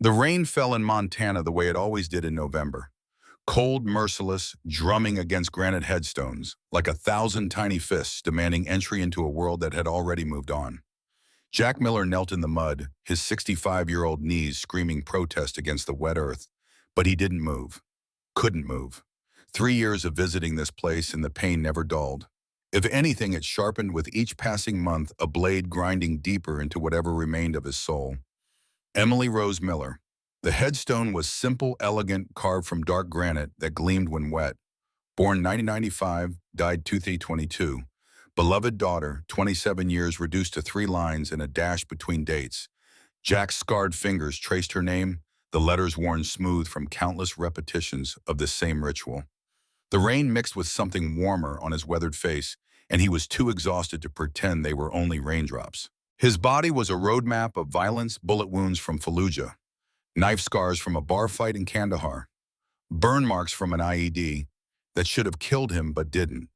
The rain fell in Montana the way it always did in November. Cold, merciless, drumming against granite headstones, like 1,000 tiny fists demanding entry into a world that had already moved on. Jack Miller knelt in the mud, his 65-year-old knees screaming protest against the wet earth. But he didn't move. Couldn't move. 3 years of visiting this place and the pain never dulled. If anything, it sharpened with each passing month, a blade grinding deeper into whatever remained of his soul. Emily Rose Miller. The headstone was simple, elegant, carved from dark granite that gleamed when wet. Born 1995, died 2022. Beloved daughter, 27 years reduced to 3 lines and a dash between dates. Jack's scarred fingers traced her name, the letters worn smooth from countless repetitions of this same ritual. The rain mixed with something warmer on his weathered face, and he was too exhausted to pretend they were only raindrops. His body was a roadmap of violence, bullet wounds from Fallujah, knife scars from a bar fight in Kandahar, burn marks from an IED that should have killed him but didn't.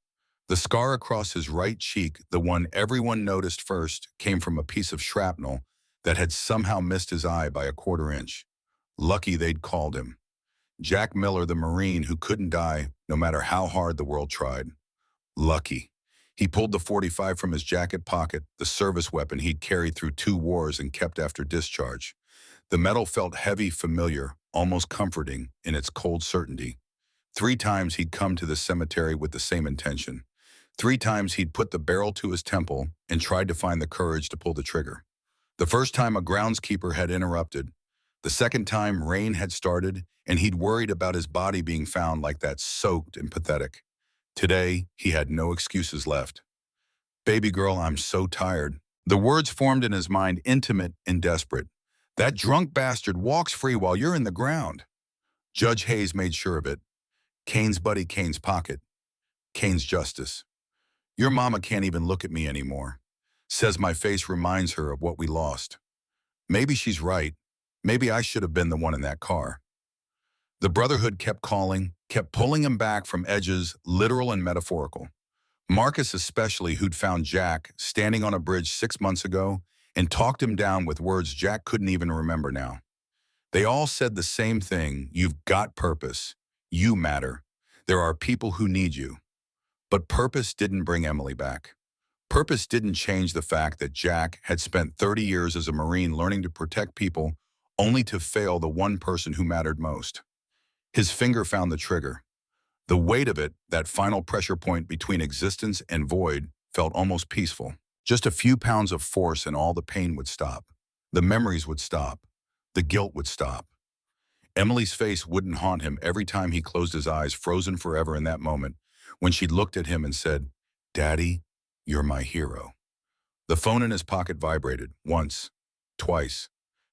The scar across his right cheek, the one everyone noticed first, came from a piece of shrapnel that had somehow missed his eye by a quarter inch. Lucky they'd called him. Jack Miller, the Marine who couldn't die no matter how hard the world tried. Lucky. He pulled the .45 from his jacket pocket, the service weapon he'd carried through 2 wars and kept after discharge. The metal felt heavy, familiar, almost comforting in its cold certainty. 3 times he'd come to the cemetery with the same intention. 3 times he'd put the barrel to his temple and tried to find the courage to pull the trigger. The first time a groundskeeper had interrupted. The second time rain had started and he'd worried about his body being found like that, soaked and pathetic. Today, he had no excuses left. Baby girl, I'm so tired. The words formed in his mind, intimate and desperate. That drunk bastard walks free while you're in the ground. Judge Hayes made sure of it. Kane's buddy, Kane's pocket. Kane's justice. Your mama can't even look at me anymore. Says my face reminds her of what we lost. Maybe she's right. Maybe I should have been the one in that car. The Brotherhood kept calling, kept pulling him back from edges, literal and metaphorical. Marcus especially, who'd found Jack standing on a bridge 6 months ago and talked him down with words Jack couldn't even remember now. They all said the same thing: you've got purpose. You matter. There are people who need you. But purpose didn't bring Emily back. Purpose didn't change the fact that Jack had spent 30 years as a Marine learning to protect people, only to fail the one person who mattered most. His finger found the trigger. The weight of it, that final pressure point between existence and void, felt almost peaceful. Just a few pounds of force and all the pain would stop. The memories would stop. The guilt would stop. Emily's face wouldn't haunt him every time he closed his eyes, frozen forever in that moment, when she looked at him and said, "Daddy, you're my hero." The phone in his pocket vibrated, once, twice.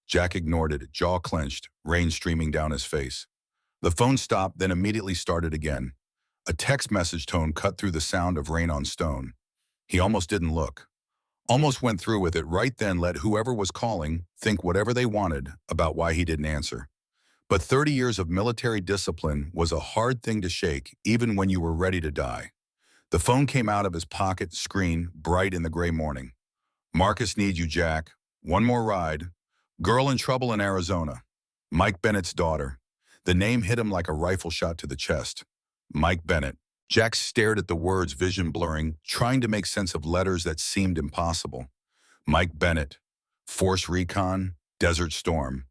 Jack ignored it, jaw clenched, rain streaming down his face. The phone stopped, then immediately started again. A text message tone cut through the sound of rain on stone. He almost didn't look. Almost went through with it right then, let whoever was calling think whatever they wanted about why he didn't answer. But 30 years of military discipline was a hard thing to shake, even when you were ready to die. The phone came out of his pocket screen, bright in the gray morning. Marcus needs you, Jack. One more ride. Girl in trouble in Arizona. Mike Bennett's daughter. The name hit him like a rifle shot to the chest. Mike Bennett. Jack stared at the words, vision blurring, trying to make sense of letters that seemed impossible. Mike Bennett. Force Recon. Desert Storm.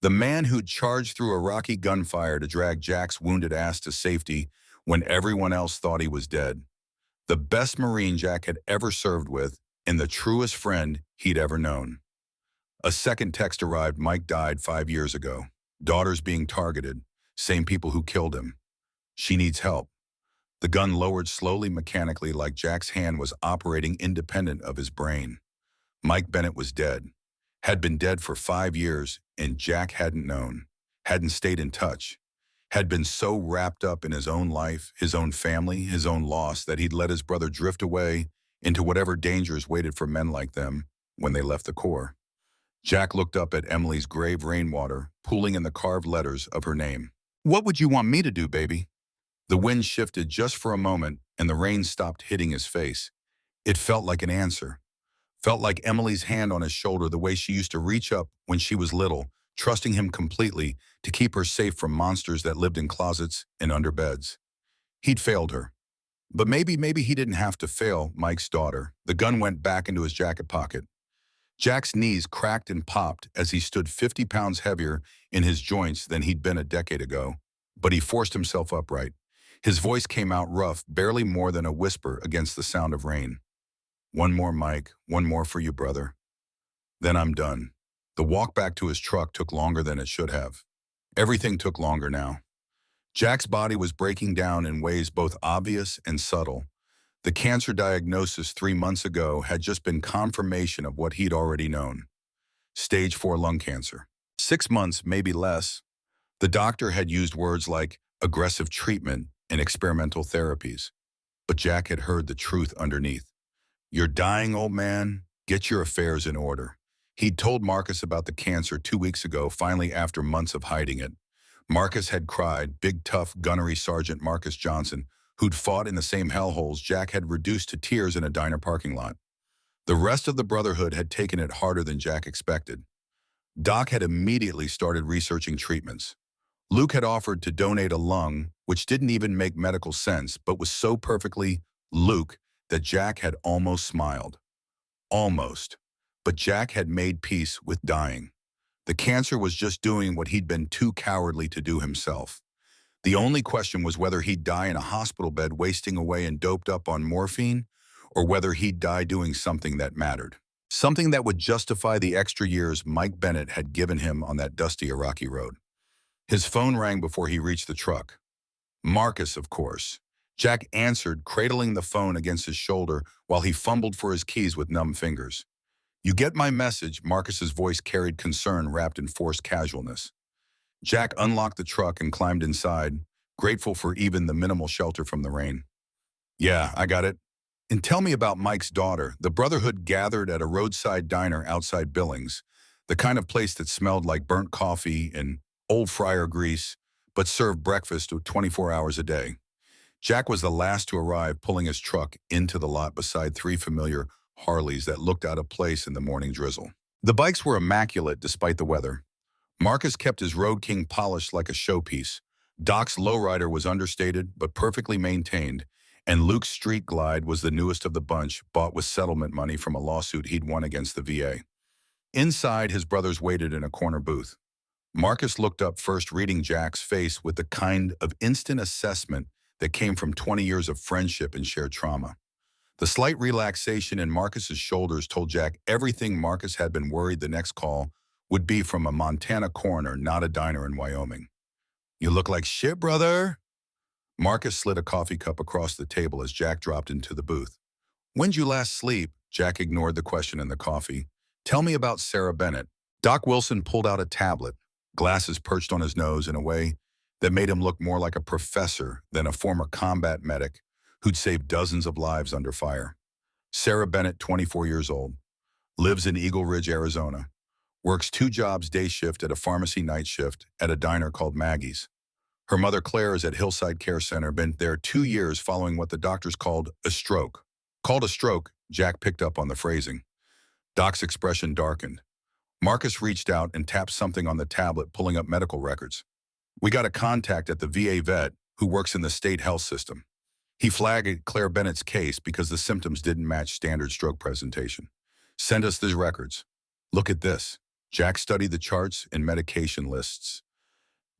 The man who'd charged through Iraqi gunfire to drag Jack's wounded ass to safety when everyone else thought he was dead. The best Marine Jack had ever served with, and the truest friend he'd ever known. A second text arrived. Mike died 5 years ago. Daughter's being targeted. Same people who killed him. She needs help. The gun lowered slowly, mechanically, like Jack's hand was operating independent of his brain. Mike Bennett was dead. Had been dead for 5 years, and Jack hadn't known. Hadn't stayed in touch. Had been so wrapped up in his own life, his own family, his own loss, that he'd let his brother drift away into whatever dangers waited for men like them when they left the Corps. Jack looked up at Emily's grave rainwater, pooling in the carved letters of her name. "What would you want me to do, baby?" The wind shifted just for a moment, and the rain stopped hitting his face. It felt like an answer. Felt like Emily's hand on his shoulder, the way she used to reach up when she was little, trusting him completely to keep her safe from monsters that lived in closets and under beds. He'd failed her. But maybe he didn't have to fail Mike's daughter. The gun went back into his jacket pocket. Jack's knees cracked and popped as he stood 50 pounds heavier in his joints than he'd been a decade ago. But he forced himself upright. His voice came out rough, barely more than a whisper against the sound of rain. "One more, Mike. One more for you, brother. Then I'm done." The walk back to his truck took longer than it should have. Everything took longer now. Jack's body was breaking down in ways both obvious and subtle. The cancer diagnosis 3 months ago had just been confirmation of what he'd already known. Stage 4 lung cancer. 6 months, maybe less. The doctor had used words like aggressive treatment and experimental therapies. But Jack had heard the truth underneath. "You're dying, old man. Get your affairs in order." He'd told Marcus about the cancer 2 weeks ago, finally after months of hiding it. Marcus had cried, big tough gunnery Sergeant Marcus Johnson, who'd fought in the same hellholes Jack had reduced to tears in a diner parking lot. The rest of the Brotherhood had taken it harder than Jack expected. Doc had immediately started researching treatments. Luke had offered to donate a lung, which didn't even make medical sense, but was so perfectly Luke that Jack had almost smiled. Almost. But Jack had made peace with dying. The cancer was just doing what he'd been too cowardly to do himself. The only question was whether he'd die in a hospital bed wasting away and doped up on morphine, or whether he'd die doing something that mattered. Something that would justify the extra years Mike Bennett had given him on that dusty Iraqi road. His phone rang before he reached the truck. Marcus, of course. Jack answered, cradling the phone against his shoulder while he fumbled for his keys with numb fingers. "You get my message," Marcus's voice carried concern wrapped in forced casualness. Jack unlocked the truck and climbed inside, grateful for even the minimal shelter from the rain. "Yeah, I got it. And tell me about Mike's daughter." The Brotherhood gathered at a roadside diner outside Billings, the kind of place that smelled like burnt coffee and old fryer grease, but served breakfast 24 hours a day. Jack was the last to arrive, pulling his truck into the lot beside 3 familiar Harleys that looked out of place in the morning drizzle. The bikes were immaculate despite the weather. Marcus kept his Road King polished like a showpiece. Doc's lowrider was understated but perfectly maintained, and Luke's Street Glide was the newest of the bunch, bought with settlement money from a lawsuit he'd won against the VA. Inside, his brothers waited in a corner booth. Marcus looked up first, reading Jack's face with the kind of instant assessment that came from 20 years of friendship and shared trauma. The slight relaxation in Marcus's shoulders told Jack everything Marcus had been worried the next call would be from a Montana coroner, not a diner in Wyoming. "You look like shit, brother." Marcus slid a coffee cup across the table as Jack dropped into the booth. "When'd you last sleep?" Jack ignored the question in the coffee. "Tell me about Sarah Bennett." Doc Wilson pulled out a tablet, glasses perched on his nose in a way that made him look more like a professor than a former combat medic who'd saved dozens of lives under fire. Sarah Bennett, 24 years old, lives in Eagle Ridge, Arizona, works 2 jobs, day shift at a pharmacy, night shift at a diner called Maggie's. Her mother Claire is at Hillside Care Center, been there 2 years following what the doctors called a stroke. Called a stroke, Jack picked up on the phrasing. Doc's expression darkened. Marcus reached out and tapped something on the tablet, pulling up medical records. "We got a contact at the VA vet who works in the state health system. He flagged Claire Bennett's case because the symptoms didn't match standard stroke presentation. Send us these records. Look at this." Jack studied the charts and medication lists.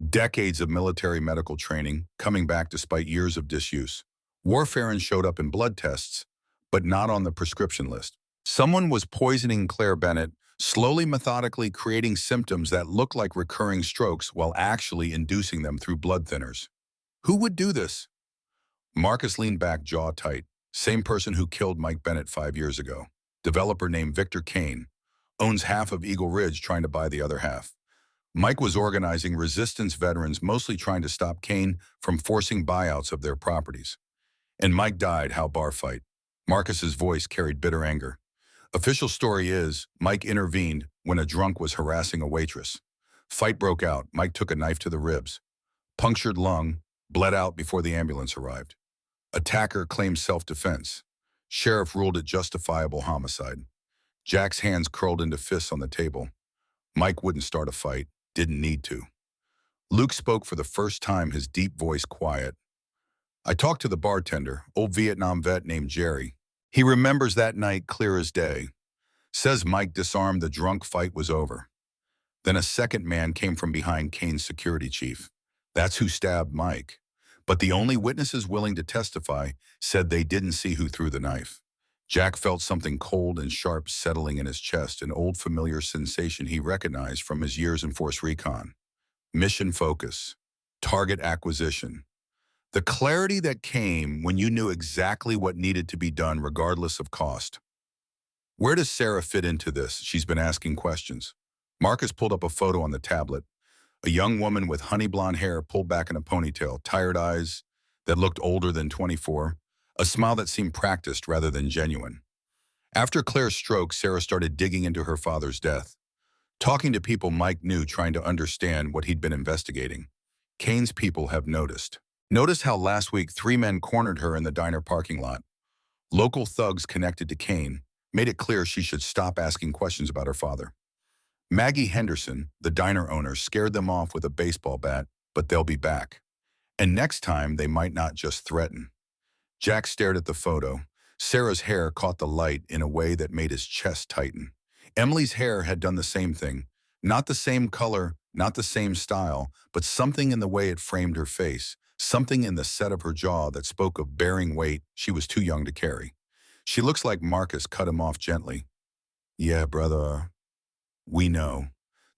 Decades of military medical training, coming back despite years of disuse. Warfarin showed up in blood tests, but not on the prescription list. Someone was poisoning Claire Bennett, slowly, methodically creating symptoms that looked like recurring strokes while actually inducing them through blood thinners. Who would do this? Marcus leaned back, jaw tight. Same person who killed Mike Bennett 5 years ago. Developer named Victor Kane. Owns half of Eagle Ridge, trying to buy the other half. Mike was organizing resistance veterans, mostly trying to stop Kane from forcing buyouts of their properties. And Mike died, how bar fight. Marcus's voice carried bitter anger. Official story is, Mike intervened when a drunk was harassing a waitress. Fight broke out. Mike took a knife to the ribs. Punctured lung, bled out before the ambulance arrived. Attacker claimed self-defense. Sheriff ruled it justifiable homicide. Jack's hands curled into fists on the table. Mike wouldn't start a fight. Didn't need to. Luke spoke for the first time, his deep voice quiet. I talked to the bartender, old Vietnam vet named Jerry. He remembers that night clear as day. Says Mike disarmed the drunk fight was over. Then a second man came from behind Kane's security chief. That's who stabbed Mike. But the only witnesses willing to testify said they didn't see who threw the knife. Jack felt something cold and sharp settling in his chest, an old familiar sensation he recognized from his years in Force Recon. Mission focus. Target acquisition. The clarity that came when you knew exactly what needed to be done regardless of cost. Where does Sarah fit into this? She's been asking questions. Marcus pulled up a photo on the tablet. A young woman with honey blonde hair pulled back in a ponytail, tired eyes that looked older than 24, a smile that seemed practiced rather than genuine. After Claire's stroke, Sarah started digging into her father's death, talking to people Mike knew, trying to understand what he'd been investigating. Kane's people have noticed. Notice how last week 3 men cornered her in the diner parking lot. Local thugs connected to Kane made it clear she should stop asking questions about her father. Maggie Henderson, the diner owner, scared them off with a baseball bat, but they'll be back. And next time, they might not just threaten. Jack stared at the photo. Sarah's hair caught the light in a way that made his chest tighten. Emily's hair had done the same thing. Not the same color, not the same style, but something in the way it framed her face, something in the set of her jaw that spoke of bearing weight she was too young to carry. She looks like Marcus cut him off gently. Yeah, brother. We know.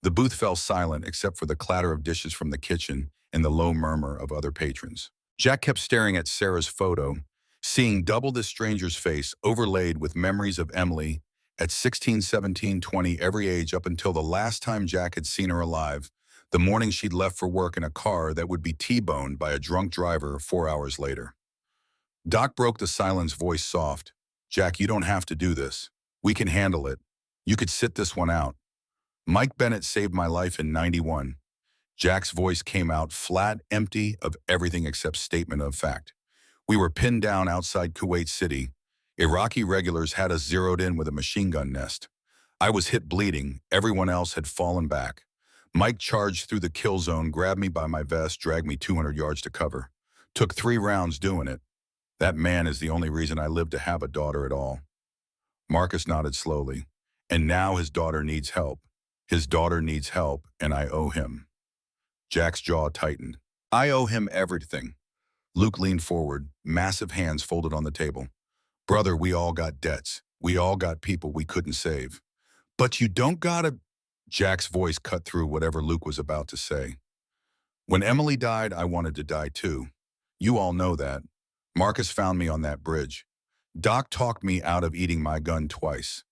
The booth fell silent except for the clatter of dishes from the kitchen and the low murmur of other patrons. Jack kept staring at Sarah's photo, seeing double this stranger's face overlaid with memories of Emily at 16, 17, 20, every age up until the last time Jack had seen her alive, the morning she'd left for work in a car that would be T-boned by a drunk driver 4 hours later. Doc broke the silence, voice soft. Jack, you don't have to do this. We can handle it. You could sit this one out. Mike Bennett saved my life in '91. Jack's voice came out flat, empty of everything except statement of fact. We were pinned down outside Kuwait City. Iraqi regulars had us zeroed in with a machine gun nest. I was hit bleeding. Everyone else had fallen back. Mike charged through the kill zone, grabbed me by my vest, dragged me 200 yards to cover. Took 3 rounds doing it. That man is the only reason I lived to have a daughter at all. Marcus nodded slowly. And now his daughter needs help. His daughter needs help, and I owe him. Jack's jaw tightened. I owe him everything. Luke leaned forward, massive hands folded on the table. Brother, we all got debts. We all got people we couldn't save. But you don't gotta... Jack's voice cut through whatever Luke was about to say. When Emily died, I wanted to die too. You all know that. Marcus found me on that bridge. Doc talked me out of eating my gun twice.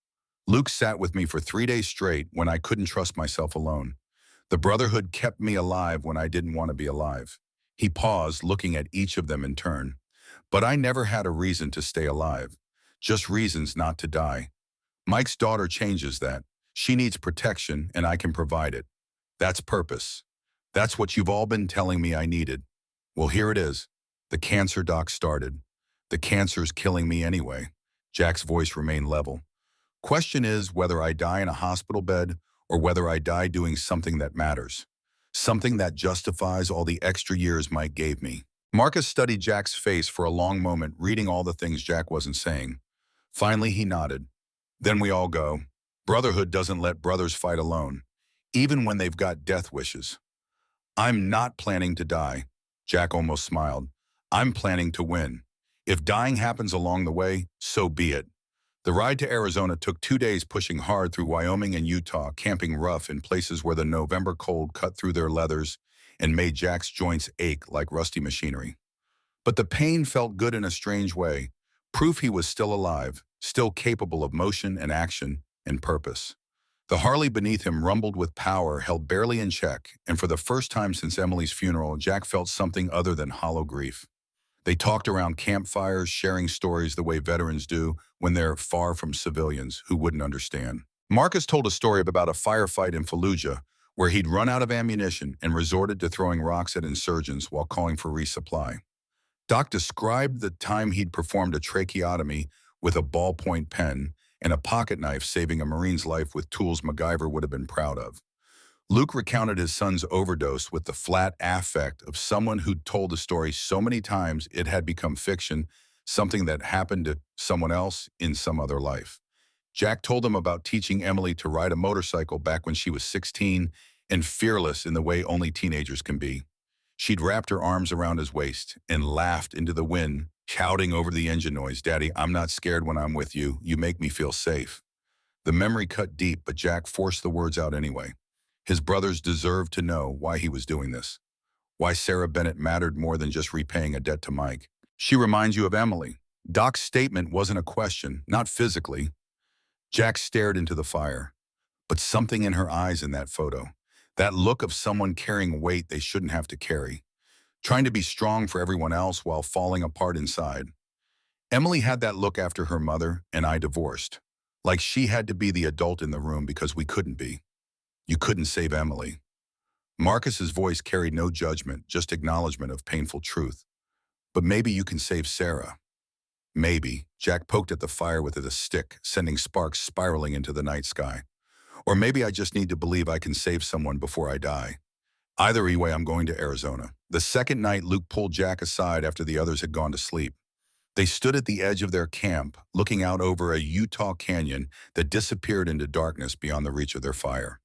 Luke sat with me for 3 days straight when I couldn't trust myself alone. The Brotherhood kept me alive when I didn't want to be alive. He paused, looking at each of them in turn. But I never had a reason to stay alive. Just reasons not to die. Mike's daughter changes that. She needs protection, and I can provide it. That's purpose. That's what you've all been telling me I needed. Well, here it is. The cancer doc started. The cancer's killing me anyway. Jack's voice remained level. Question is whether I die in a hospital bed or whether I die doing something that matters. Something that justifies all the extra years Mike gave me. Marcus studied Jack's face for a long moment, reading all the things Jack wasn't saying. Finally, he nodded. Then we all go. Brotherhood doesn't let brothers fight alone, even when they've got death wishes. I'm not planning to die. Jack almost smiled. I'm planning to win. If dying happens along the way, so be it. The ride to Arizona took 2 days, pushing hard through Wyoming and Utah, camping rough in places where the November cold cut through their leathers and made Jack's joints ache like rusty machinery. But the pain felt good in a strange way, proof he was still alive, still capable of motion and action and purpose. The Harley beneath him rumbled with power, held barely in check, and for the first time since Emily's funeral, Jack felt something other than hollow grief. They talked around campfires, sharing stories the way veterans do when they're far from civilians who wouldn't understand. Marcus told a story about a firefight in Fallujah where he'd run out of ammunition and resorted to throwing rocks at insurgents while calling for resupply. Doc described the time he'd performed a tracheotomy with a ballpoint pen and a pocket knife, saving a Marine's life with tools MacGyver would have been proud of. Luke recounted his son's overdose with the flat affect of someone who'd told the story so many times it had become fiction, something that happened to someone else in some other life. Jack told him about teaching Emily to ride a motorcycle back when she was 16 and fearless in the way only teenagers can be. She'd wrapped her arms around his waist and laughed into the wind, shouting over the engine noise, "Daddy, I'm not scared when I'm with you. You make me feel safe." The memory cut deep, but Jack forced the words out anyway. His brothers deserved to know why he was doing this, why Sarah Bennett mattered more than just repaying a debt to Mike. "She reminds you of Emily." Doc's statement wasn't a question, not physically. Jack stared into the fire, but something in her eyes in that photo, that look of someone carrying weight they shouldn't have to carry, trying to be strong for everyone else while falling apart inside. Emily had that look after her mother and I divorced, like she had to be the adult in the room because we couldn't be. "You couldn't save Emily." Marcus's voice carried no judgment, just acknowledgement of painful truth. "But maybe you can save Sarah." Maybe. Jack poked at the fire with a stick, sending sparks spiraling into the night sky. "Or maybe I just need to believe I can save someone before I die." Either way, I'm going to Arizona. The second night, Luke pulled Jack aside after the others had gone to sleep. They stood at the edge of their camp, looking out over a Utah canyon that disappeared into darkness beyond the reach of their fire.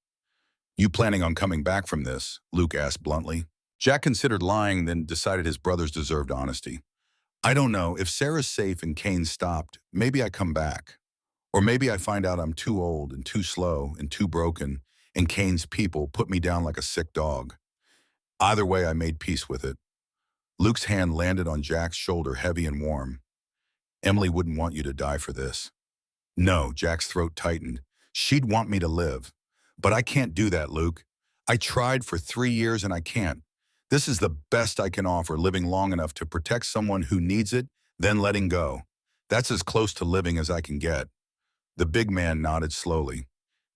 "You planning on coming back from this?" Luke asked bluntly. Jack considered lying, then decided his brothers deserved honesty. "I don't know. If Sarah's safe and Kane stopped, maybe I come back. Or maybe I find out I'm too old and too slow and too broken, and Kane's people put me down like a sick dog." Either way, I made peace with it. Luke's hand landed on Jack's shoulder, heavy and warm. "Emily wouldn't want you to die for this." "No," Jack's throat tightened. "She'd want me to live. But I can't do that, Luke. I tried for 3 years and I can't. This is the best I can offer, living long enough to protect someone who needs it, then letting go. That's as close to living as I can get." The big man nodded slowly.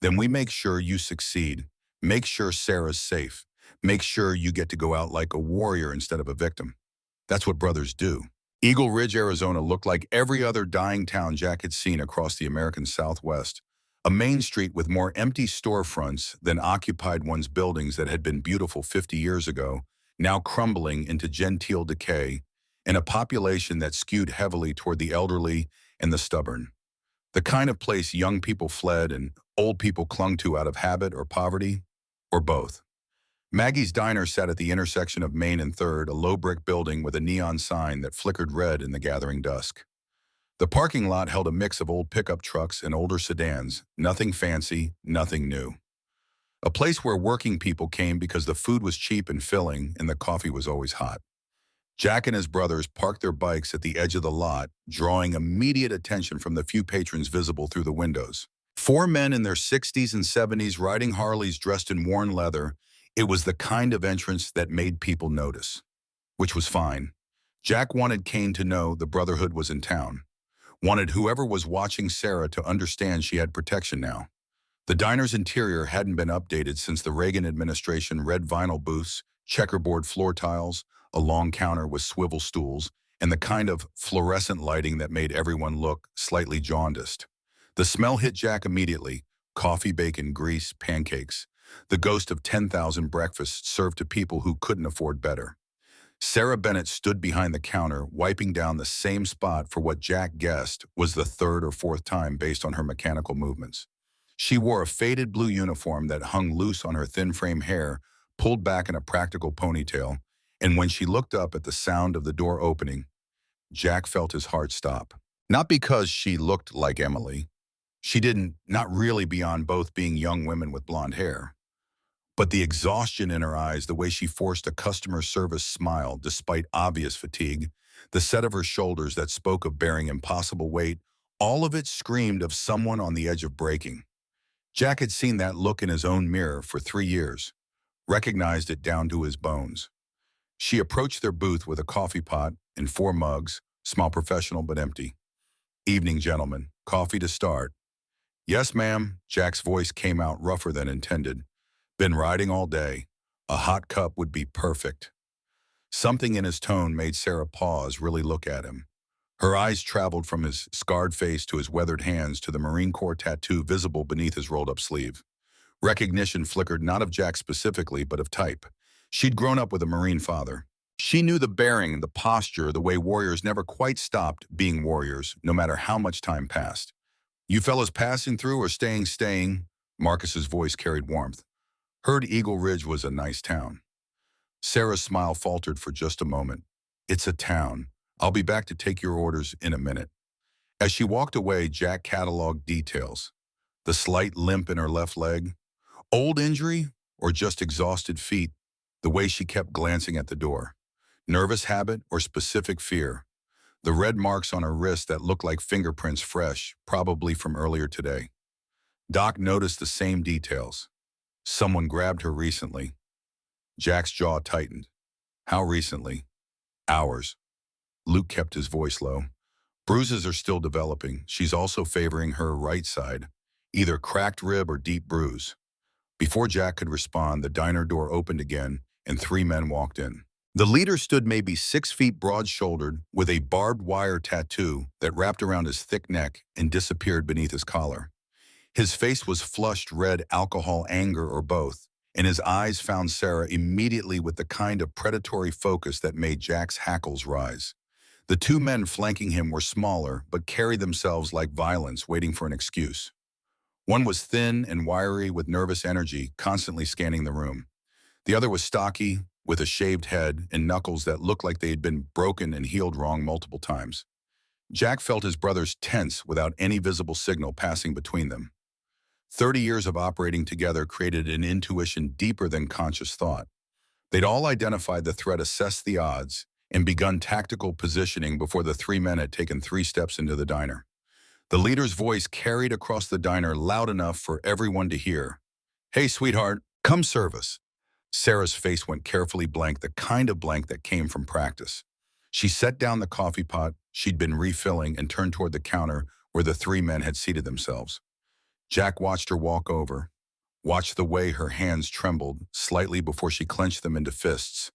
"Then we make sure you succeed. Make sure Sarah's safe. Make sure you get to go out like a warrior instead of a victim. That's what brothers do." Eagle Ridge, Arizona looked like every other dying town Jack had seen across the American Southwest. A main street with more empty storefronts than occupied ones, buildings that had been beautiful 50 years ago, now crumbling into genteel decay, and a population that skewed heavily toward the elderly and the stubborn. The kind of place young people fled and old people clung to out of habit or poverty, or both. Maggie's Diner sat at the intersection of Main and 3rd, a low brick building with a neon sign that flickered red in the gathering dusk. The parking lot held a mix of old pickup trucks and older sedans, nothing fancy, nothing new. A place where working people came because the food was cheap and filling and the coffee was always hot. Jack and his brothers parked their bikes at the edge of the lot, drawing immediate attention from the few patrons visible through the windows. 4 men in their 60s and 70s riding Harleys dressed in worn leather. It was the kind of entrance that made people notice, which was fine. Jack wanted Kane to know the Brotherhood was in town, wanted whoever was watching Sarah to understand she had protection now. The diner's interior hadn't been updated since the Reagan administration. Red vinyl booths, checkerboard floor tiles, a long counter with swivel stools, and the kind of fluorescent lighting that made everyone look slightly jaundiced. The smell hit Jack immediately: coffee, bacon, grease, pancakes. The ghost of 10,000 breakfasts served to people who couldn't afford better. Sarah Bennett stood behind the counter, wiping down the same spot for what Jack guessed was the 3rd or 4th time based on her mechanical movements. She wore a faded blue uniform that hung loose on her thin frame hair, pulled back in a practical ponytail, and when she looked up at the sound of the door opening, Jack felt his heart stop. Not because she looked like Emily. She didn't, not really, beyond both being young women with blonde hair. But the exhaustion in her eyes, the way she forced a customer service smile despite obvious fatigue, the set of her shoulders that spoke of bearing impossible weight, all of it screamed of someone on the edge of breaking. Jack had seen that look in his own mirror for 3 years, recognized it down to his bones. She approached their booth with a coffee pot and 4 mugs, small, professional, but empty. "Evening, gentlemen. Coffee to start." "Yes, ma'am." Jack's voice came out rougher than intended. "Been riding all day. A hot cup would be perfect." Something in his tone made Sarah pause, really look at him. Her eyes traveled from his scarred face to his weathered hands to the Marine Corps tattoo visible beneath his rolled-up sleeve. Recognition flickered not of Jack specifically, but of type. She'd grown up with a Marine father. She knew the bearing, the posture, the way warriors never quite stopped being warriors, no matter how much time passed. "You fellas passing through or staying?" Marcus's voice carried warmth. Heard Eagle Ridge was a nice town. Sarah's smile faltered for just a moment. "It's a town. I'll be back to take your orders in a minute." As she walked away, Jack cataloged details. The slight limp in her left leg, old injury, or just exhausted feet, the way she kept glancing at the door. Nervous habit or specific fear. The red marks on her wrist that looked like fingerprints fresh, probably from earlier today. Doc noticed the same details. Someone grabbed her recently. Jack's jaw tightened. How recently? Hours. Luke kept his voice low. Bruises are still developing. She's also favoring her right side, either cracked rib or deep bruise. Before Jack could respond, the diner door opened again, and 3 men walked in. The leader stood maybe 6 feet broad-shouldered, with a barbed wire tattoo that wrapped around his thick neck and disappeared beneath his collar. His face was flushed red alcohol, anger, or both, and his eyes found Sarah immediately with the kind of predatory focus that made Jack's hackles rise. The 2 men flanking him were smaller, but carried themselves like violence, waiting for an excuse. One was thin and wiry with nervous energy, constantly scanning the room. The other was stocky, with a shaved head and knuckles that looked like they had been broken and healed wrong multiple times. Jack felt his brothers tense without any visible signal passing between them. 30 years of operating together created an intuition deeper than conscious thought. They'd all identified the threat, assessed the odds, and begun tactical positioning before the 3 men had taken 3 steps into the diner. The leader's voice carried across the diner loud enough for everyone to hear. "Hey, sweetheart, come serve us." Sarah's face went carefully blank, the kind of blank that came from practice. She set down the coffee pot she'd been refilling and turned toward the counter where the 3 men had seated themselves. Jack watched her walk over, watched the way her hands trembled slightly before she clenched them into fists,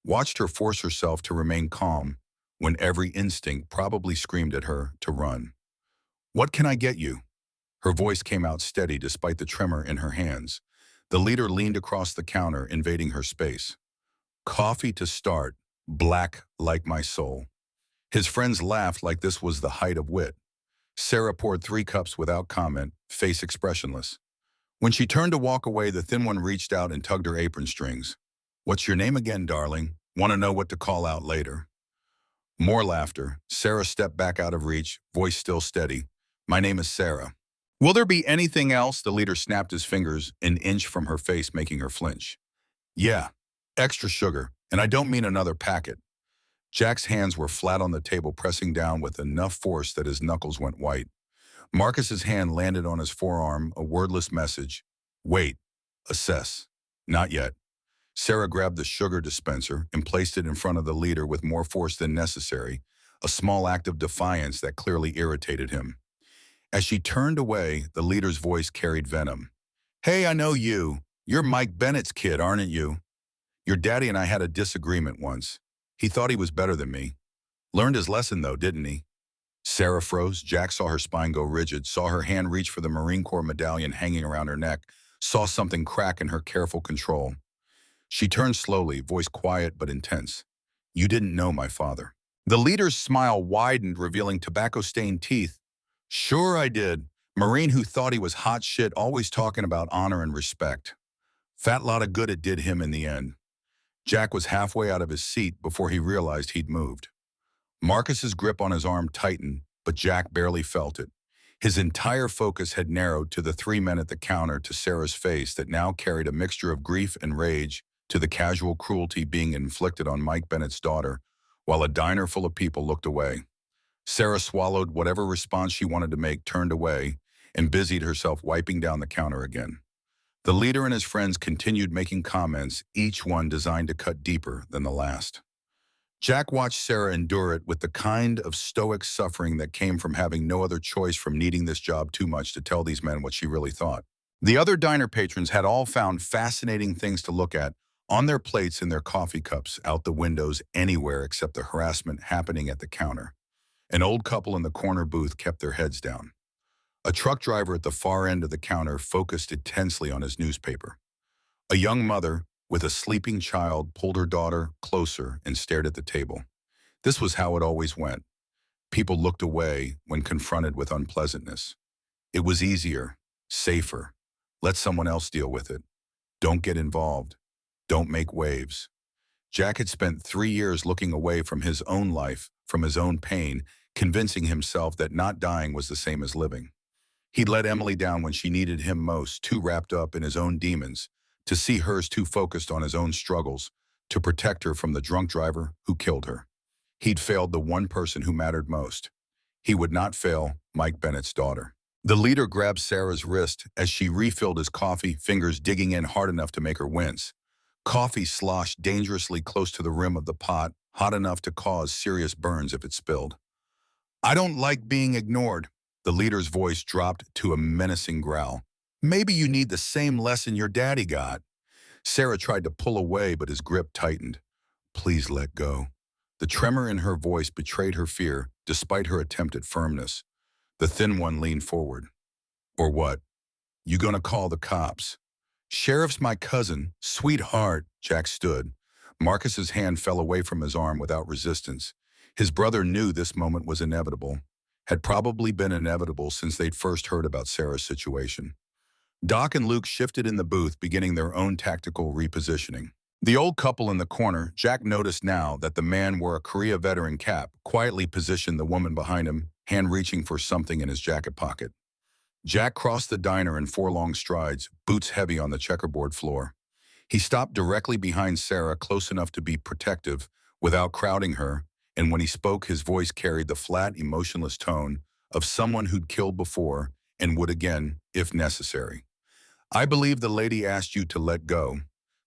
watched her force herself to remain calm when every instinct probably screamed at her to run. "What can I get you?" Her voice came out steady despite the tremor in her hands. The leader leaned across the counter, invading her space. "Coffee to start, black like my soul." His friends laughed like this was the height of wit. Sarah poured 3 cups without comment, face expressionless. When she turned to walk away, the thin one reached out and tugged her apron strings. "What's your name again, darling? Want to know what to call out later?" More laughter. Sarah stepped back out of reach, voice still steady. "My name is Sarah." "Will there be anything else?" The leader snapped his fingers an inch from her face, making her flinch. "Yeah, extra sugar, and I don't mean another packet." Jack's hands were flat on the table, pressing down with enough force that his knuckles went white. Marcus's hand landed on his forearm, a wordless message. "Wait. Assess. Not yet." Sarah grabbed the sugar dispenser and placed it in front of the leader with more force than necessary, a small act of defiance that clearly irritated him. As she turned away, the leader's voice carried venom. "Hey, I know you. You're Mike Bennett's kid, aren't you? Your daddy and I had a disagreement once. He thought he was better than me. Learned his lesson, though, didn't he?" Sarah froze. Jack saw her spine go rigid, saw her hand reach for the Marine Corps medallion hanging around her neck, saw something crack in her careful control. She turned slowly, voice quiet but intense. "You didn't know my father." The leader's smile widened, revealing tobacco-stained teeth. "Sure I did. Marine who thought he was hot shit, always talking about honor and respect. Fat lot of good it did him in the end." Jack was halfway out of his seat before he realized he'd moved. Marcus's grip on his arm tightened, but Jack barely felt it. His entire focus had narrowed to the 3 men at the counter, to Sarah's face that now carried a mixture of grief and rage, to the casual cruelty being inflicted on Mike Bennett's daughter, while a diner full of people looked away. Sarah swallowed whatever response she wanted to make, turned away, and busied herself wiping down the counter again. The leader and his friends continued making comments, each one designed to cut deeper than the last. Jack watched Sarah endure it with the kind of stoic suffering that came from having no other choice, from needing this job too much to tell these men what she really thought. The other diner patrons had all found fascinating things to look at, on their plates and their coffee cups, out the windows, anywhere except the harassment happening at the counter. An old couple in the corner booth kept their heads down. A truck driver at the far end of the counter focused intensely on his newspaper. A young mother with a sleeping child pulled her daughter closer and stared at the table. This was how it always went. People looked away when confronted with unpleasantness. It was easier, safer. Let someone else deal with it. Don't get involved. Don't make waves. Jack had spent 3 years looking away from his own life, from his own pain, convincing himself that not dying was the same as living. He'd let Emily down when she needed him most, too wrapped up in his own demons, to see hers too focused on his own struggles, to protect her from the drunk driver who killed her. He'd failed the one person who mattered most. He would not fail Mike Bennett's daughter. The leader grabbed Sarah's wrist as she refilled his coffee, fingers digging in hard enough to make her wince. Coffee sloshed dangerously close to the rim of the pot, hot enough to cause serious burns if it spilled. I don't like being ignored. The leader's voice dropped to a menacing growl. Maybe you need the same lesson your daddy got. Sarah tried to pull away, but his grip tightened. Please let go. The tremor in her voice betrayed her fear, despite her attempt at firmness. The thin one leaned forward. Or what? You gonna call the cops? Sheriff's my cousin. Sweetheart. Jack stood. Marcus's hand fell away from his arm without resistance. His brother knew this moment was inevitable, had probably been inevitable since they'd first heard about Sarah's situation. Doc and Luke shifted in the booth, beginning their own tactical repositioning. The old couple in the corner, Jack noticed now that the man wore a Korea veteran cap, quietly positioned the woman behind him, hand reaching for something in his jacket pocket. Jack crossed the diner in 4 long strides, boots heavy on the checkerboard floor. He stopped directly behind Sarah, close enough to be protective, without crowding her, and when he spoke, his voice carried the flat, emotionless tone of someone who'd killed before and would again, if necessary. I believe the lady asked you to let go.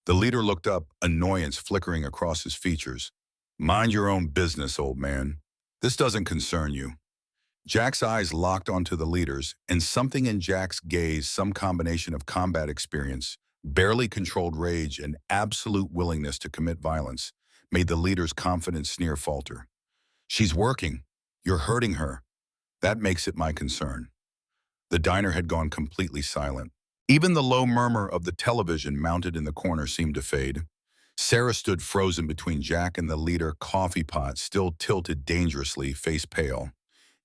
The leader looked up, annoyance flickering across his features. Mind your own business, old man. This doesn't concern you. Jack's eyes locked onto the leader's, and something in Jack's gaze, some combination of combat experience, barely controlled rage, and absolute willingness to commit violence, made the leader's confident sneer falter. She's working. You're hurting her. That makes it my concern. The diner had gone completely silent. Even the low murmur of the television mounted in the corner seemed to fade. Sarah stood frozen between Jack and the leader, coffee pot still tilted dangerously, face pale.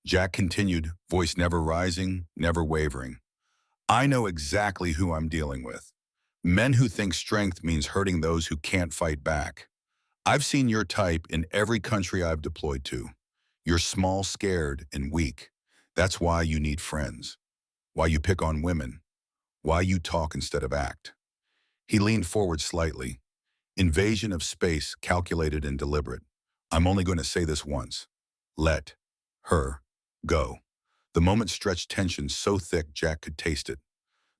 Jack continued, voice never rising, never wavering. I know exactly who I'm dealing with. Men who think strength means hurting those who can't fight back. I've seen your type in every country I've deployed to. You're small, scared, and weak. That's why you need friends. Why you pick on women. Why you talk instead of act. He leaned forward slightly. Invasion of space, calculated and deliberate. I'm only going to say this once. Let her go. The moment stretched tension so thick Jack could taste it.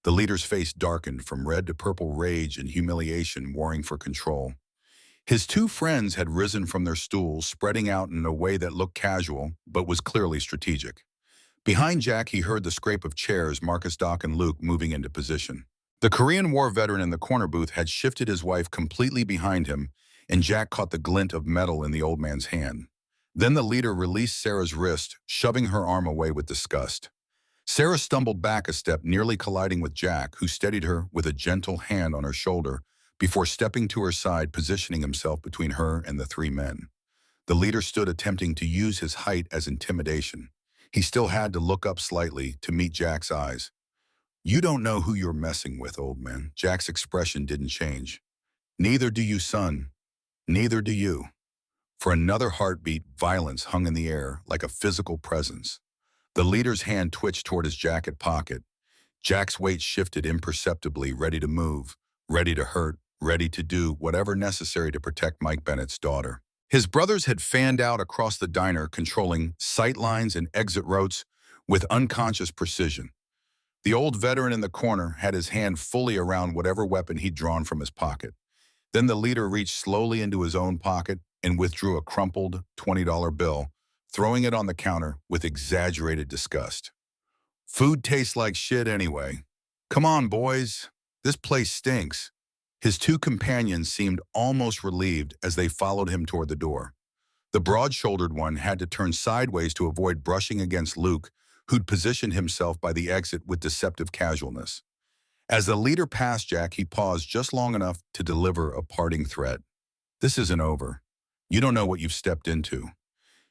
The leader's face darkened from red to purple, rage and humiliation warring for control. His 2 friends had risen from their stools, spreading out in a way that looked casual, but was clearly strategic. Behind Jack, he heard the scrape of chairs, Marcus, Doc, and Luke moving into position. The Korean War veteran in the corner booth had shifted his wife completely behind him, and Jack caught the glint of metal in the old man's hand. Then the leader released Sarah's wrist, shoving her arm away with disgust. Sarah stumbled back a step, nearly colliding with Jack, who steadied her with a gentle hand on her shoulder before stepping to her side, positioning himself between her and the 3 men. The leader stood, attempting to use his height as intimidation. He still had to look up slightly to meet Jack's eyes. You don't know who you're messing with, old man. Jack's expression didn't change. Neither do you, son. Neither do you. For another heartbeat, violence hung in the air like a physical presence. The leader's hand twitched toward his jacket pocket. Jack's weight shifted imperceptibly, ready to move, ready to hurt, ready to do whatever necessary to protect Mike Bennett's daughter. His brothers had fanned out across the diner, controlling sight lines and exit routes with unconscious precision. The old veteran in the corner had his hand fully around whatever weapon he'd drawn from his pocket. Then the leader reached slowly into his own pocket and withdrew a crumpled $20 bill, throwing it on the counter with exaggerated disgust. Food tastes like shit anyway. Come on, boys. This place stinks. His 2 companions seemed almost relieved as they followed him toward the door. The broad-shouldered one had to turn sideways to avoid brushing against Luke, who'd positioned himself by the exit with deceptive casualness. As the leader passed Jack, he paused just long enough to deliver a parting threat. This isn't over. You don't know what you've stepped into.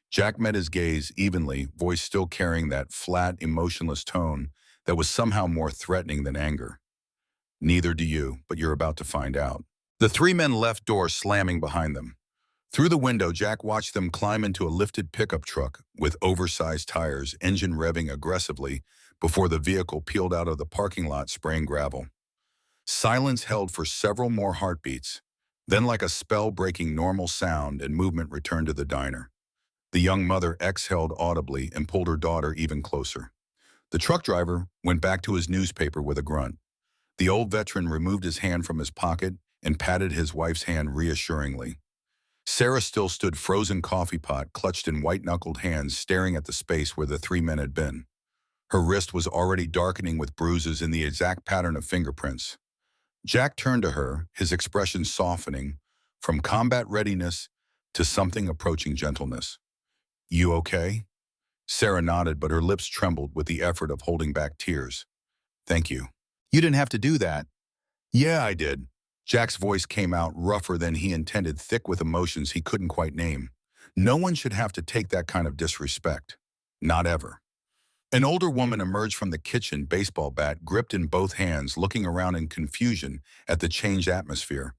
Jack met his gaze evenly, voice still carrying that flat, emotionless tone that was somehow more threatening than anger. Neither do you, but you're about to find out. The three men left, door slamming behind them. Through the window, Jack watched them climb into a lifted pickup truck with oversized tires, engine revving aggressively before the vehicle peeled out of the parking lot spraying gravel. Silence held for several more heartbeats. Then, like a spell-breaking normal sound and movement returned to the diner. The young mother exhaled audibly and pulled her daughter even closer. The truck driver went back to his newspaper with a grunt. The old veteran removed his hand from his pocket and patted his wife's hand reassuringly. Sarah still stood frozen coffee pot clutched in white-knuckled hands staring at the space where the three men had been. Her wrist was already darkening with bruises in the exact pattern of fingerprints. Jack turned to her, his expression softening from combat readiness to something approaching gentleness. You okay? Sarah nodded, but her lips trembled with the effort of holding back tears. Thank you. You didn't have to do that. Yeah, I did. Jack's voice came out rougher than he intended, thick with emotions he couldn't quite name. No one should have to take that kind of disrespect. Not ever. An older woman emerged from the kitchen, baseball bat gripped in both hands, looking around in confusion at the changed atmosphere.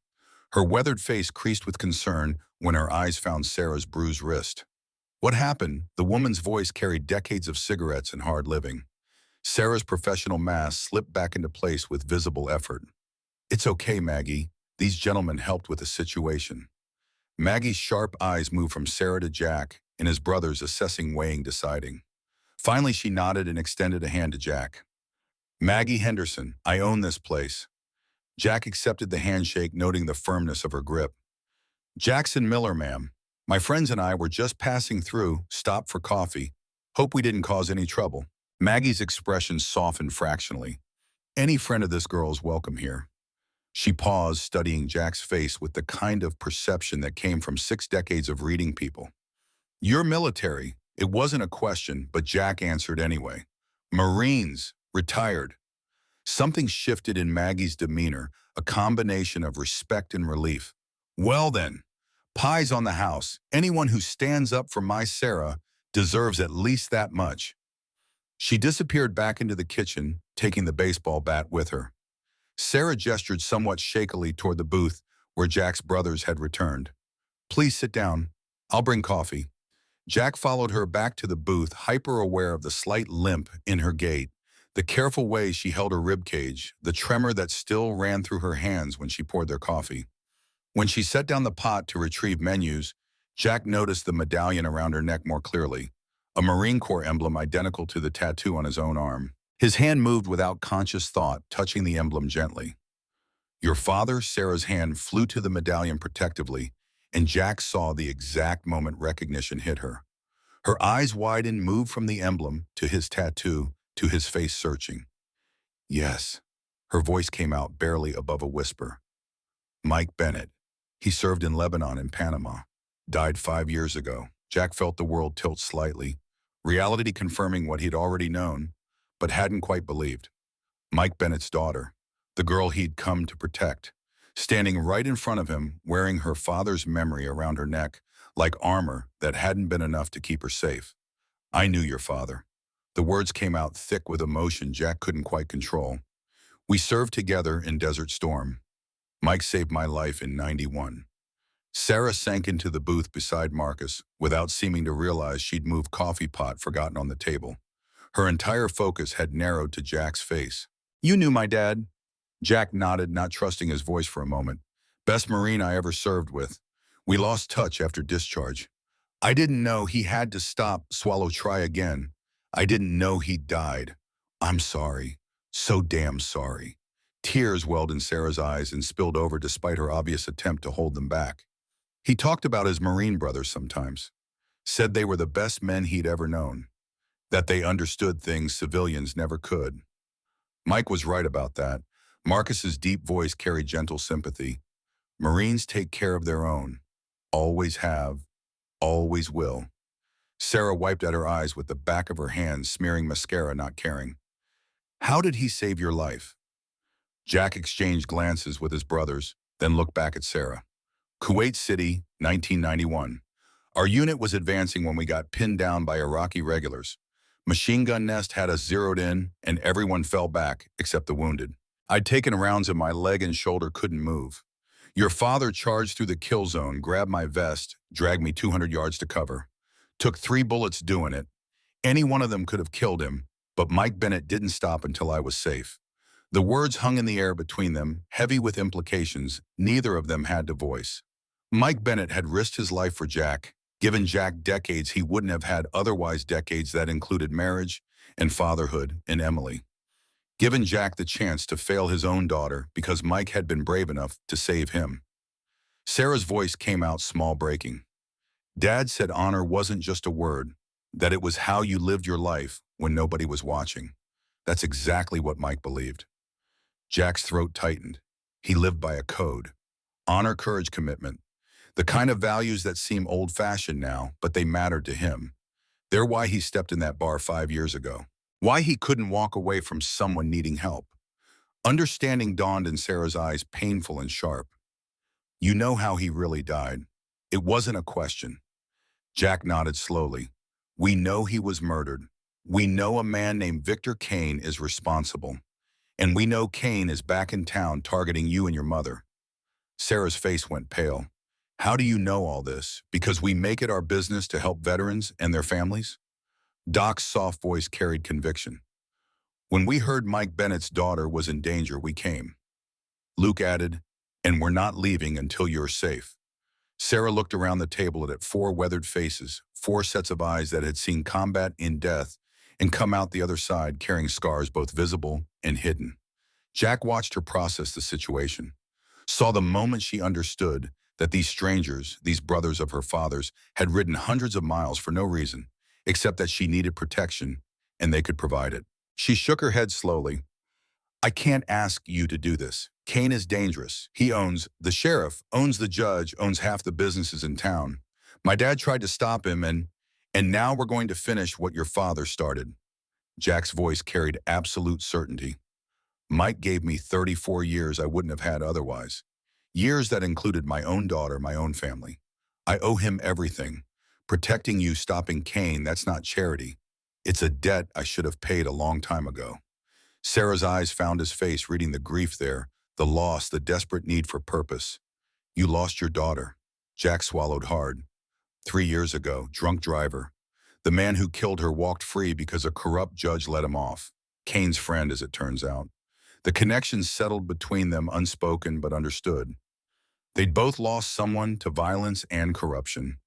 Her weathered face creased with concern when her eyes found Sarah's bruised wrist. What happened? The woman's voice carried decades of cigarettes and hard living. Sarah's professional mask slipped back into place with visible effort. It's okay, Maggie. These gentlemen helped with the situation. Maggie's sharp eyes moved from Sarah to Jack, and his brothers assessing, weighing, deciding. Finally, she nodded and extended a hand to Jack. Maggie Henderson, I own this place. Jack accepted the handshake, noting the firmness of her grip. Jackson Miller, ma'am. My friends and I were just passing through, stopped for coffee. Hope we didn't cause any trouble. Maggie's expression softened fractionally. Any friend of this girl is welcome here. She paused, studying Jack's face with the kind of perception that came from 6 decades of reading people. You're military. It wasn't a question, but Jack answered anyway. Marines, retired. Something shifted in Maggie's demeanor, a combination of respect and relief. Well then, pie's on the house. Anyone who stands up for my Sarah deserves at least that much. She disappeared back into the kitchen, taking the baseball bat with her. Sarah gestured somewhat shakily toward the booth where Jack's brothers had returned. Please sit down. I'll bring coffee. Jack followed her back to the booth, hyper-aware of the slight limp in her gait, the careful way she held her ribcage, the tremor that still ran through her hands when she poured their coffee. When she set down the pot to retrieve menus, Jack noticed the medallion around her neck more clearly, a Marine Corps emblem identical to the tattoo on his own arm. His hand moved without conscious thought, touching the emblem gently. Your father? Sarah's hand flew to the medallion protectively, and Jack saw the exact moment recognition hit her. Her eyes widened, moved from the emblem to his tattoo, to his face searching. Yes. Her voice came out barely above a whisper. Mike Bennett. He served in Lebanon and Panama. Died 5 years ago. Jack felt the world tilt slightly, reality confirming what he'd already known, but hadn't quite believed. Mike Bennett's daughter, the girl he'd come to protect, standing right in front of him, wearing her father's memory around her neck, like armor that hadn't been enough to keep her safe. I knew your father. The words came out thick with emotion Jack couldn't quite control. We served together in Desert Storm. Mike saved my life in '91. Sarah sank into the booth beside Marcus without seeming to realize she'd moved coffee pot forgotten on the table. Her entire focus had narrowed to Jack's face. You knew my dad? Jack nodded, not trusting his voice for a moment. Best Marine I ever served with. We lost touch after discharge. I didn't know he had to stop, swallow, try again. I didn't know he died. I'm sorry. So damn sorry. Tears welled in Sarah's eyes and spilled over despite her obvious attempt to hold them back. He talked about his Marine brothers sometimes. Said they were the best men he'd ever known. That they understood things civilians never could. Mike was right about that. Marcus's deep voice carried gentle sympathy. Marines take care of their own. Always have. Always will. Sarah wiped at her eyes with the back of her hand, smearing mascara, not caring. How did he save your life? Jack exchanged glances with his brothers, then looked back at Sarah. Kuwait City, 1991. Our unit was advancing when we got pinned down by Iraqi regulars. Machine gun nest had us zeroed in, and everyone fell back, except the wounded. I'd taken rounds and my leg and shoulder couldn't move. Your father charged through the kill zone, grabbed my vest, dragged me 200 yards to cover. Took 3 bullets doing it. Any one of them could have killed him, but Mike Bennett didn't stop until I was safe. The words hung in the air between them, heavy with implications neither of them had to voice. Mike Bennett had risked his life for Jack, given Jack decades he wouldn't have had otherwise, decades that included marriage and fatherhood in Emily. Given Jack the chance to fail his own daughter because Mike had been brave enough to save him. Sarah's voice came out small, breaking. Dad said honor wasn't just a word, that it was how you lived your life when nobody was watching. That's exactly what Mike believed. Jack's throat tightened. He lived by a code. Honor, courage, commitment. The kind of values that seem old-fashioned now, but they mattered to him. They're why he stepped in that bar 5 years ago. Why he couldn't walk away from someone needing help. Understanding dawned in Sarah's eyes, painful and sharp. You know how he really died. It wasn't a question. Jack nodded slowly. We know he was murdered. We know a man named Victor Kane is responsible. And we know Kane is back in town targeting you and your mother. Sarah's face went pale. How do you know all this? Because we make it our business to help veterans and their families? Doc's soft voice carried conviction. When we heard Mike Bennett's daughter was in danger, we came. Luke added, and we're not leaving until you're safe. Sarah looked around the table at 4 weathered faces, 4 sets of eyes that had seen combat in death and come out the other side carrying scars both visible and hidden. Jack watched her process the situation, saw the moment she understood that these strangers, these brothers of her father's, had ridden hundreds of miles for no reason, except that she needed protection and they could provide it. She shook her head slowly. I can't ask you to do this. Kane is dangerous. He owns the sheriff, owns the judge, owns half the businesses in town. My dad tried to stop him and now we're going to finish what your father started. Jack's voice carried absolute certainty. Mike gave me 34 years I wouldn't have had otherwise. Years that included my own daughter, my own family. I owe him everything. Protecting you, stopping Kane, that's not charity. It's a debt I should have paid a long time ago. Sarah's eyes found his face, reading the grief there, the loss, the desperate need for purpose. You lost your daughter. Jack swallowed hard. 3 years ago, drunk driver. The man who killed her walked free because a corrupt judge let him off. Kane's friend, as it turns out. The connection settled between them, unspoken but understood. They'd both lost someone to violence and corruption.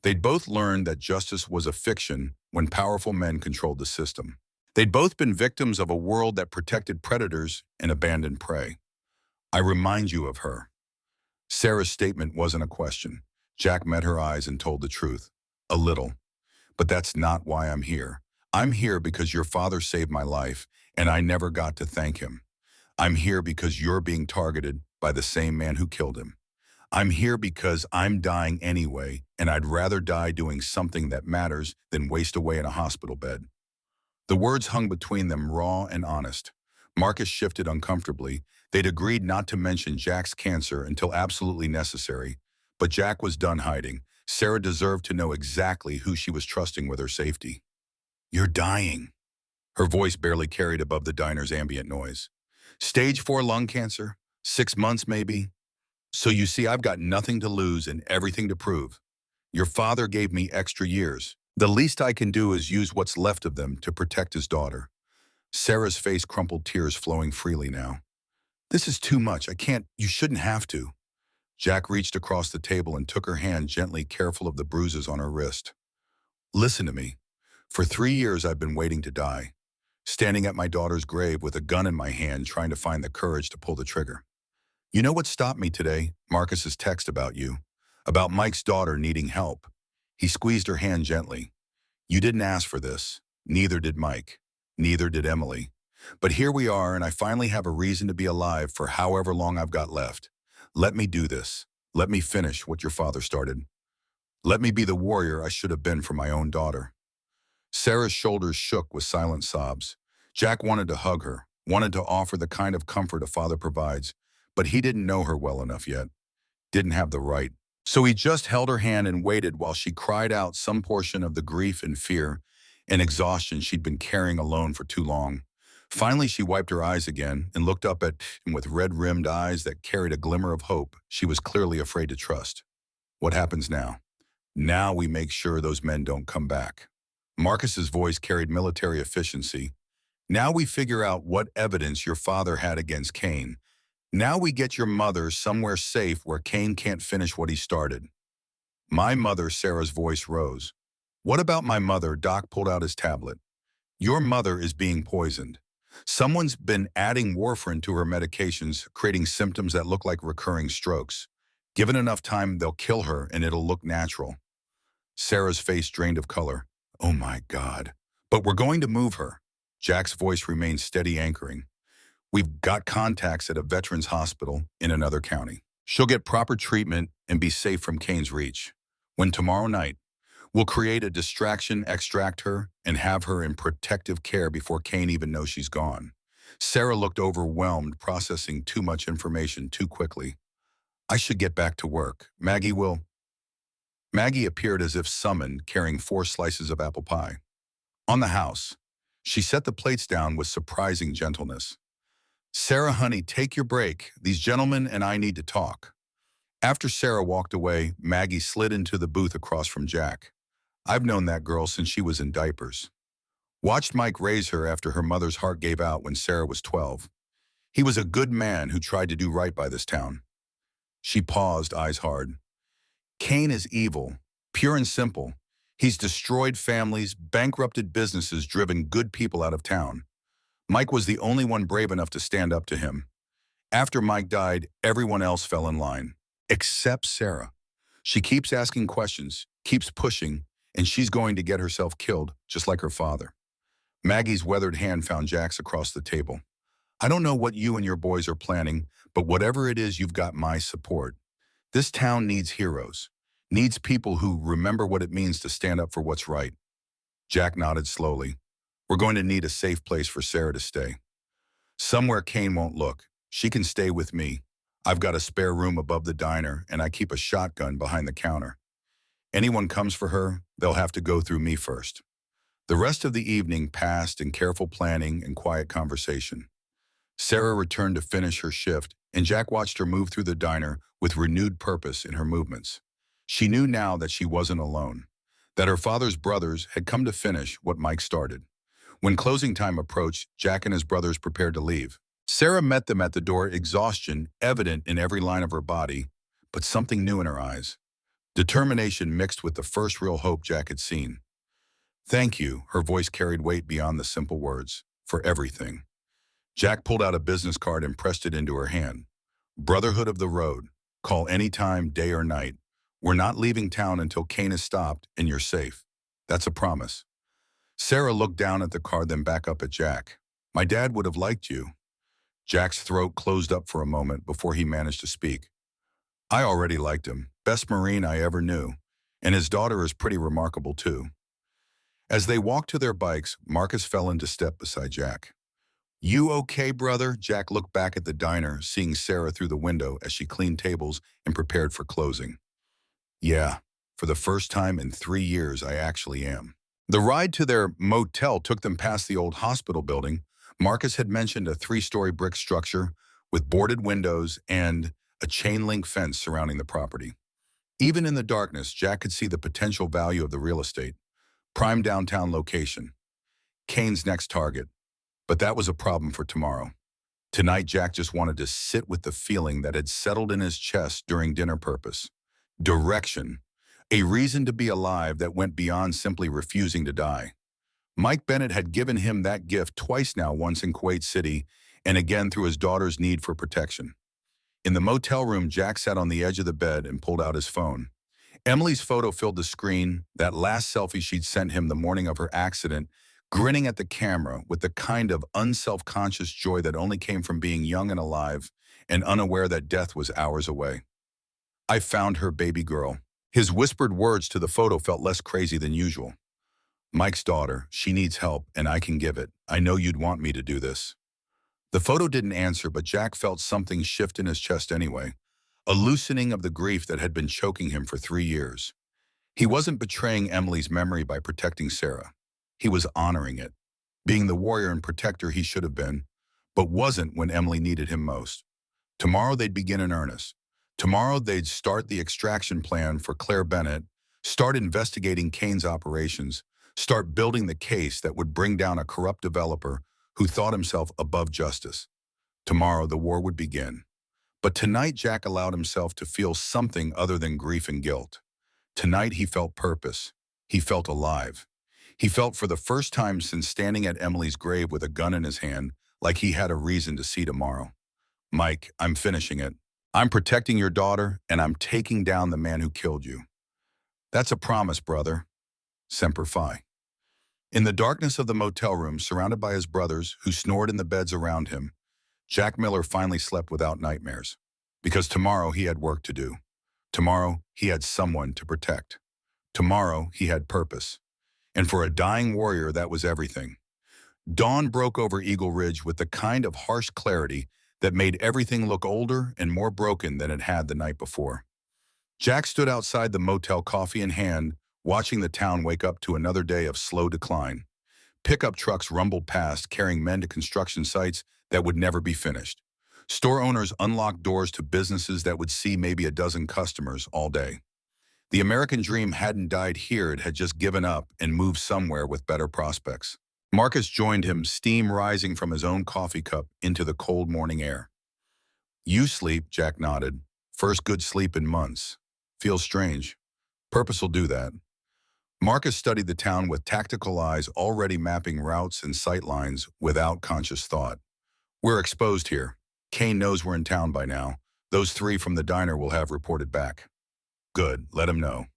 They'd both learned that justice was a fiction when powerful men controlled the system. They'd both been victims of a world that protected predators and abandoned prey. I remind you of her. Sarah's statement wasn't a question. Jack met her eyes and told the truth. A little. But that's not why I'm here. I'm here because your father saved my life, and I never got to thank him. I'm here because you're being targeted by the same man who killed him. I'm here because I'm dying anyway, and I'd rather die doing something that matters than waste away in a hospital bed. The words hung between them, raw and honest. Marcus shifted uncomfortably. They'd agreed not to mention Jack's cancer until absolutely necessary, but Jack was done hiding. Sarah deserved to know exactly who she was trusting with her safety. You're dying. Her voice barely carried above the diner's ambient noise. Stage 4 lung cancer? 6 months maybe? So you see, I've got nothing to lose and everything to prove. Your father gave me extra years. The least I can do is use what's left of them to protect his daughter. Sarah's face crumpled, tears flowing freely now. This is too much. I can't. You shouldn't have to. Jack reached across the table and took her hand gently, careful of the bruises on her wrist. Listen to me. For 3 years I've been waiting to die, standing at my daughter's grave with a gun in my hand, trying to find the courage to pull the trigger. You know what stopped me today? Marcus's text about you, about Mike's daughter needing help. He squeezed her hand gently. You didn't ask for this. Neither did Mike. Neither did Emily. But here we are, and I finally have a reason to be alive for however long I've got left. Let me do this. Let me finish what your father started. Let me be the warrior I should have been for my own daughter. Sarah's shoulders shook with silent sobs. Jack wanted to hug her, wanted to offer the kind of comfort a father provides, but he didn't know her well enough yet, didn't have the right. So he just held her hand and waited while she cried out some portion of the grief and fear and exhaustion she'd been carrying alone for too long. Finally, she wiped her eyes again and looked up at him with red-rimmed eyes that carried a glimmer of hope she was clearly afraid to trust. What happens now? Now we make sure those men don't come back. Marcus's voice carried military efficiency. Now we figure out what evidence your father had against Cain. Now we get your mother somewhere safe where Cain can't finish what he started. My mother, Sarah's voice rose. What about my mother? Doc pulled out his tablet. Your mother is being poisoned. Someone's been adding warfarin to her medications, creating symptoms that look like recurring strokes. Given enough time, they'll kill her and it'll look natural. Sarah's face drained of color. Oh my God. But we're going to move her. Jack's voice remained steady, anchoring. We've got contacts at a veterans hospital in another county. She'll get proper treatment and be safe from Cain's reach. When tomorrow night, we'll create a distraction, extract her, and have her in protective care before Cain even knows she's gone. Sarah looked overwhelmed, processing too much information too quickly. I should get back to work. Maggie will. Maggie appeared as if summoned, carrying 4 slices of apple pie. On the house, she set the plates down with surprising gentleness. Sarah, honey, take your break. These gentlemen and I need to talk. After Sarah walked away, Maggie slid into the booth across from Jack. I've known that girl since she was in diapers. Watched Mike raise her after her mother's heart gave out when Sarah was 12. He was a good man who tried to do right by this town. She paused, eyes hard. Cain is evil, pure and simple. He's destroyed families, bankrupted businesses, driven good people out of town. Mike was the only one brave enough to stand up to him. After Mike died, everyone else fell in line, except Sarah. She keeps asking questions, keeps pushing, and she's going to get herself killed, just like her father. Maggie's weathered hand found Jack's across the table. I don't know what you and your boys are planning, but whatever it is, you've got my support. This town needs heroes, needs people who remember what it means to stand up for what's right. Jack nodded slowly. We're going to need a safe place for Sarah to stay. Somewhere Cain won't look. She can stay with me. I've got a spare room above the diner, and I keep a shotgun behind the counter. Anyone comes for her, they'll have to go through me first. The rest of the evening passed in careful planning and quiet conversation. Sarah returned to finish her shift, and Jack watched her move through the diner with renewed purpose in her movements. She knew now that she wasn't alone, that her father's brothers had come to finish what Mike started. When closing time approached, Jack and his brothers prepared to leave. Sarah met them at the door, exhaustion evident in every line of her body, but something new in her eyes. Determination mixed with the first real hope Jack had seen. Thank you, her voice carried weight beyond the simple words, for everything. Jack pulled out a business card and pressed it into her hand. Brotherhood of the Road. Call anytime, day or night. We're not leaving town until Cain is stopped and you're safe. That's a promise. Sarah looked down at the card, then back up at Jack. My dad would have liked you. Jack's throat closed up for a moment before he managed to speak. I already liked him. Best Marine I ever knew. And his daughter is pretty remarkable too. As they walked to their bikes, Marcus fell into step beside Jack. You okay, brother? Jack looked back at the diner, seeing Sarah through the window as she cleaned tables and prepared for closing. Yeah, for the first time in 3 years, I actually am. The ride to their motel took them past the old hospital building. Marcus had mentioned a 3-story brick structure with boarded windows and a chain-link fence surrounding the property. Even in the darkness, Jack could see the potential value of the real estate. Prime downtown location. Cain's next target. But that was a problem for tomorrow. Tonight, Jack just wanted to sit with the feeling that had settled in his chest during dinner purpose. Direction. A reason to be alive that went beyond simply refusing to die. Mike Bennett had given him that gift twice now, once in Kuwait City, and again through his daughter's need for protection. In the motel room, Jack sat on the edge of the bed and pulled out his phone. Emily's photo filled the screen, that last selfie she'd sent him the morning of her accident, grinning at the camera with the kind of unself-conscious joy that only came from being young and alive and unaware that death was hours away. I found her, baby girl. His whispered words to the photo felt less crazy than usual. Mike's daughter, she needs help, and I can give it. I know you'd want me to do this. The photo didn't answer, but Jack felt something shift in his chest anyway, a loosening of the grief that had been choking him for 3 years. He wasn't betraying Emily's memory by protecting Sarah. He was honoring it, being the warrior and protector he should have been, but wasn't when Emily needed him most. Tomorrow they'd begin in earnest. Tomorrow they'd start the extraction plan for Claire Bennett, start investigating Kane's operations, start building the case that would bring down a corrupt developer who thought himself above justice. Tomorrow the war would begin. But tonight Jack allowed himself to feel something other than grief and guilt. Tonight he felt purpose. He felt alive. He felt for the first time since standing at Emily's grave with a gun in his hand, like he had a reason to see tomorrow. Mike, I'm finishing it. I'm protecting your daughter, and I'm taking down the man who killed you. That's a promise, brother. Semper Fi. In the darkness of the motel room, surrounded by his brothers, who snored in the beds around him, Jack Miller finally slept without nightmares. Because tomorrow he had work to do. Tomorrow he had someone to protect. Tomorrow he had purpose. And for a dying warrior, that was everything. Dawn broke over Eagle Ridge with the kind of harsh clarity that made everything look older and more broken than it had the night before. Jack stood outside the motel, coffee in hand, watching the town wake up to another day of slow decline. Pickup trucks rumbled past, carrying men to construction sites that would never be finished. Store owners unlocked doors to businesses that would see maybe a dozen customers all day. The American dream hadn't died here, it had just given up and moved somewhere with better prospects. Marcus joined him, steam rising from his own coffee cup into the cold morning air. You sleep, Jack nodded. First good sleep in months. Feels strange. Purpose will do that. Marcus studied the town with tactical eyes, already mapping routes and sight lines without conscious thought. We're exposed here. Kane knows we're in town by now. Those three from the diner will have reported back. Good, let him know.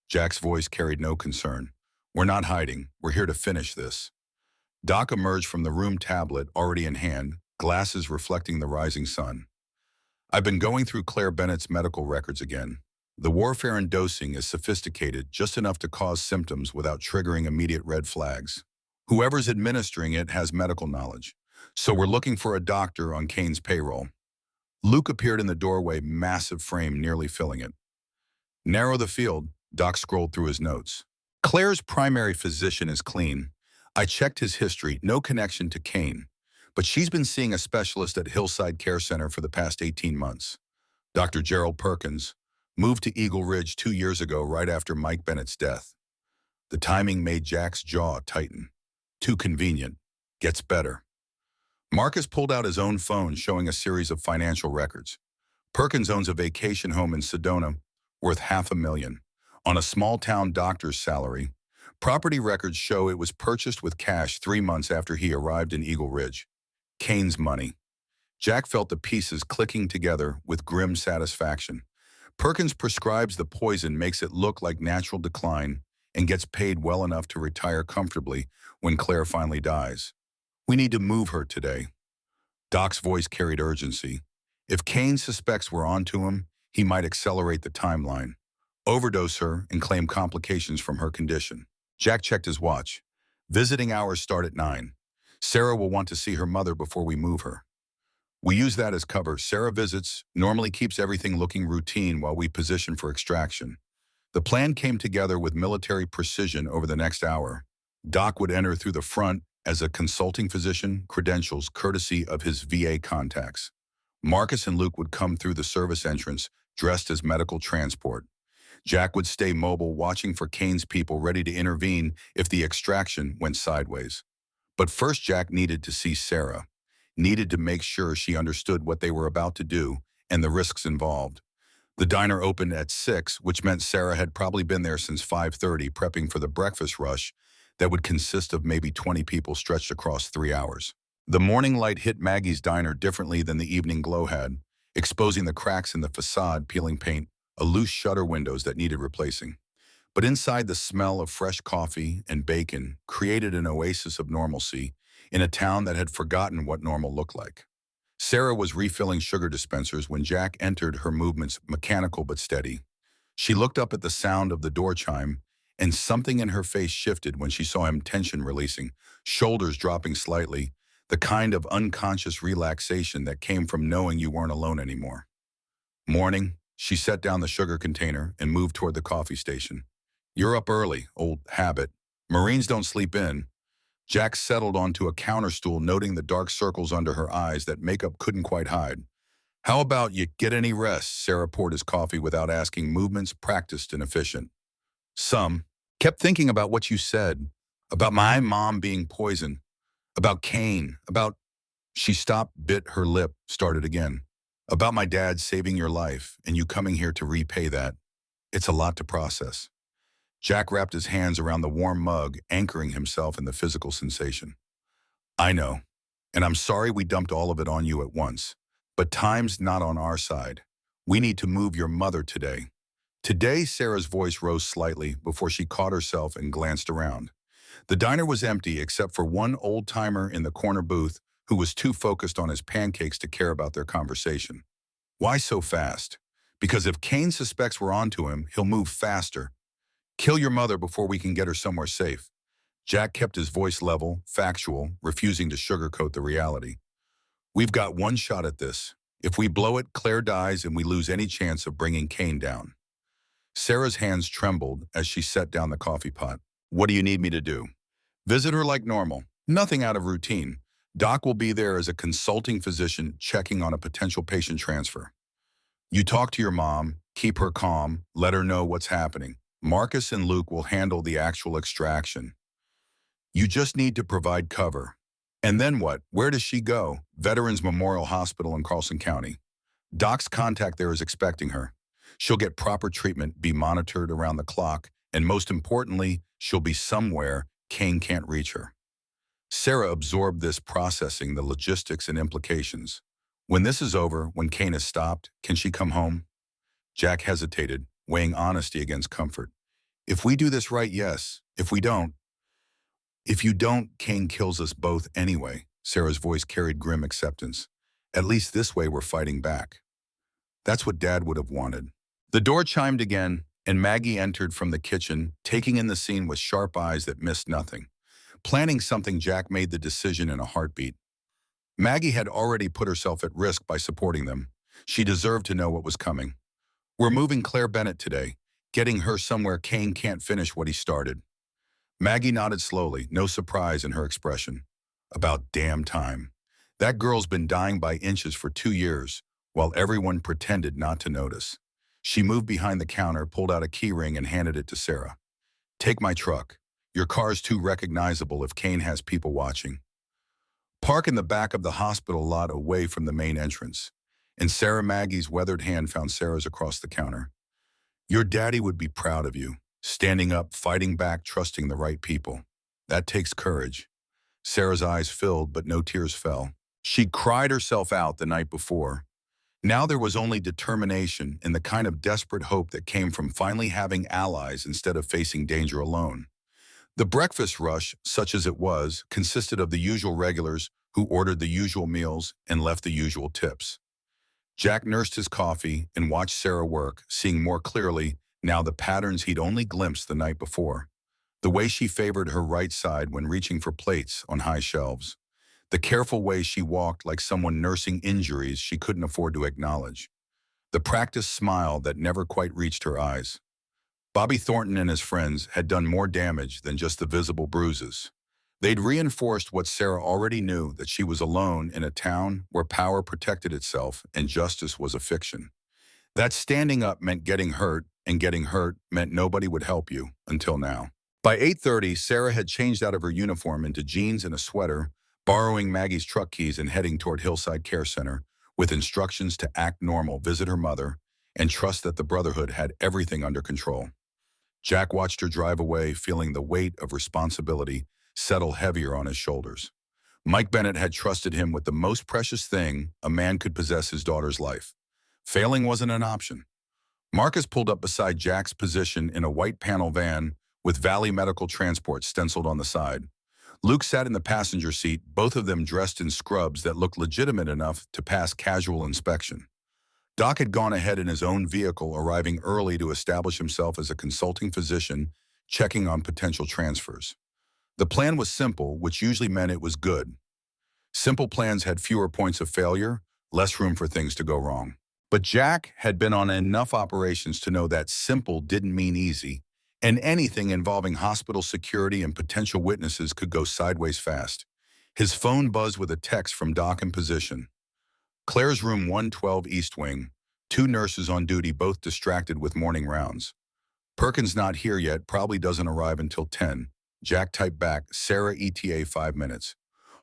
Jack's voice carried no concern. We're not hiding. We're here to finish this. Doc emerged from the room, tablet already in hand, glasses reflecting the rising sun. I've been going through Claire Bennett's medical records again. The warfare and dosing is sophisticated, just enough to cause symptoms without triggering immediate red flags. Whoever's administering it has medical knowledge, so we're looking for a doctor on Kane's payroll. Luke appeared in the doorway, massive frame nearly filling it. Narrow the field, Doc scrolled through his notes. Claire's primary physician is clean. I checked his history, no connection to Kane, but she's been seeing a specialist at Hillside Care Center for the past 18 months. Dr. Gerald Perkins moved to Eagle Ridge 2 years ago, right after Mike Bennett's death. The timing made Jack's jaw tighten. Too convenient. Gets better. Marcus pulled out his own phone, showing a series of financial records. Perkins owns a vacation home in Sedona worth $500,000 on a small-town doctor's salary. Property records show it was purchased with cash 3 months after he arrived in Eagle Ridge. Kane's money. Jack felt the pieces clicking together with grim satisfaction. Perkins prescribes the poison, makes it look like natural decline, and gets paid well enough to retire comfortably when Claire finally dies. We need to move her today. Doc's voice carried urgency. If Kane suspects we're onto him, he might accelerate the timeline, overdose her, and claim complications from her condition. Jack checked his watch. Visiting hours start at 9. Sarah will want to see her mother before we move her. We use that as cover. Sarah visits, normally keeps everything looking routine while we position for extraction. The plan came together with military precision over the next hour. Doc would enter through the front as a consulting physician, credentials courtesy of his VA contacts. Marcus and Luke would come through the service entrance, dressed as medical transport. Jack would stay mobile, watching for Kane's people, ready to intervene if the extraction went sideways. But first, Jack needed to see Sarah, needed to make sure she understood what they were about to do and the risks involved. The diner opened at 6, which meant Sarah had probably been there since 5:30, prepping for the breakfast rush that would consist of maybe 20 people stretched across 3 hours. The morning light hit Maggie's diner differently than the evening glow had, exposing the cracks in the facade, peeling paint, a loose shutter windows that needed replacing. But inside, the smell of fresh coffee and bacon created an oasis of normalcy in a town that had forgotten what normal looked like. Sarah was refilling sugar dispensers when Jack entered, her movements mechanical but steady. She looked up at the sound of the door chime, and something in her face shifted when she saw him, tension releasing, shoulders dropping slightly, the kind of unconscious relaxation that came from knowing you weren't alone anymore. Morning, she set down the sugar container and moved toward the coffee station. You're up early, old habit. Marines don't sleep in. Jack settled onto a counter stool, noting the dark circles under her eyes that makeup couldn't quite hide. How about you get any rest? Sarah poured his coffee without asking, movements practiced and efficient. Some. Kept thinking about what you said, about my mom being poisoned, about Kane, about... She stopped, bit her lip, started again. About my dad saving your life and you coming here to repay that. It's a lot to process. Jack wrapped his hands around the warm mug, anchoring himself in the physical sensation. I know, and I'm sorry we dumped all of it on you at once. But time's not on our side. We need to move your mother today. Today, Sarah's voice rose slightly before she caught herself and glanced around. The diner was empty except for one old-timer in the corner booth who was too focused on his pancakes to care about their conversation. Why so fast? Because if Kane suspects we're onto him, he'll move faster. Kill your mother before we can get her somewhere safe. Jack kept his voice level, factual, refusing to sugarcoat the reality. We've got one shot at this. If we blow it, Claire dies and we lose any chance of bringing Kane down. Sarah's hands trembled as she set down the coffee pot. What do you need me to do? Visit her like normal. Nothing out of routine. Doc will be there as a consulting physician checking on a potential patient transfer. You talk to your mom, keep her calm, let her know what's happening. Marcus and Luke will handle the actual extraction. You just need to provide cover. And then what? Where does she go? Veterans Memorial Hospital in Carlson County. Doc's contact there is expecting her. She'll get proper treatment, be monitored around the clock, and most importantly, she'll be somewhere Kane can't reach her. Sarah absorbed this, processing the logistics and implications. When this is over, when Kane is stopped, can she come home? Jack hesitated, weighing honesty against comfort. If we do this right, yes. If we don't... If you don't, Kane kills us both anyway. Sarah's voice carried grim acceptance. At least this way we're fighting back. That's what Dad would have wanted. The door chimed again, and Maggie entered from the kitchen, taking in the scene with sharp eyes that missed nothing. Planning something, Jack made the decision in a heartbeat. Maggie had already put herself at risk by supporting them. She deserved to know what was coming. We're moving Claire Bennett today, getting her somewhere Kane can't finish what he started. Maggie nodded slowly, no surprise in her expression. About damn time. That girl's been dying by inches for 2 years, while everyone pretended not to notice. She moved behind the counter, pulled out a key ring, and handed it to Sarah. Take my truck. Your car's too recognizable if Kane has people watching. Park in the back of the hospital lot away from the main entrance. And Sarah Maggie's weathered hand found Sarah's across the counter. Your daddy would be proud of you. Standing up, fighting back, trusting the right people. That takes courage. Sarah's eyes filled, but no tears fell. She'd cried herself out the night before. Now there was only determination and the kind of desperate hope that came from finally having allies instead of facing danger alone. The breakfast rush, such as it was, consisted of the usual regulars who ordered the usual meals and left the usual tips. Jack nursed his coffee and watched Sarah work, seeing more clearly now the patterns he'd only glimpsed the night before. The way she favored her right side when reaching for plates on high shelves. The careful way she walked like someone nursing injuries she couldn't afford to acknowledge. The practiced smile that never quite reached her eyes. Bobby Thornton and his friends had done more damage than just the visible bruises. They'd reinforced what Sarah already knew, that she was alone in a town where power protected itself and justice was a fiction. That standing up meant getting hurt, and getting hurt meant nobody would help you, until now. By 8:30, Sarah had changed out of her uniform into jeans and a sweater, borrowing Maggie's truck keys and heading toward Hillside Care Center, with instructions to act normal, visit her mother, and trust that the Brotherhood had everything under control. Jack watched her drive away, feeling the weight of responsibility settle heavier on his shoulders. Mike Bennett had trusted him with the most precious thing a man could possess, his daughter's life. Failing wasn't an option. Marcus pulled up beside Jack's position in a white panel van with Valley Medical Transport stenciled on the side. Luke sat in the passenger seat, both of them dressed in scrubs that looked legitimate enough to pass casual inspection. Doc had gone ahead in his own vehicle, arriving early to establish himself as a consulting physician, checking on potential transfers. The plan was simple, which usually meant it was good. Simple plans had fewer points of failure, less room for things to go wrong. But Jack had been on enough operations to know that simple didn't mean easy, and anything involving hospital security and potential witnesses could go sideways fast. His phone buzzed with a text from Doc in position. Claire's room 112 East Wing, two nurses on duty, both distracted with morning rounds. Perkins not here yet, probably doesn't arrive until 10. Jack typed back, Sarah ETA 5 minutes.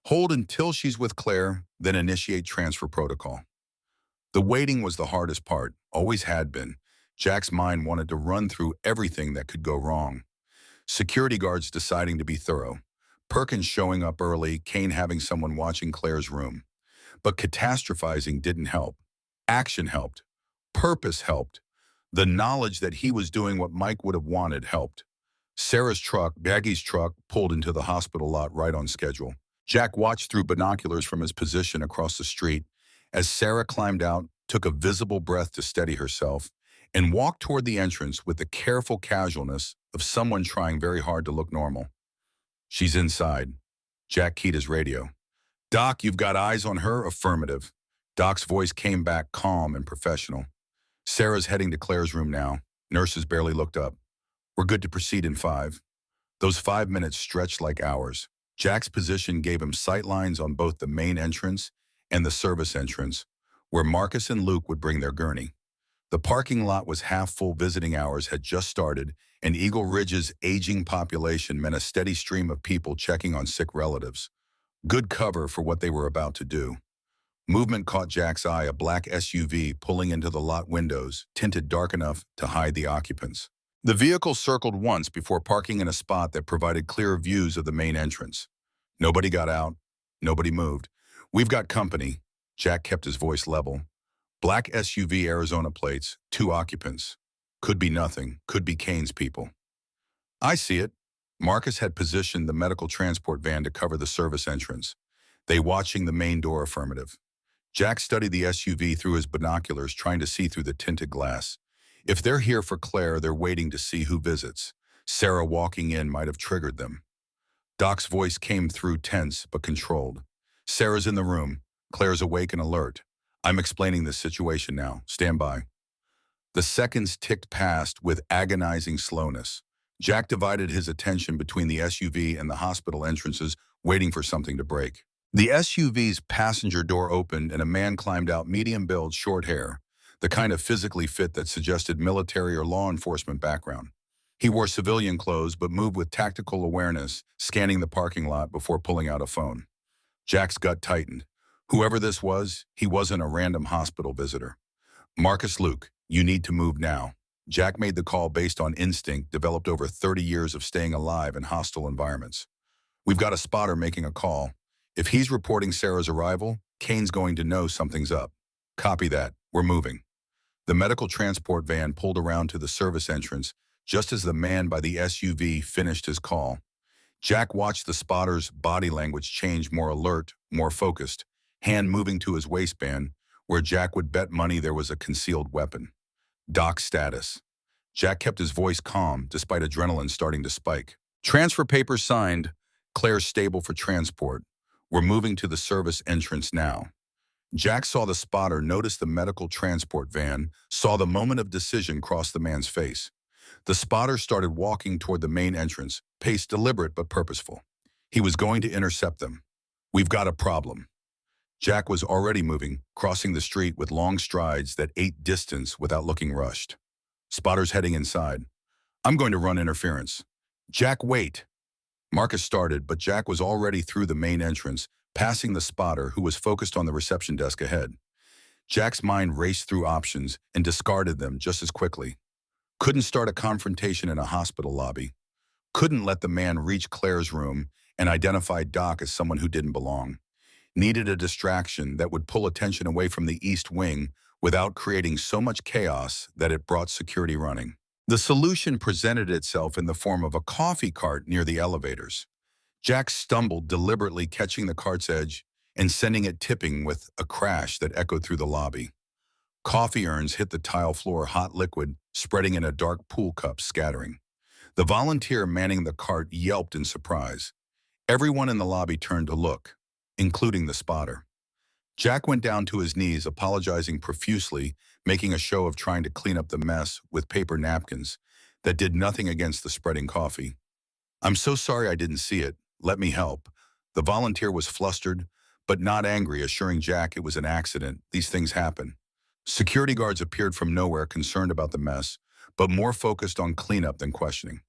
Hold until she's with Claire, then initiate transfer protocol. The waiting was the hardest part, always had been. Jack's mind wanted to run through everything that could go wrong. Security guards deciding to be thorough. Perkins showing up early, Kane having someone watching Claire's room. But catastrophizing didn't help. Action helped. Purpose helped. The knowledge that he was doing what Mike would have wanted helped. Sarah's truck, Maggie's truck, pulled into the hospital lot right on schedule. Jack watched through binoculars from his position across the street as Sarah climbed out, took a visible breath to steady herself, and walked toward the entrance with the careful casualness of someone trying very hard to look normal. She's inside. Jack keyed his radio. Doc, you've got eyes on her? Affirmative. Doc's voice came back calm and professional. Sarah's heading to Claire's room now. Nurses barely looked up. We're good to proceed in 5. Those 5 minutes stretched like hours. Jack's position gave him sight lines on both the main entrance and the service entrance, where Marcus and Luke would bring their gurney. The parking lot was half full. Visiting hours had just started, and Eagle Ridge's aging population meant a steady stream of people checking on sick relatives. Good cover for what they were about to do. Movement caught Jack's eye, a black SUV pulling into the lot windows, tinted dark enough to hide the occupants. The vehicle circled once before parking in a spot that provided clear views of the main entrance. Nobody got out. Nobody moved. We've got company. Jack kept his voice level. Black SUV, Arizona plates, 2 occupants. Could be nothing. Could be Kane's people. I see it. Marcus had positioned the medical transport van to cover the service entrance. They watching the main door. Affirmative. Jack studied the SUV through his binoculars, trying to see through the tinted glass. If they're here for Claire, they're waiting to see who visits. Sarah walking in might have triggered them. Doc's voice came through, tense but controlled. Sarah's in the room. Claire's awake and alert. I'm explaining this situation now. Stand by. The seconds ticked past with agonizing slowness. Jack divided his attention between the SUV and the hospital entrances, waiting for something to break. The SUV's passenger door opened and a man climbed out, medium build, short hair, the kind of physically fit that suggested military or law enforcement background. He wore civilian clothes but moved with tactical awareness, scanning the parking lot before pulling out a phone. Jack's gut tightened. Whoever this was, he wasn't a random hospital visitor. Marcus, Luke, you need to move now. Jack made the call based on instinct developed over 30 years of staying alive in hostile environments. We've got a spotter making a call. If he's reporting Sarah's arrival, Kane's going to know something's up. Copy that. We're moving. The medical transport van pulled around to the service entrance just as the man by the SUV finished his call. Jack watched the spotter's body language change, more alert, more focused, hand moving to his waistband, where Jack would bet money there was a concealed weapon. Doc status. Jack kept his voice calm despite adrenaline starting to spike. Transfer papers signed. Claire's stable for transport. We're moving to the service entrance now. Jack saw the spotter, noticed the medical transport van, saw the moment of decision cross the man's face. The spotter started walking toward the main entrance, pace deliberate but purposeful. He was going to intercept them. We've got a problem. Jack was already moving, crossing the street with long strides that ate distance without looking rushed. Spotter's heading inside. I'm going to run interference. Jack, wait. Marcus started, but Jack was already through the main entrance, passing the spotter who was focused on the reception desk ahead. Jack's mind raced through options and discarded them just as quickly. Couldn't start a confrontation in a hospital lobby. Couldn't let the man reach Claire's room and identify Doc as someone who didn't belong. Needed a distraction that would pull attention away from the East Wing without creating so much chaos that it brought security running. The solution presented itself in the form of a coffee cart near the elevators. Jack stumbled, deliberately catching the cart's edge and sending it tipping with a crash that echoed through the lobby. Coffee urns hit the tile floor, hot liquid spreading in a dark pool cup, scattering. The volunteer manning the cart yelped in surprise. Everyone in the lobby turned to look, including the spotter. Jack went down to his knees, apologizing profusely, making a show of trying to clean up the mess with paper napkins that did nothing against the spreading coffee. "I'm so sorry I didn't see it. Let me help." The volunteer was flustered, but not angry, assuring Jack it was an accident. These things happen. Security guards appeared from nowhere, concerned about the mess, but more focused on cleanup than questioning.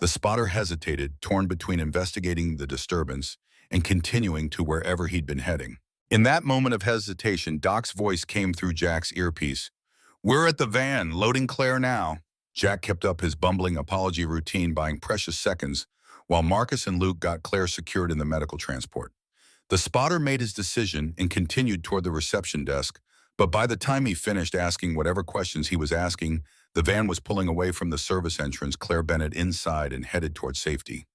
The spotter hesitated, torn between investigating the disturbance and continuing to wherever he'd been heading. In that moment of hesitation, Doc's voice came through Jack's earpiece. "We're at the van, loading Claire now." Jack kept up his bumbling apology routine, buying precious seconds, while Marcus and Luke got Claire secured in the medical transport. The spotter made his decision and continued toward the reception desk, but by the time he finished asking whatever questions he was asking, the van was pulling away from the service entrance, Claire Bennett inside and headed toward safety.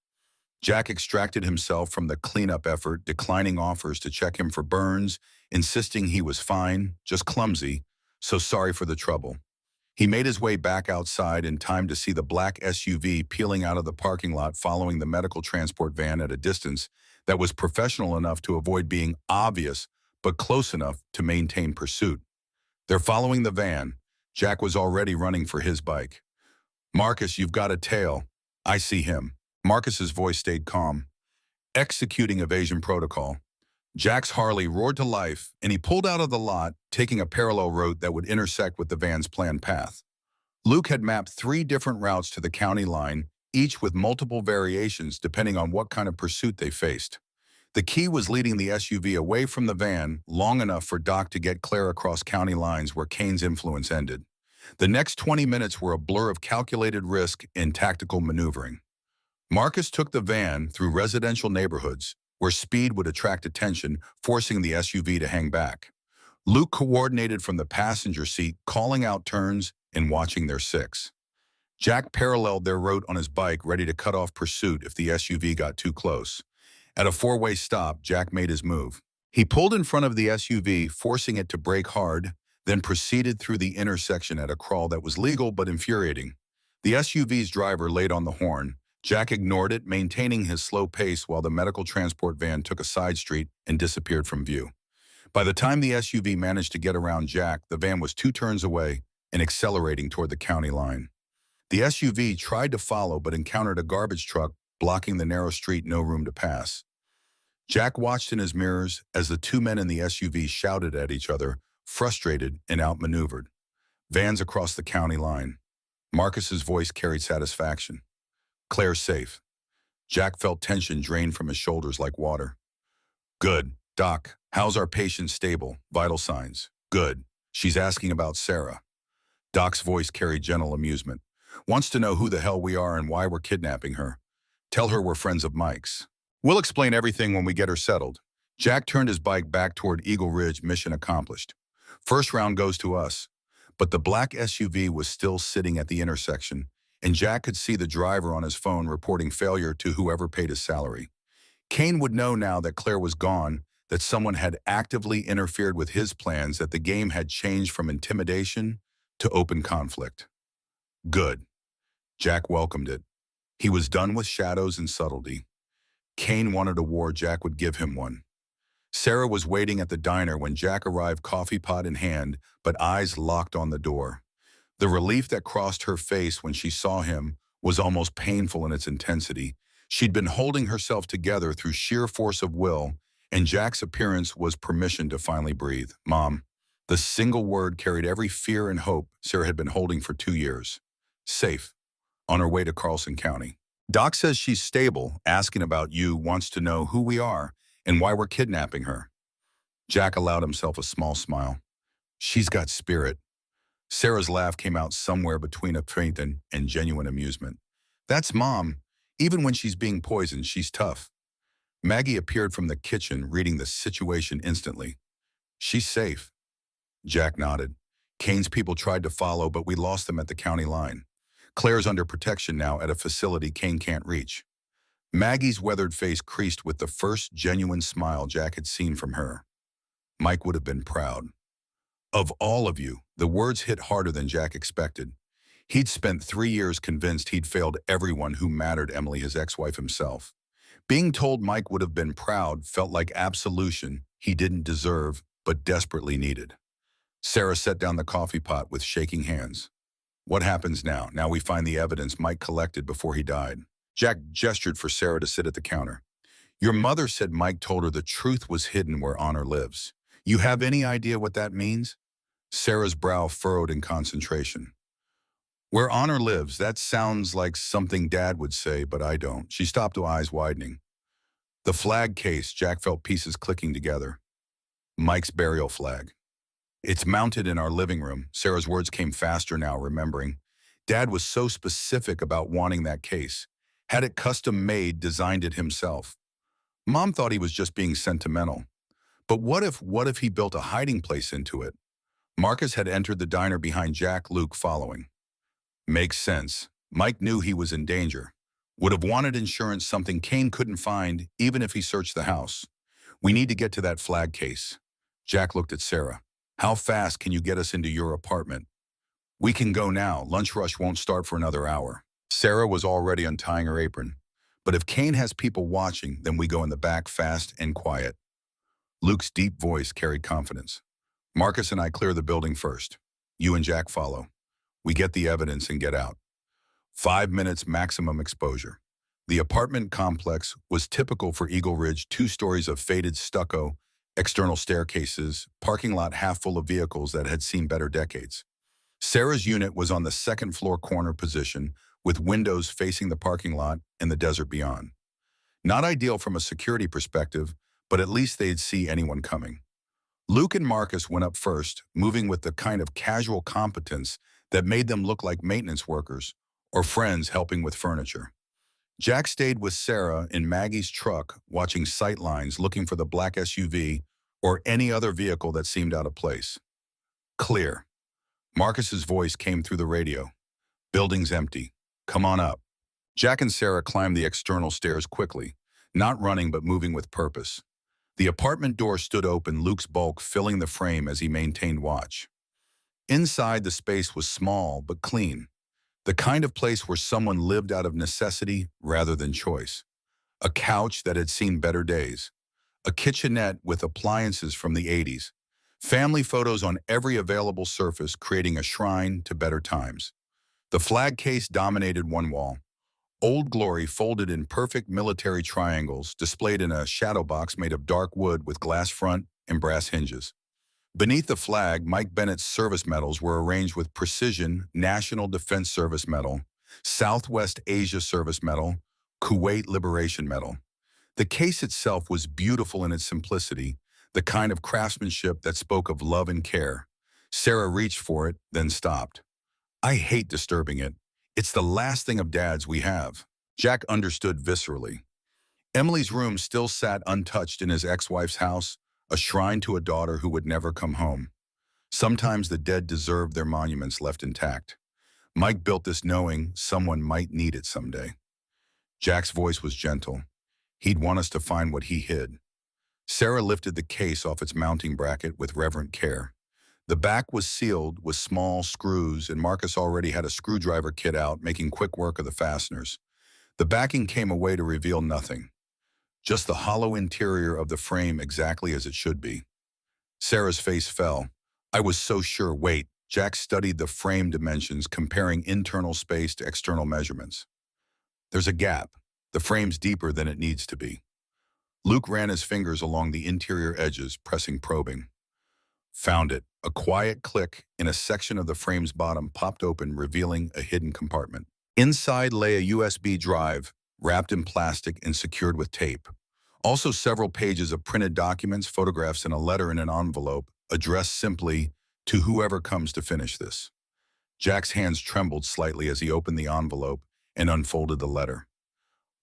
Jack extracted himself from the cleanup effort, declining offers to check him for burns, insisting he was fine, just clumsy, so sorry for the trouble. He made his way back outside in time to see the black SUV peeling out of the parking lot, following the medical transport van at a distance that was professional enough to avoid being obvious, but close enough to maintain pursuit. They're following the van. Jack was already running for his bike. "Marcus, you've got a tail." "I see him." Marcus's voice stayed calm. Executing evasion protocol. Jack's Harley roared to life, and he pulled out of the lot, taking a parallel route that would intersect with the van's planned path. Luke had mapped 3 different routes to the county line, each with multiple variations depending on what kind of pursuit they faced. The key was leading the SUV away from the van long enough for Doc to get Claire across county lines where Kane's influence ended. The next 20 minutes were a blur of calculated risk and tactical maneuvering. Marcus took the van through residential neighborhoods where speed would attract attention, forcing the SUV to hang back. Luke coordinated from the passenger seat, calling out turns and watching their six. Jack paralleled their route on his bike, ready to cut off pursuit if the SUV got too close. At a 4-way stop, Jack made his move. He pulled in front of the SUV, forcing it to brake hard, then proceeded through the intersection at a crawl that was legal but infuriating. The SUV's driver laid on the horn. Jack ignored it, maintaining his slow pace while the medical transport van took a side street and disappeared from view. By the time the SUV managed to get around Jack, the van was 2 turns away and accelerating toward the county line. The SUV tried to follow but encountered a garbage truck blocking the narrow street, no room to pass. Jack watched in his mirrors as the 2 men in the SUV shouted at each other, frustrated and outmaneuvered. Vans across the county line. Marcus's voice carried satisfaction. "Claire's safe." Jack felt tension drain from his shoulders like water. "Good. Doc, how's our patient? Stable. Vital signs." "Good. She's asking about Sarah." Doc's voice carried gentle amusement. "Wants to know who the hell we are and why we're kidnapping her. Tell her we're friends of Mike's. We'll explain everything when we get her settled." Jack turned his bike back toward Eagle Ridge, mission accomplished. First round goes to us. But the black SUV was still sitting at the intersection, and Jack could see the driver on his phone reporting failure to whoever paid his salary. Kane would know now that Claire was gone, that someone had actively interfered with his plans, that the game had changed from intimidation to open conflict. Good. Jack welcomed it. He was done with shadows and subtlety. Kane wanted a war, Jack would give him one. Sarah was waiting at the diner when Jack arrived, coffee pot in hand, but eyes locked on the door. The relief that crossed her face when she saw him was almost painful in its intensity. She'd been holding herself together through sheer force of will, and Jack's appearance was permission to finally breathe. "Mom." The single word carried every fear and hope Sarah had been holding for 2 years. "Safe. On her way to Carlson County. Doc says she's stable, asking about you, wants to know who we are and why we're kidnapping her." Jack allowed himself a small smile. "She's got spirit." Sarah's laugh came out somewhere between a faint and genuine amusement. "That's Mom. Even when she's being poisoned, she's tough." Maggie appeared from the kitchen, reading the situation instantly. "She's safe." Jack nodded. "Kane's people tried to follow, but we lost them at the county line. Claire's under protection now at a facility Kane can't reach." Maggie's weathered face creased with the first genuine smile Jack had seen from her. Mike would have been proud. Of all of you, the words hit harder than Jack expected. He'd spent 3 years convinced he'd failed everyone who mattered, Emily, his ex-wife himself. Being told Mike would have been proud felt like absolution he didn't deserve but desperately needed. Sarah set down the coffee pot with shaking hands. What happens now? Now we find the evidence Mike collected before he died. Jack gestured for Sarah to sit at the counter. Your mother said Mike told her the truth was hidden where honor lives. You have any idea what that means? Sarah's brow furrowed in concentration. Where honor lives, that sounds like something Dad would say, but I don't. She stopped, her eyes widening. The flag case, Jack felt pieces clicking together. Mike's burial flag. It's mounted in our living room. Sarah's words came faster now, remembering. Dad was so specific about wanting that case. Had it custom made, designed it himself. Mom thought he was just being sentimental. But what if he built a hiding place into it? Marcus had entered the diner behind Jack, Luke following. Makes sense. Mike knew he was in danger. Would have wanted insurance, something Kane couldn't find, even if he searched the house. We need to get to that flag case. Jack looked at Sarah. How fast can you get us into your apartment? We can go now. Lunch rush won't start for another hour. Sarah was already untying her apron. But if Kane has people watching, then we go in the back fast and quiet. Luke's deep voice carried confidence. Marcus and I clear the building first. You and Jack follow. We get the evidence and get out. 5 minutes maximum exposure. The apartment complex was typical for Eagle Ridge, 2 stories of faded stucco, external staircases, parking lot half full of vehicles that had seen better decades. Sarah's unit was on the second floor corner position, with windows facing the parking lot and the desert beyond. Not ideal from a security perspective, but at least they'd see anyone coming. Luke and Marcus went up first, moving with the kind of casual competence that made them look like maintenance workers or friends helping with furniture. Jack stayed with Sarah in Maggie's truck, watching sight lines, looking for the black SUV or any other vehicle that seemed out of place. Clear. Marcus's voice came through the radio. Building's empty. Come on up. Jack and Sarah climbed the external stairs quickly, not running but moving with purpose. The apartment door stood open, Luke's bulk filling the frame as he maintained watch. Inside, the space was small but clean, the kind of place where someone lived out of necessity rather than choice. A couch that had seen better days, a kitchenette with appliances from the 80s, family photos on every available surface creating a shrine to better times. The flag case dominated one wall. Old Glory folded in perfect military triangles, displayed in a shadow box made of dark wood with glass front and brass hinges. Beneath the flag, Mike Bennett's service medals were arranged with precision: National Defense Service Medal, Southwest Asia Service Medal, Kuwait Liberation Medal. The case itself was beautiful in its simplicity, the kind of craftsmanship that spoke of love and care. Sarah reached for it, then stopped. I hate disturbing it. It's the last thing of Dad's we have. Jack understood viscerally. Emily's room still sat untouched in his ex-wife's house, a shrine to a daughter who would never come home. Sometimes the dead deserve their monuments left intact. Mike built this knowing someone might need it someday. Jack's voice was gentle. He'd want us to find what he hid. Sarah lifted the case off its mounting bracket with reverent care. The back was sealed with small screws, and Marcus already had a screwdriver kit out, making quick work of the fasteners. The backing came away to reveal nothing. Just the hollow interior of the frame exactly as it should be. Sarah's face fell. I was so sure. Wait. Jack studied the frame dimensions, comparing internal space to external measurements. There's a gap. The frame's deeper than it needs to be. Luke ran his fingers along the interior edges, pressing, probing. Found it. A quiet click in a section of the frame's bottom popped open, revealing a hidden compartment. Inside lay a USB drive, wrapped in plastic and secured with tape. Also several pages of printed documents, photographs, and a letter in an envelope, addressed simply to whoever comes to finish this. Jack's hands trembled slightly as he opened the envelope and unfolded the letter.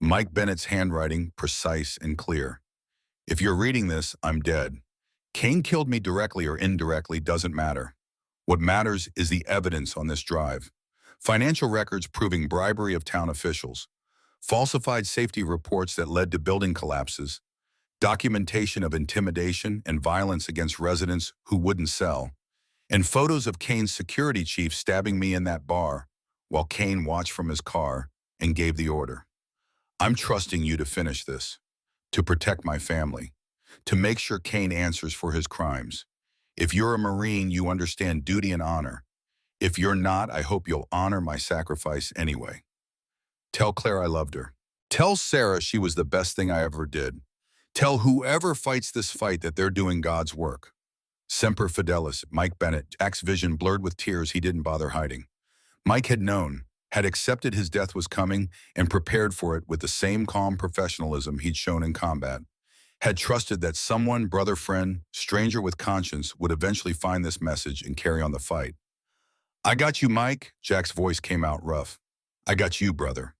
Mike Bennett's handwriting, precise and clear. If you're reading this, I'm dead. Kane killed me directly or indirectly, doesn't matter. What matters is the evidence on this drive. Financial records proving bribery of town officials, falsified safety reports that led to building collapses, documentation of intimidation and violence against residents who wouldn't sell, And photos of Kane's security chief stabbing me in that bar while Kane watched from his car and gave the order. I'm trusting you to finish this, to protect my family, to make sure Kane answers for his crimes. If you're a Marine, you understand duty and honor. If you're not, I hope you'll honor my sacrifice anyway. Tell Claire I loved her. Tell Sarah she was the best thing I ever did. Tell whoever fights this fight that they're doing God's work. Semper Fidelis, Mike Bennett, Jack's vision blurred with tears he didn't bother hiding. Mike had known, had accepted his death was coming, and prepared for it with the same calm professionalism he'd shown in combat. Had trusted that someone, brother, friend, stranger with conscience, would eventually find this message and carry on the fight. I got you, Mike, Jack's voice came out rough. I got you, brother.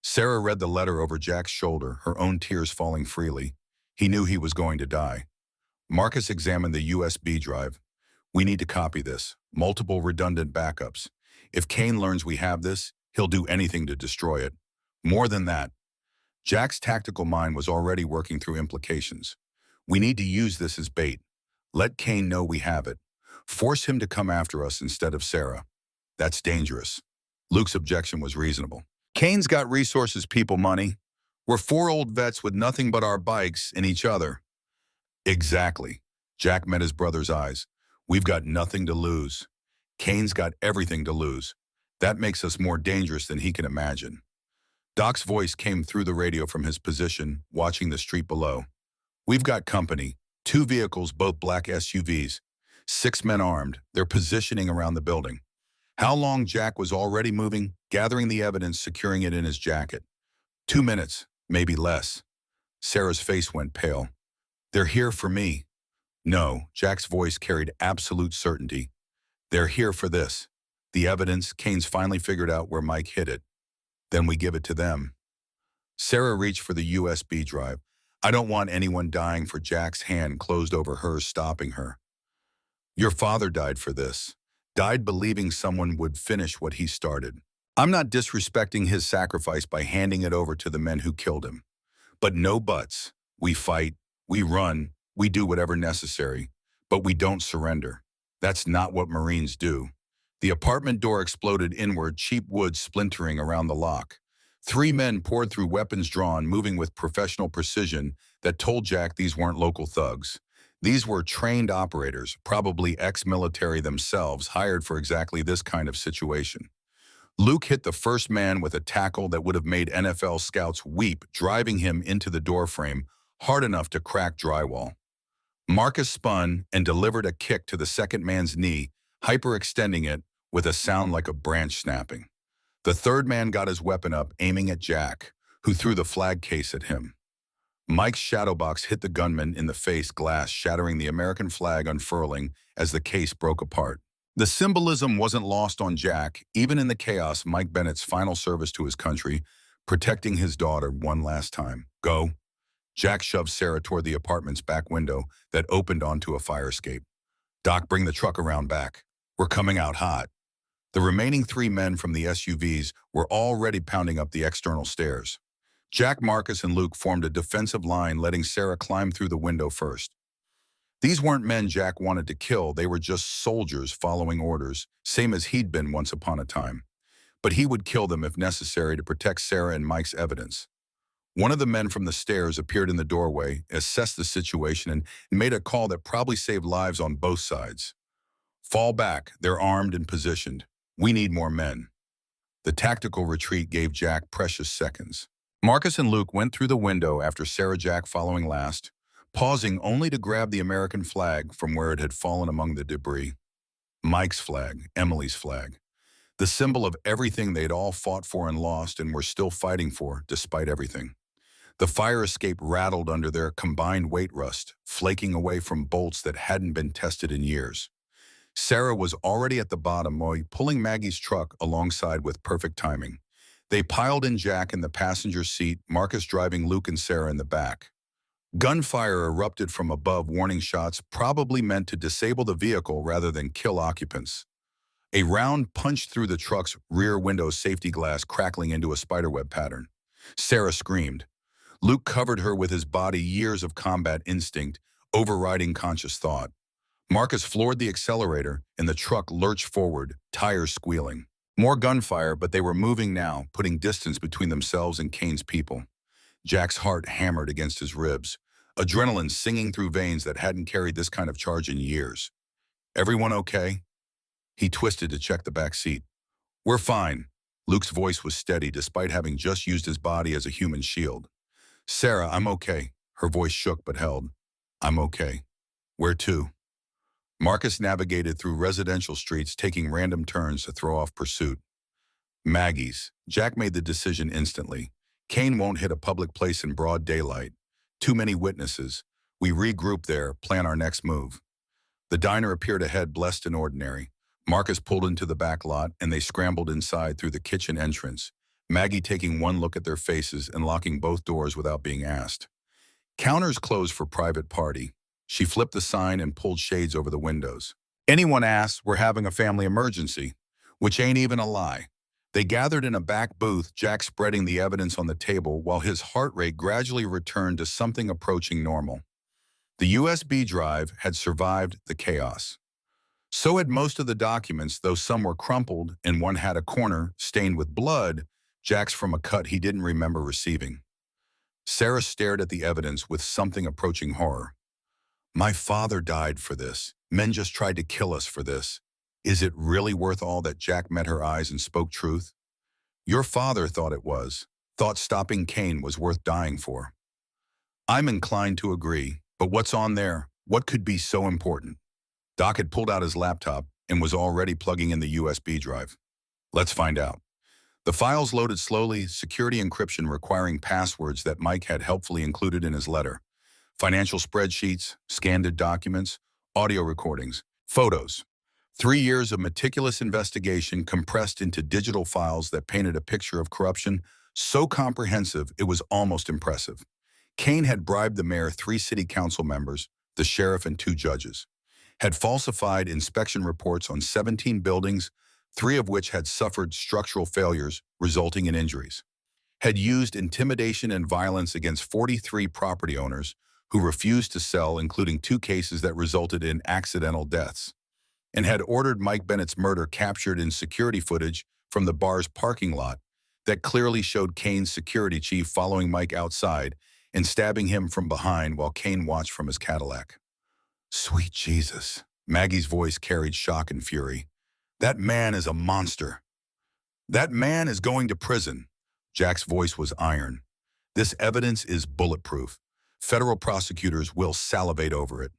Sarah read the letter over Jack's shoulder, her own tears falling freely. He knew he was going to die. Marcus examined the USB drive. We need to copy this. Multiple redundant backups. If Kane learns we have this, he'll do anything to destroy it. More than that, Jack's tactical mind was already working through implications. We need to use this as bait. Let Kane know we have it. Force him to come after us instead of Sarah. That's dangerous. Luke's objection was reasonable. Kane's got resources, people, money. We're four old vets with nothing but our bikes and each other. Exactly. Jack met his brother's eyes. We've got nothing to lose. Kane's got everything to lose. That makes us more dangerous than he can imagine. Doc's voice came through the radio from his position, watching the street below. We've got company. 2 vehicles, both black SUVs. 6 men armed. They're positioning around the building. How long? Jack was already moving, gathering the evidence, securing it in his jacket. 2 minutes, maybe less. Sarah's face went pale. They're here for me. No, Jack's voice carried absolute certainty. They're here for this. The evidence, Kane's finally figured out where Mike hid it. Then we give it to them. Sarah reached for the USB drive. I don't want anyone dying for Jack's hand closed over hers, stopping her. Your father died for this. Died believing someone would finish what he started. I'm not disrespecting his sacrifice by handing it over to the men who killed him. But no buts. We fight, we run, we do whatever necessary, but we don't surrender. That's not what Marines do. The apartment door exploded inward, cheap wood splintering around the lock. 3 men poured through, weapons drawn, moving with professional precision that told Jack these weren't local thugs. These were trained operators, probably ex-military themselves, hired for exactly this kind of situation. Luke hit the first man with a tackle that would have made NFL scouts weep, driving him into the doorframe, hard enough to crack drywall. Marcus spun and delivered a kick to the second man's knee, hyperextending it with a sound like a branch snapping. The third man got his weapon up, aiming at Jack, who threw the flag case at him. Mike's shadow box hit the gunman in the face, glass shattering, the American flag unfurling as the case broke apart. The symbolism wasn't lost on Jack, even in the chaos. Mike Bennett's final service to his country, protecting his daughter one last time. Go. Jack shoved Sarah toward the apartment's back window that opened onto a fire escape. Doc, bring the truck around back. We're coming out hot. The remaining 3 men from the SUVs were already pounding up the external stairs. Jack, Marcus, and Luke formed a defensive line, letting Sarah climb through the window first. These weren't men Jack wanted to kill. They were just soldiers following orders, same as he'd been once upon a time. But he would kill them if necessary to protect Sarah and Mike's evidence. One of the men from the stairs appeared in the doorway, assessed the situation, and made a call that probably saved lives on both sides. Fall back. They're armed and positioned. We need more men. The tactical retreat gave Jack precious seconds. Marcus and Luke went through the window after Sarah, Jack following last, pausing only to grab the American flag from where it had fallen among the debris. Mike's flag, Emily's flag. The symbol of everything they'd all fought for and lost and were still fighting for, despite everything. The fire escape rattled under their combined weight rust, flaking away from bolts that hadn't been tested in years. Sarah was already at the bottom, pulling Maggie's truck alongside with perfect timing. They piled in, Jack in the passenger seat, Marcus driving, Luke and Sarah in the back. Gunfire erupted from above, warning shots probably meant to disable the vehicle rather than kill occupants. A round punched through the truck's rear window safety glass, crackling into a spiderweb pattern. Sarah screamed. Luke covered her with his body, years of combat instinct overriding conscious thought. Marcus floored the accelerator, and the truck lurched forward, tires squealing. More gunfire, but they were moving now, putting distance between themselves and Kane's people. Jack's heart hammered against his ribs, adrenaline singing through veins that hadn't carried this kind of charge in years. "Everyone okay?" He twisted to check the back seat. "We're fine." Luke's voice was steady despite having just used his body as a human shield. "Sarah, I'm okay." Her voice shook but held. "I'm okay." "Where to?" Marcus navigated through residential streets, taking random turns to throw off pursuit. "Maggie's." Jack made the decision instantly. "Kane won't hit a public place in broad daylight. Too many witnesses. We regroup there, plan our next move." The diner appeared ahead, blessed and ordinary. Marcus pulled into the back lot, and they scrambled inside through the kitchen entrance, Maggie taking one look at their faces and locking both doors without being asked. "Counters closed for private party." She flipped the sign and pulled shades over the windows. "Anyone asks, we're having a family emergency," which ain't even a lie. They gathered in a back booth, Jack spreading the evidence on the table while his heart rate gradually returned to something approaching normal. The USB drive had survived the chaos. So had most of the documents, though some were crumpled and one had a corner stained with blood, Jack's from a cut he didn't remember receiving. Sarah stared at the evidence with something approaching horror. "My father died for this. Men just tried to kill us for this. Is it really worth all that?" Jack met her eyes and spoke truth. "Your father thought it was. Thought stopping Kane was worth dying for." "I'm inclined to agree, but what's on there? What could be so important?" Doc had pulled out his laptop and was already plugging in the USB drive. "Let's find out." The files loaded slowly, security encryption requiring passwords that Mike had helpfully included in his letter. Financial spreadsheets, scanned documents, audio recordings, photos. 3 years of meticulous investigation compressed into digital files that painted a picture of corruption so comprehensive it was almost impressive. Kane had bribed the mayor, 3 city council members, the sheriff, and 2 judges. Had falsified inspection reports on 17 buildings, 3 of which had suffered structural failures resulting in injuries. Had used intimidation and violence against 43 property owners who refused to sell, including 2 cases that resulted in accidental deaths. And had ordered Mike Bennett's murder captured in security footage from the bar's parking lot that clearly showed Kane's security chief following Mike outside and stabbing him from behind while Kane watched from his Cadillac. "Sweet Jesus." Maggie's voice carried shock and fury. "That man is a monster. That man is going to prison." Jack's voice was iron. "This evidence is bulletproof. Federal prosecutors will salivate over it.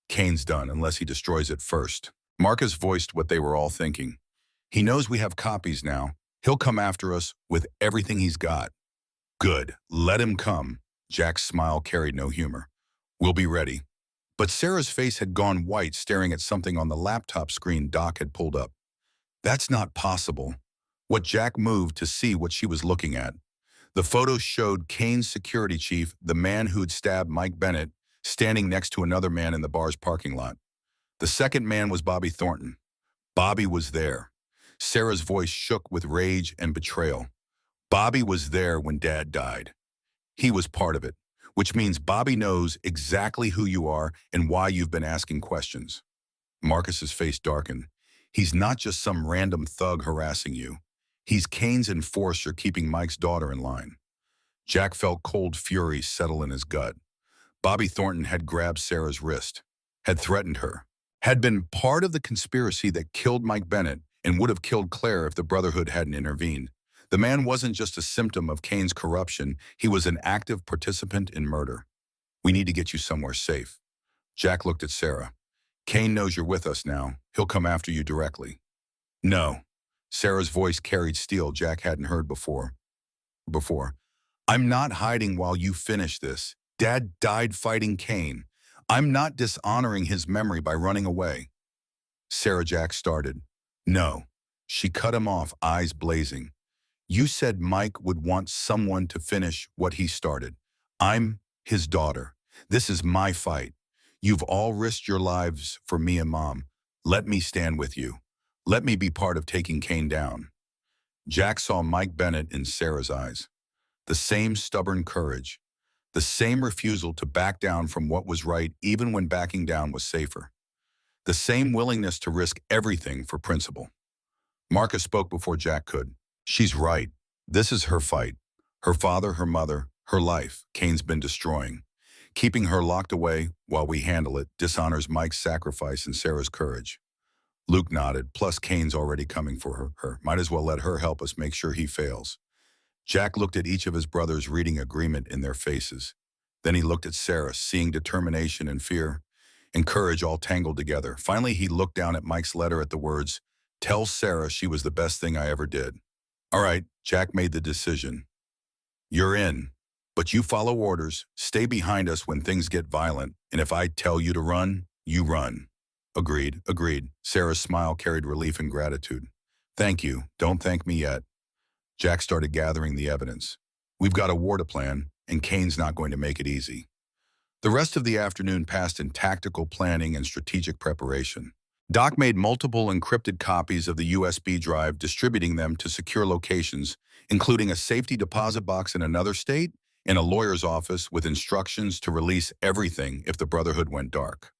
Kane's done unless he destroys it first." Marcus voiced what they were all thinking. "He knows we have copies now. He'll come after us with everything he's got." "Good. Let him come." Jack's smile carried no humor. "We'll be ready." But Sarah's face had gone white, staring at something on the laptop screen Doc had pulled up. "That's not possible." What Jack moved to see what she was looking at. The photo showed Kane's security chief, the man who'd stabbed Mike Bennett, standing next to another man in the bar's parking lot. The second man was Bobby Thornton. Bobby was there. Sarah's voice shook with rage and betrayal. "Bobby was there when Dad died. He was part of it, which means Bobby knows exactly who you are and why you've been asking questions." Marcus's face darkened. "He's not just some random thug harassing you. He's Kane's enforcer keeping Mike's daughter in line." Jack felt cold fury settle in his gut. Bobby Thornton had grabbed Sarah's wrist, had threatened her, had been part of the conspiracy that killed Mike Bennett and would have killed Claire if the Brotherhood hadn't intervened. The man wasn't just a symptom of Kane's corruption, he was an active participant in murder. "We need to get you somewhere safe." Jack looked at Sarah. "Kane knows you're with us now. He'll come after you directly." "No." Sarah's voice carried steel Jack hadn't heard before. "I'm not hiding while you finish this. Dad died fighting Kane. I'm not dishonoring his memory by running away." Sarah Jack started. "No." She cut him off, eyes blazing. "You said Mike would want someone to finish what he started. I'm his daughter. This is my fight. You've all risked your lives for me and Mom. Let me stand with you. Let me be part of taking Kane down." Jack saw Mike Bennett in Sarah's eyes. The same stubborn courage. The same refusal to back down from what was right even when backing down was safer. The same willingness to risk everything for principle. Marcus spoke before Jack could. She's right. This is her fight. Her father, her mother, her life, Kane's been destroying. Keeping her locked away while we handle it dishonors Mike's sacrifice and Sarah's courage. Luke nodded, plus Kane's already coming for her. Might as well let her help us make sure he fails. Jack looked at each of his brothers, reading agreement in their faces. Then he looked at Sarah, seeing determination and fear and courage all tangled together. Finally, he looked down at Mike's letter at the words, "Tell Sarah she was the best thing I ever did." All right, Jack made the decision. You're in, but you follow orders, stay behind us when things get violent, and if I tell you to run, you run. Agreed, agreed. Sarah's smile carried relief and gratitude. Thank you, don't thank me yet. Jack started gathering the evidence. We've got a war to plan, and Kane's not going to make it easy. The rest of the afternoon passed in tactical planning and strategic preparation. Doc made multiple encrypted copies of the USB drive, distributing them to secure locations, including a safety deposit box in another state and a lawyer's office with instructions to release everything if the Brotherhood went dark.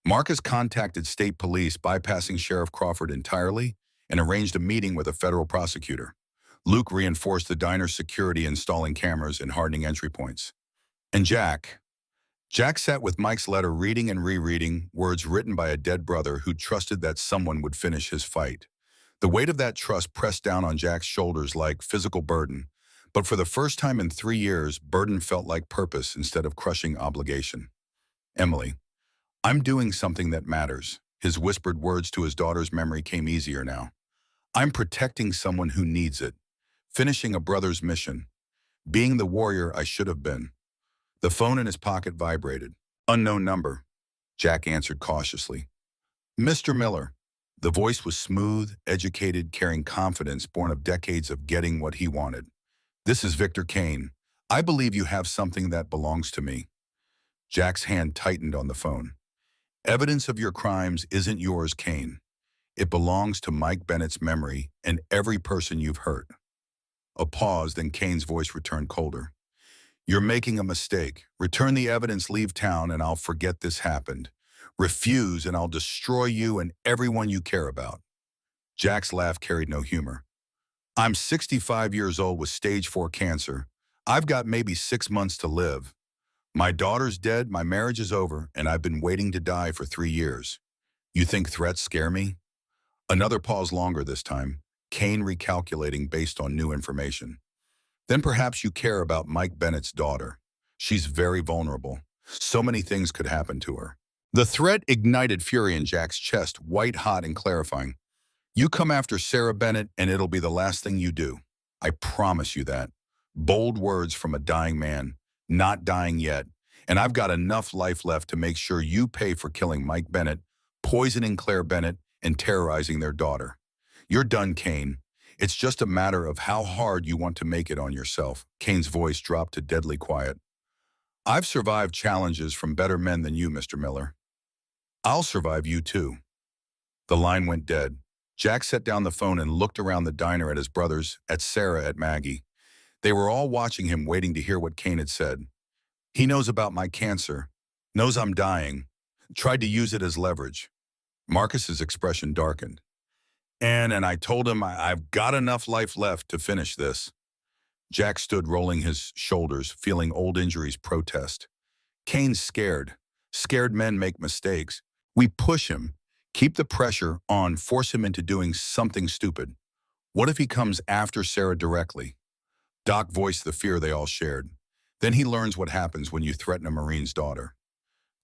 Marcus contacted state police, bypassing Sheriff Crawford entirely, and arranged a meeting with a federal prosecutor. Luke reinforced the diner's security, installing cameras and hardening entry points. And Jack sat with Mike's letter, reading and rereading words written by a dead brother who trusted that someone would finish his fight. The weight of that trust pressed down on Jack's shoulders like physical burden, but for the first time in 3 years, burden felt like purpose instead of crushing obligation. Emily, I'm doing something that matters. His whispered words to his daughter's memory came easier now. I'm protecting someone who needs it, finishing a brother's mission, being the warrior I should have been. The phone in his pocket vibrated. Unknown number. Jack answered cautiously. Mr. Miller. The voice was smooth, educated, carrying confidence born of decades of getting what he wanted. This is Victor Kane. I believe you have something that belongs to me. Jack's hand tightened on the phone. Evidence of your crimes isn't yours, Kane. It belongs to Mike Bennett's memory and every person you've hurt. A pause, then Kane's voice returned colder. You're making a mistake. Return the evidence, leave town, and I'll forget this happened. Refuse, and I'll destroy you and everyone you care about. Jack's laugh carried no humor. I'm 65 years old with stage 4 cancer. I've got maybe 6 months to live. My daughter's dead, my marriage is over, and I've been waiting to die for 3 years. You think threats scare me? Another pause, longer this time, Kane recalculating based on new information. Then perhaps you care about Mike Bennett's daughter. She's very vulnerable. So many things could happen to her. The threat ignited fury in Jack's chest, white hot and clarifying. You come after Sarah Bennett and it'll be the last thing you do. I promise you that. Bold words from a dying man, not dying yet. And I've got enough life left to make sure you pay for killing Mike Bennett, poisoning Claire Bennett, and terrorizing their daughter. You're done, Kane. It's just a matter of how hard you want to make it on yourself. Kane's voice dropped to deadly quiet. I've survived challenges from better men than you, Mr. Miller. I'll survive you too. The line went dead. Jack set down the phone and looked around the diner at his brothers, at Sarah, at Maggie. They were all watching him, waiting to hear what Kane had said. He knows about my cancer, knows I'm dying, tried to use it as leverage. Marcus's expression darkened. And I told him I've got enough life left to finish this. Jack stood, rolling his shoulders, feeling old injuries protest. Kane's scared. Scared men make mistakes. We push him, keep the pressure on, force him into doing something stupid. What if he comes after Sarah directly? Doc voiced the fear they all shared. Then he learns what happens when you threaten a Marine's daughter.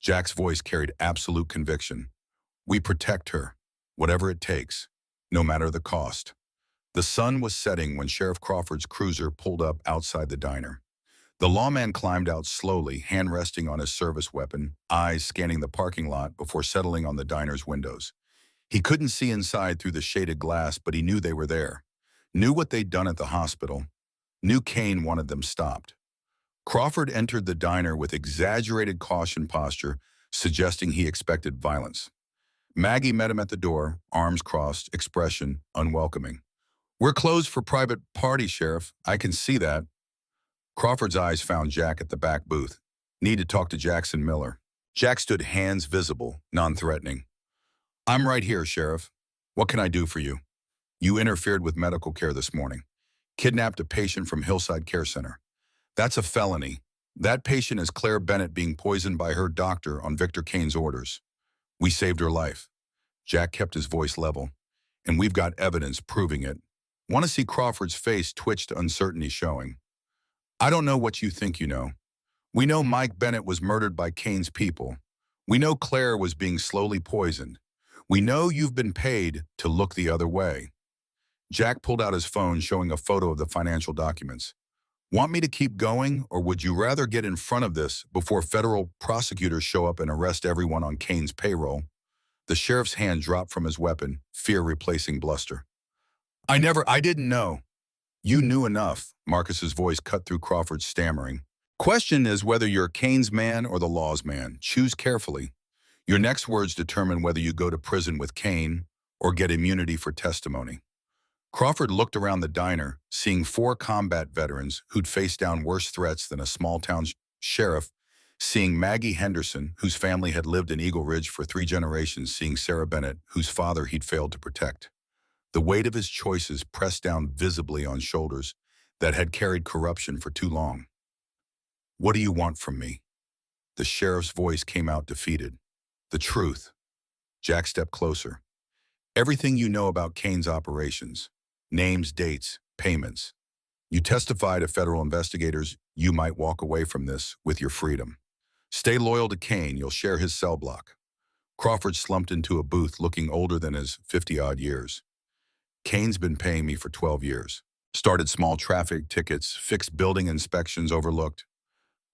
Jack's voice carried absolute conviction. We protect her, whatever it takes, no matter the cost. The sun was setting when Sheriff Crawford's cruiser pulled up outside the diner. The lawman climbed out slowly, hand resting on his service weapon, eyes scanning the parking lot before settling on the diner's windows. He couldn't see inside through the shaded glass, but he knew they were there. Knew what they'd done at the hospital. Knew Kane wanted them stopped. Crawford entered the diner with exaggerated caution posture, suggesting he expected violence. Maggie met him at the door, arms crossed, expression unwelcoming. We're closed for private party, Sheriff. I can see that. Crawford's eyes found Jack at the back booth. Need to talk to Jackson Miller. Jack stood, hands visible, non-threatening. I'm right here, Sheriff. What can I do for you? You interfered with medical care this morning. Kidnapped a patient from Hillside Care Center. That's a felony. That patient is Claire Bennett being poisoned by her doctor on Victor Kane's orders. We saved her life. Jack kept his voice level. And we've got evidence proving it. Want to see Crawford's face twitch to uncertainty showing. I don't know what you think you know. We know Mike Bennett was murdered by Kane's people. We know Claire was being slowly poisoned. We know you've been paid to look the other way. Jack pulled out his phone showing a photo of the financial documents. Want me to keep going, or would you rather get in front of this before federal prosecutors show up and arrest everyone on Kane's payroll? The sheriff's hand dropped from his weapon, fear replacing bluster. I didn't know. You knew enough, Marcus's voice cut through Crawford's stammering. Question is whether you're Kane's man or the law's man. Choose carefully. Your next words determine whether you go to prison with Kane or get immunity for testimony. Crawford looked around the diner, seeing 4 combat veterans who'd faced down worse threats than a small-town sheriff, seeing Maggie Henderson, whose family had lived in Eagle Ridge for 3 generations, seeing Sarah Bennett, whose father he'd failed to protect. The weight of his choices pressed down visibly on shoulders that had carried corruption for too long. What do you want from me? The sheriff's voice came out defeated. The truth. Jack stepped closer. Everything you know about Kane's operations. Names, dates, payments. You testify to federal investigators, you might walk away from this with your freedom. Stay loyal to Kane, you'll share his cell block. Crawford slumped into a booth looking older than his 50-odd years. Kane's been paying me for 12 years. Started small traffic tickets, fixed building inspections overlooked.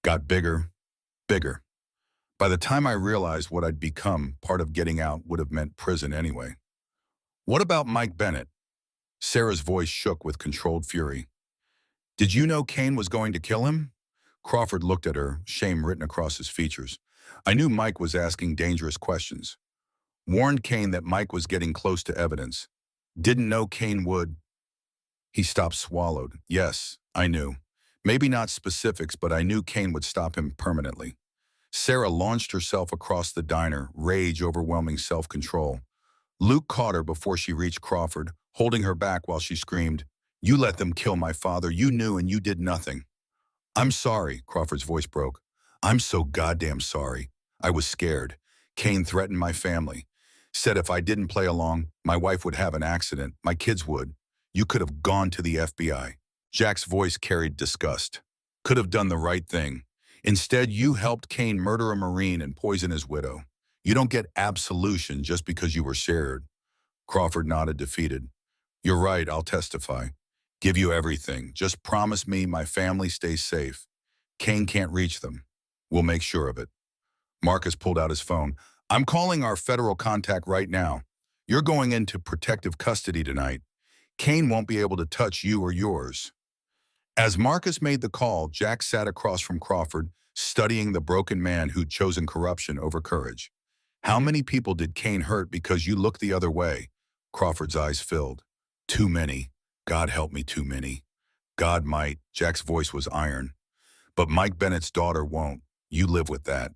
Got bigger, bigger. By the time I realized what I'd become, part of getting out would have meant prison anyway. What about Mike Bennett? Sarah's voice shook with controlled fury. Did you know Kane was going to kill him? Crawford looked at her, shame written across his features. I knew Mike was asking dangerous questions. Warned Kane that Mike was getting close to evidence. Didn't know Kane would. He stopped, swallowed. Yes, I knew. Maybe not specifics, but I knew Kane would stop him permanently. Sarah launched herself across the diner, rage overwhelming self-control. Luke caught her before she reached Crawford, holding her back while she screamed, You let them kill my father. You knew and you did nothing. I'm sorry, Crawford's voice broke. I'm so goddamn sorry. I was scared. Kane threatened my family. Said if I didn't play along, my wife would have an accident. My kids would. You could have gone to the FBI. Jack's voice carried disgust. Could have done the right thing. Instead, you helped Kane murder a Marine and poison his widow. You don't get absolution just because you were shared. Crawford nodded, defeated. You're right, I'll testify. Give you everything. Just promise me my family stays safe. Kane can't reach them. We'll make sure of it. Marcus pulled out his phone. I'm calling our federal contact right now. You're going into protective custody tonight. Kane won't be able to touch you or yours. As Marcus made the call, Jack sat across from Crawford, studying the broken man who'd chosen corruption over courage. How many people did Kane hurt because you looked the other way? Crawford's eyes filled. Too many. God help me, too many. God might. Jack's voice was iron. But Mike Bennett's daughter won't. You live with that.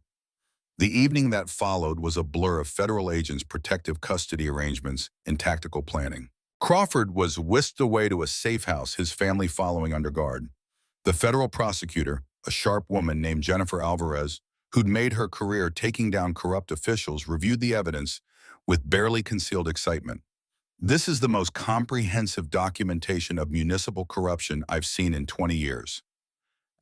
The evening that followed was a blur of federal agents' protective custody arrangements and tactical planning. Crawford was whisked away to a safe house, his family following under guard. The federal prosecutor, a sharp woman named Jennifer Alvarez, who'd made her career taking down corrupt officials, reviewed the evidence with barely concealed excitement. This is the most comprehensive documentation of municipal corruption I've seen in 20 years.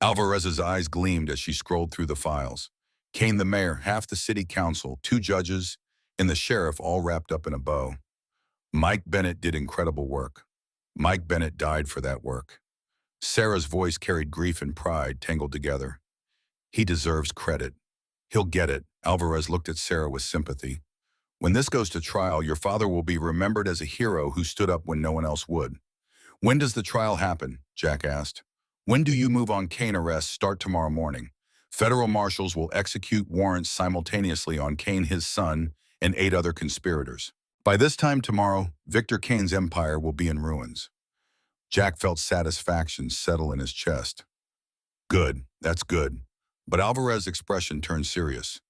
Alvarez's eyes gleamed as she scrolled through the files. Kane the mayor, half the city council, 2 judges, and the sheriff all wrapped up in a bow. Mike Bennett did incredible work. Mike Bennett died for that work. Sarah's voice carried grief and pride tangled together. He deserves credit. He'll get it. Alvarez looked at Sarah with sympathy. When this goes to trial, your father will be remembered as a hero who stood up when no one else would. When does the trial happen? Jack asked. When do you move on Kane arrests? Start tomorrow morning. Federal marshals will execute warrants simultaneously on Kane, his son, and 8 other conspirators. By this time tomorrow, Victor Kane's empire will be in ruins. Jack felt satisfaction settle in his chest. Good, that's good. But Alvarez's expression turned serious.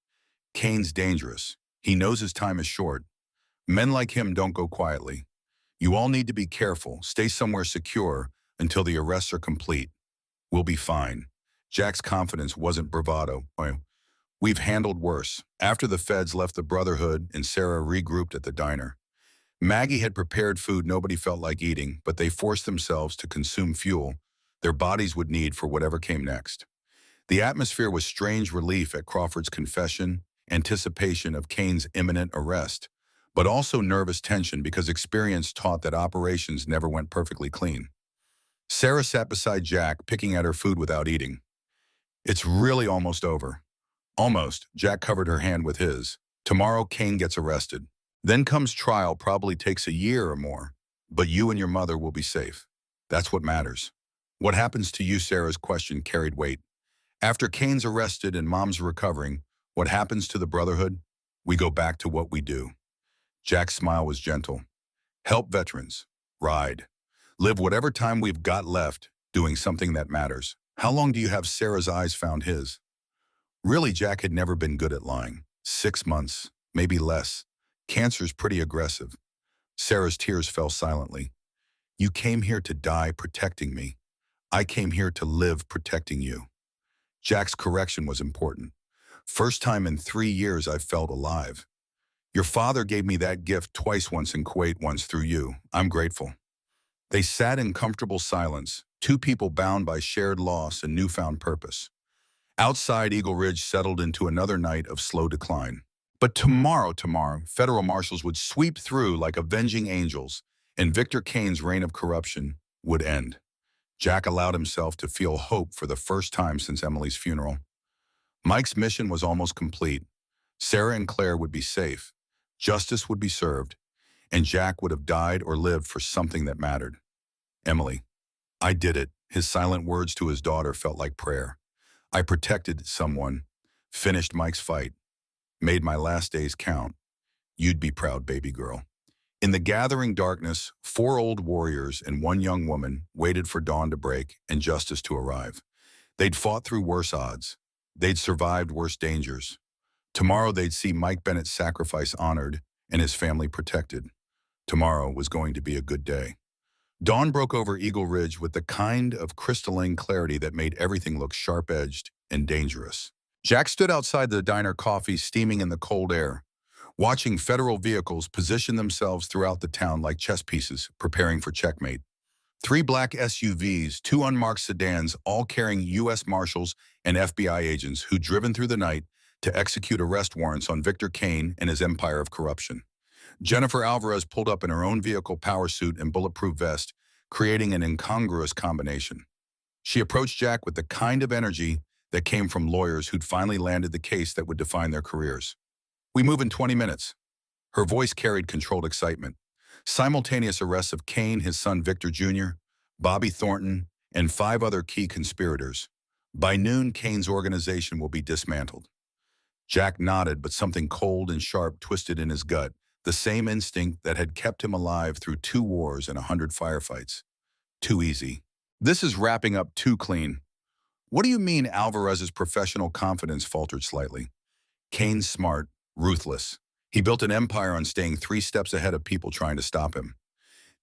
Kane's dangerous. He knows his time is short. Men like him don't go quietly. You all need to be careful. Stay somewhere secure until the arrests are complete. We'll be fine. Jack's confidence wasn't bravado. We've handled worse. After the feds left the Brotherhood and Sarah regrouped at the diner. Maggie had prepared food nobody felt like eating, but they forced themselves to consume fuel their bodies would need for whatever came next. The atmosphere was strange relief at Crawford's confession, anticipation of Kane's imminent arrest, but also nervous tension because experience taught that operations never went perfectly clean. Sarah sat beside Jack, picking at her food without eating. It's really almost over. Almost. Jack covered her hand with his. Tomorrow, Kane gets arrested. Then comes trial, probably takes a year or more. But you and your mother will be safe. That's what matters. What happens to you, Sarah's question carried weight. After Kane's arrested and Mom's recovering, what happens to the Brotherhood? We go back to what we do. Jack's smile was gentle. Help veterans. Ride. Live whatever time we've got left, doing something that matters. How long do you have? Sarah's eyes found his. Really, Jack had never been good at lying. 6 months, maybe less. Cancer's pretty aggressive. Sarah's tears fell silently. You came here to die protecting me. I came here to live protecting you. Jack's correction was important. First time in 3 years I've felt alive. Your father gave me that gift twice, once in Kuwait, once through you. I'm grateful. They sat in comfortable silence, two people bound by shared loss and newfound purpose. Outside, Eagle Ridge settled into another night of slow decline. But tomorrow, federal marshals would sweep through like avenging angels, and Victor Kane's reign of corruption would end. Jack allowed himself to feel hope for the first time since Emily's funeral. Mike's mission was almost complete. Sarah and Claire would be safe. Justice would be served, and Jack would have died or lived for something that mattered. Emily, I did it. His silent words to his daughter felt like prayer. I protected someone, finished Mike's fight, made my last days count. You'd be proud, baby girl. In the gathering darkness, 4 old warriors and 1 young woman waited for dawn to break and justice to arrive. They'd fought through worse odds. They'd survived worse dangers. Tomorrow they'd see Mike Bennett's sacrifice honored and his family protected. Tomorrow was going to be a good day. Dawn broke over Eagle Ridge with the kind of crystalline clarity that made everything look sharp-edged and dangerous. Jack stood outside the diner, coffee steaming in the cold air, watching federal vehicles position themselves throughout the town like chess pieces, preparing for checkmate. 3 black SUVs, 2 unmarked sedans, all carrying U.S. Marshals and FBI agents who'd driven through the night to execute arrest warrants on Victor Kane and his empire of corruption. Jennifer Alvarez pulled up in her own vehicle, power suit, and bulletproof vest, creating an incongruous combination. She approached Jack with the kind of energy that came from lawyers who'd finally landed the case that would define their careers. We move in 20 minutes. Her voice carried controlled excitement. Simultaneous arrests of Kane, his son Victor Jr., Bobby Thornton, and 5 other key conspirators. By noon, Kane's organization will be dismantled. Jack nodded, but something cold and sharp twisted in his gut, the same instinct that had kept him alive through 2 wars and 100 firefights. Too easy. This is wrapping up too clean. What do you mean? Alvarez's professional confidence faltered slightly. Kane's smart, ruthless. He built an empire on staying 3 steps ahead of people trying to stop him.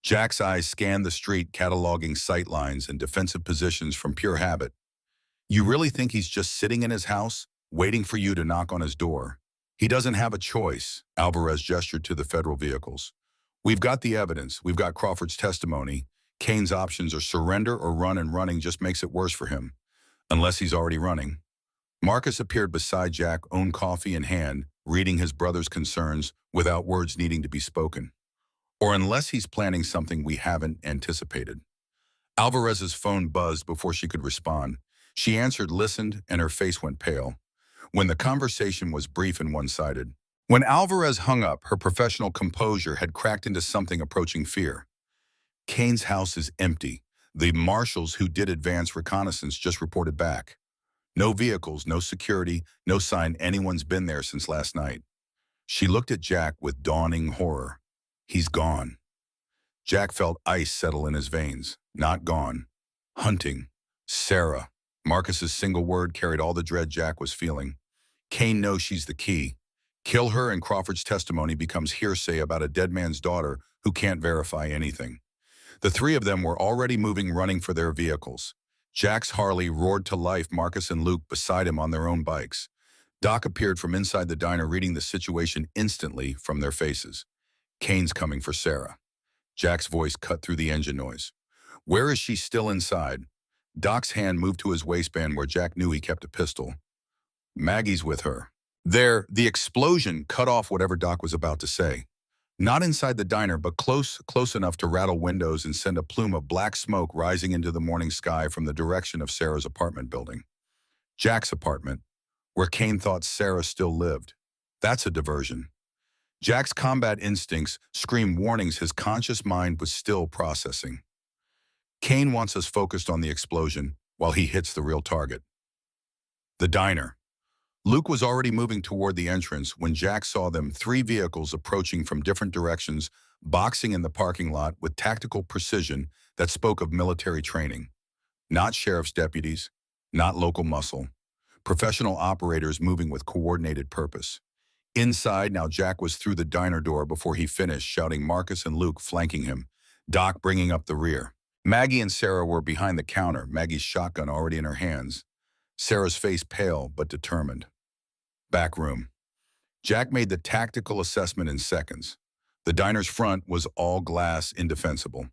Jack's eyes scanned the street, cataloging sight lines and defensive positions from pure habit. You really think he's just sitting in his house, waiting for you to knock on his door? He doesn't have a choice, Alvarez gestured to the federal vehicles. We've got the evidence. We've got Crawford's testimony. Kane's options are surrender or run, and running just makes it worse for him. Unless he's already running. Marcus appeared beside Jack, own coffee in hand, reading his brother's concerns without words needing to be spoken. Or unless he's planning something we haven't anticipated. Alvarez's phone buzzed before she could respond. She answered, listened, and her face went pale. When the conversation was brief and one-sided. When Alvarez hung up, her professional composure had cracked into something approaching fear. Kane's house is empty. The marshals who did advance reconnaissance just reported back. No vehicles, no security, no sign anyone's been there since last night. She looked at Jack with dawning horror. He's gone. Jack felt ice settle in his veins. Not gone. Hunting. Sarah. Marcus's single word carried all the dread Jack was feeling. Kane knows she's the key. Kill her and Crawford's testimony becomes hearsay about a dead man's daughter who can't verify anything. The three of them were already moving, running for their vehicles. Jack's Harley roared to life, Marcus and Luke beside him on their own bikes. Doc appeared from inside the diner, reading the situation instantly from their faces. Kane's coming for Sarah. Jack's voice cut through the engine noise. Where is she? Still inside. Doc's hand moved to his waistband where Jack knew he kept a pistol. Maggie's with her. There, the explosion cut off whatever Doc was about to say. Not inside the diner, but close enough to rattle windows and send a plume of black smoke rising into the morning sky from the direction of Sarah's apartment building. Jack's apartment, where Kane thought Sarah still lived. That's a diversion. Jack's combat instincts screamed warnings his conscious mind was still processing. Kane wants us focused on the explosion while he hits the real target. The diner. Luke was already moving toward the entrance when Jack saw them, three vehicles approaching from different directions, boxing in the parking lot with tactical precision that spoke of military training. Not sheriff's deputies, not local muscle. Professional operators moving with coordinated purpose. Inside now, Jack was through the diner door before he finished, shouting, Marcus and Luke flanking him, Doc bringing up the rear. Maggie and Sarah were behind the counter, Maggie's shotgun already in her hands. Sarah's face pale but determined. Back room. Jack made the tactical assessment in seconds. The diner's front was all glass, indefensible.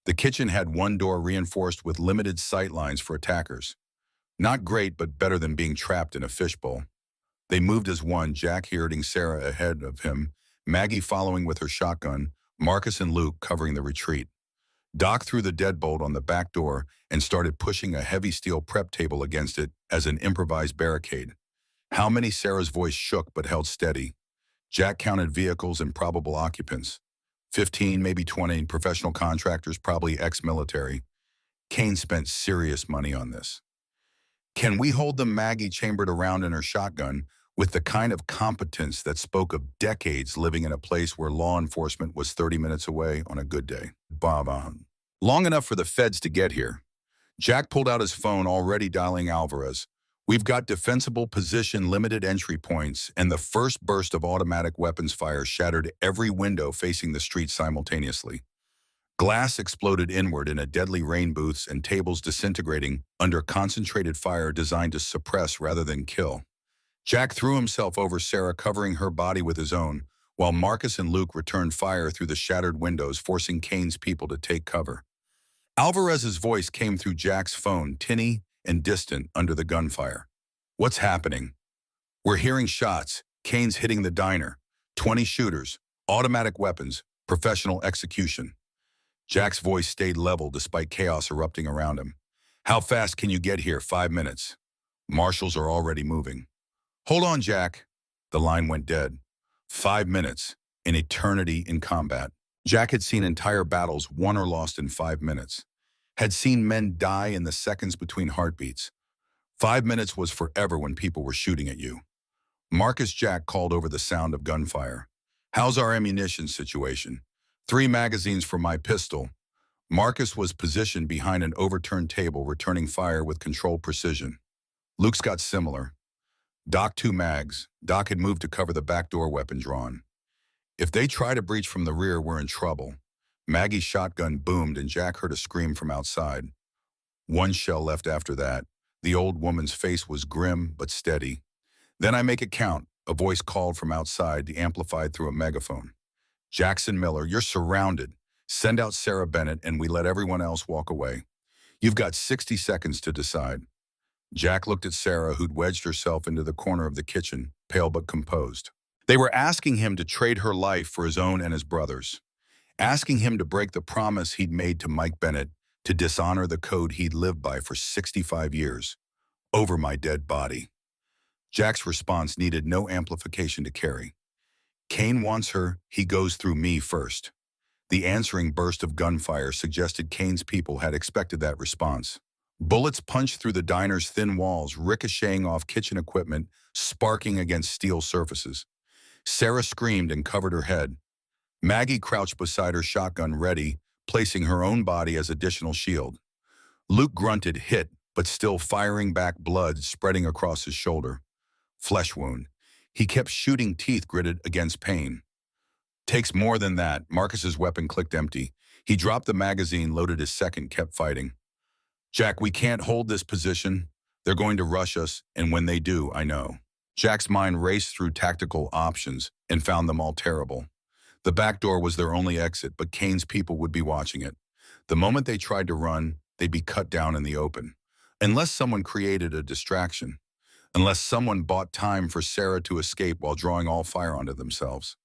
The kitchen had one door reinforced with limited sight lines for attackers. Not great, but better than being trapped in a fishbowl. They moved as one, Jack herding Sarah ahead of him, Maggie following with her shotgun, Marcus and Luke covering the retreat. Doc threw the deadbolt on the back door and started pushing a heavy steel prep table against it as an improvised barricade. How many? Sarah's voice shook but held steady. Jack counted vehicles and probable occupants. 15, maybe 20, professional contractors, probably ex-military. Kane spent serious money on this. Can we hold them? Maggie chambered around in her shotgun with the kind of competence that spoke of decades living in a place where law enforcement was 30 minutes away on a good day. Long enough for the feds to get here. Jack pulled out his phone, already dialing Alvarez. We've got defensible position, limited entry points, and the first burst of automatic weapons fire shattered every window facing the street simultaneously. Glass exploded inward in a deadly rain, booths and tables disintegrating under concentrated fire designed to suppress rather than kill. Jack threw himself over Sarah, covering her body with his own, while Marcus and Luke returned fire through the shattered windows, forcing Kane's people to take cover. Alvarez's voice came through Jack's phone, tinny and distant under the gunfire. What's happening? We're hearing shots. Kane's hitting the diner. 20 shooters, automatic weapons, professional execution. Jack's voice stayed level despite chaos erupting around him. How fast can you get here? 5 minutes. Marshals are already moving. Hold on, Jack. The line went dead. 5 minutes, an eternity in combat. Jack had seen entire battles won or lost in 5 minutes. Had seen men die in the seconds between heartbeats. 5 minutes was forever when people were shooting at you. Marcus Jack called over the sound of gunfire. How's our ammunition situation? 3 magazines for my pistol. Marcus was positioned behind an overturned table, returning fire with controlled precision. Luke's got similar. Doc 2 mags. Doc had moved to cover the back door, weapon drawn. If they try to breach from the rear, we're in trouble. Maggie's shotgun boomed and Jack heard a scream from outside. 1 shell left after that. The old woman's face was grim but steady. Then I make it count, a voice called from outside, amplified through a megaphone. Jackson Miller, you're surrounded. Send out Sarah Bennett and we let everyone else walk away. You've got 60 seconds to decide. Jack looked at Sarah, who'd wedged herself into the corner of the kitchen, pale but composed. They were asking him to trade her life for his own and his brother's. Asking him to break the promise he'd made to Mike Bennett, to dishonor the code he'd lived by for 65 years. Over my dead body. Jack's response needed no amplification to carry. Kane wants her, he goes through me first. The answering burst of gunfire suggested Kane's people had expected that response. Bullets punched through the diner's thin walls, ricocheting off kitchen equipment, sparking against steel surfaces. Sarah screamed and covered her head. Maggie crouched beside her shotgun, ready, placing her own body as additional shield. Luke grunted, hit, but still firing back, blood spreading across his shoulder. Flesh wound. He kept shooting, teeth gritted against pain. Takes more than that. Marcus's weapon clicked empty. He dropped the magazine, loaded his second, kept fighting. Jack, we can't hold this position. They're going to rush us, and when they do, I know. Jack's mind raced through tactical options and found them all terrible. The back door was their only exit, but Kane's people would be watching it. The moment they tried to run, they'd be cut down in the open. Unless someone created a distraction. Unless someone bought time for Sarah to escape while drawing all fire onto themselves.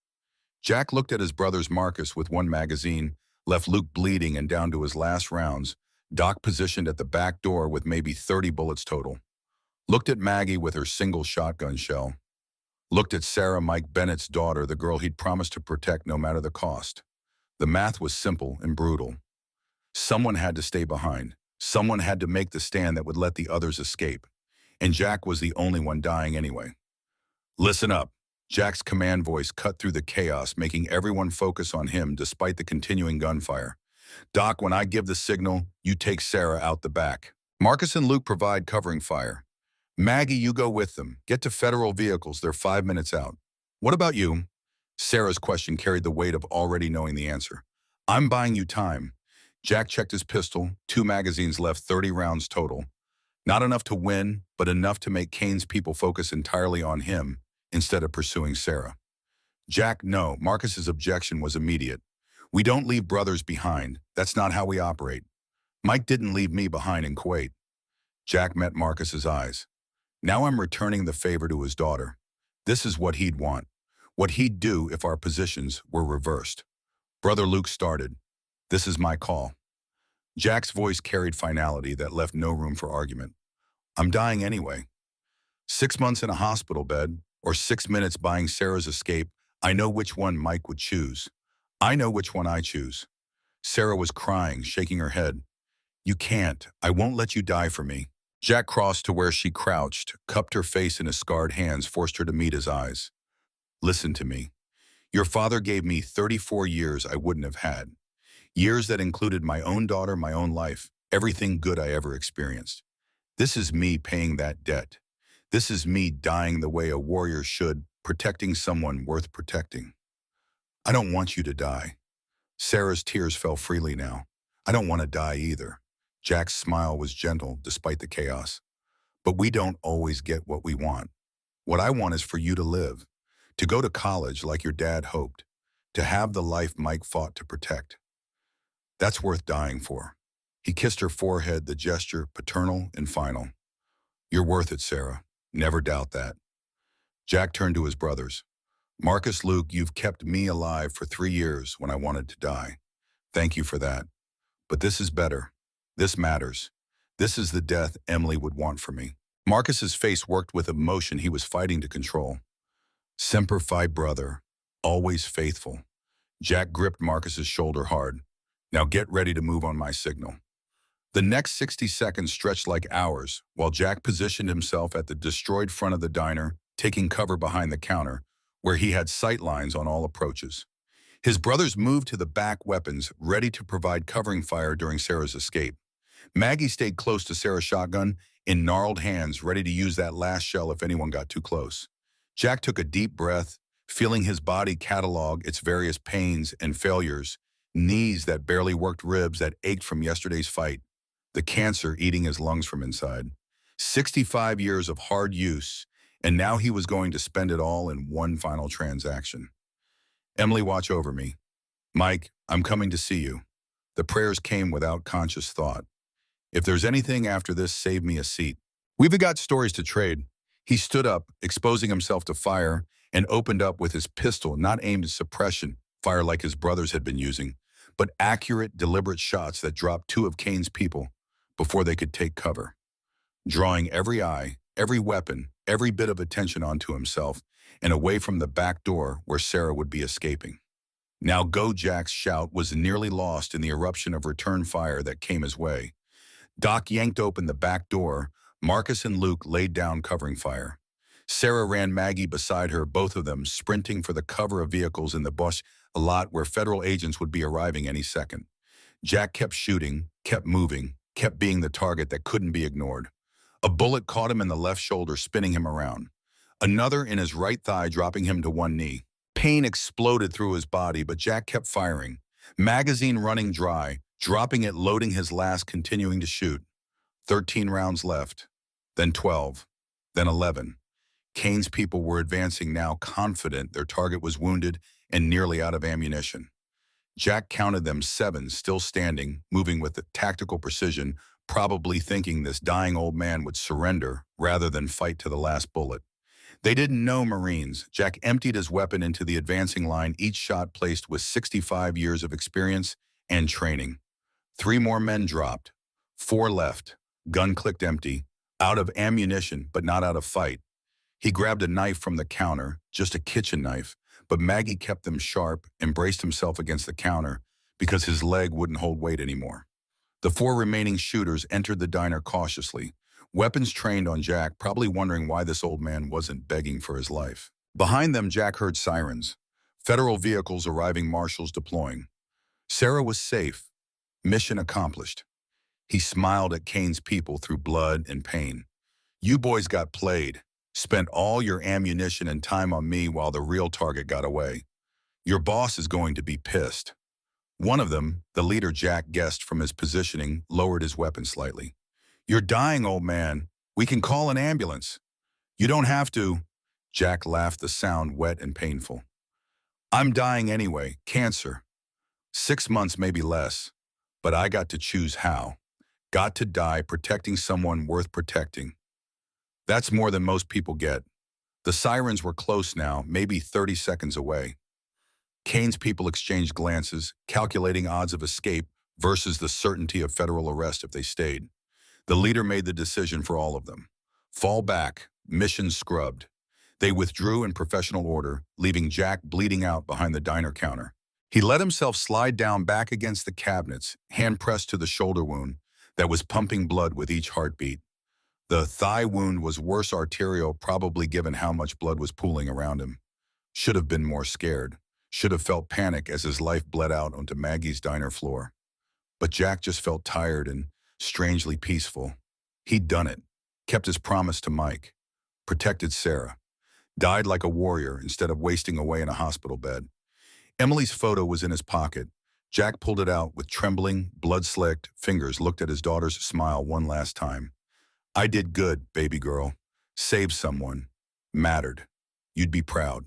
Jack looked at his brother's Marcus with one magazine, left Luke bleeding and down to his last rounds, Doc positioned at the back door with maybe 30 bullets total. Looked at Maggie with her single shotgun shell. Looked at Sarah, Mike Bennett's daughter, the girl he'd promised to protect no matter the cost. The math was simple and brutal. Someone had to stay behind. Someone had to make the stand that would let the others escape. And Jack was the only one dying anyway. Listen up. Jack's command voice cut through the chaos, making everyone focus on him despite the continuing gunfire. Doc, when I give the signal, you take Sarah out the back. Marcus and Luke provide covering fire. Maggie, you go with them. Get to federal vehicles. They're 5 minutes out. What about you? Sarah's question carried the weight of already knowing the answer. I'm buying you time. Jack checked his pistol. 2 magazines left, 30 rounds total. Not enough to win, but enough to make Kane's people focus entirely on him instead of pursuing Sarah. Jack, no. Marcus's objection was immediate. We don't leave brothers behind. That's not how we operate. Mike didn't leave me behind in Kuwait. Jack met Marcus's eyes. Now I'm returning the favor to his daughter. This is what he'd want. What he'd do if our positions were reversed. Brother Luke started. This is my call. Jack's voice carried finality that left no room for argument. I'm dying anyway. 6 months in a hospital bed, or 6 minutes buying Sarah's escape, I know which one Mike would choose. I know which one I choose. Sarah was crying, shaking her head. You can't. I won't let you die for me. Jack crossed to where she crouched, cupped her face in his scarred hands, forced her to meet his eyes. Listen to me. Your father gave me 34 years I wouldn't have had. Years that included my own daughter, my own life, everything good I ever experienced. This is me paying that debt. This is me dying the way a warrior should, protecting someone worth protecting. I don't want you to die. Sarah's tears fell freely now. I don't want to die either. Jack's smile was gentle despite the chaos. But we don't always get what we want. What I want is for you to live, to go to college like your dad hoped, to have the life Mike fought to protect. That's worth dying for. He kissed her forehead, the gesture paternal and final. You're worth it, Sarah. Never doubt that. Jack turned to his brothers. Marcus, Luke, you've kept me alive for 3 years when I wanted to die. Thank you for that. But this is better. This matters. This is the death Emily would want for me. Marcus's face worked with emotion he was fighting to control. Semper Fi, brother. Always faithful. Jack gripped Marcus's shoulder hard. Now get ready to move on my signal. The next 60 seconds stretched like hours while Jack positioned himself at the destroyed front of the diner, taking cover behind the counter, where he had sight lines on all approaches. His brothers moved to the back, weapons ready to provide covering fire during Sarah's escape. Maggie stayed close to Sarah's shotgun, in gnarled hands, ready to use that last shell if anyone got too close. Jack took a deep breath, feeling his body catalog its various pains and failures, knees that barely worked, ribs that ached from yesterday's fight, the cancer eating his lungs from inside. 65 years of hard use, and now he was going to spend it all in one final transaction. Emily, watch over me. Mike, I'm coming to see you. The prayers came without conscious thought. If there's anything after this, save me a seat. We've got stories to trade. He stood up, exposing himself to fire, and opened up with his pistol, not aimed at suppression, fire like his brothers had been using, but accurate, deliberate shots that dropped 2 of Kane's people before they could take cover. Drawing every eye, every weapon, every bit of attention onto himself, and away from the back door where Sarah would be escaping. Now go, Jack's shout was nearly lost in the eruption of return fire that came his way. Doc yanked open the back door. Marcus and Luke laid down covering fire. Sarah ran Maggie beside her, both of them sprinting for the cover of vehicles in the bush, a lot where federal agents would be arriving any second. Jack kept shooting, kept moving, kept being the target that couldn't be ignored. A bullet caught him in the left shoulder, spinning him around. Another in his right thigh, dropping him to one knee. Pain exploded through his body, but Jack kept firing. Magazine running dry, dropping it, loading his last, continuing to shoot. 13 rounds left, then 12, then 11. Kane's people were advancing now, confident their target was wounded and nearly out of ammunition. Jack counted them 7, still standing, moving with tactical precision, probably thinking this dying old man would surrender rather than fight to the last bullet. They didn't know Marines. Jack emptied his weapon into the advancing line, each shot placed with 65 years of experience and training. 3 more men dropped. 4 left. Gun clicked empty. Out of ammunition, but not out of fight. He grabbed a knife from the counter, just a kitchen knife, but Maggie kept them sharp and braced himself against the counter because his leg wouldn't hold weight anymore. The 4 remaining shooters entered the diner cautiously, weapons trained on Jack, probably wondering why this old man wasn't begging for his life. Behind them, Jack heard sirens. Federal vehicles arriving, marshals deploying. Sarah was safe. Mission accomplished. He smiled at Kane's people through blood and pain. You boys got played. Spent all your ammunition and time on me while the real target got away. Your boss is going to be pissed. One of them, the leader Jack guessed from his positioning, lowered his weapon slightly. You're dying, old man. We can call an ambulance. You don't have to. Jack laughed, the sound wet and painful. I'm dying anyway, cancer. 6 months, maybe less. But I got to choose how. Got to die protecting someone worth protecting. That's more than most people get. The sirens were close now, maybe 30 seconds away. Kane's people exchanged glances, calculating odds of escape versus the certainty of federal arrest if they stayed. The leader made the decision for all of them. Fall back, mission scrubbed. They withdrew in professional order, leaving Jack bleeding out behind the diner counter. He let himself slide down back against the cabinets, hand pressed to the shoulder wound that was pumping blood with each heartbeat. The thigh wound was worse arterial, probably given how much blood was pooling around him. Should have been more scared. Should have felt panic as his life bled out onto Maggie's diner floor. But Jack just felt tired and strangely peaceful. He'd done it. Kept his promise to Mike. Protected Sarah. Died like a warrior instead of wasting away in a hospital bed. Emily's photo was in his pocket. Jack pulled it out with trembling, blood-slicked fingers, looked at his daughter's smile one last time. I did good, baby girl. Saved someone. Mattered. You'd be proud.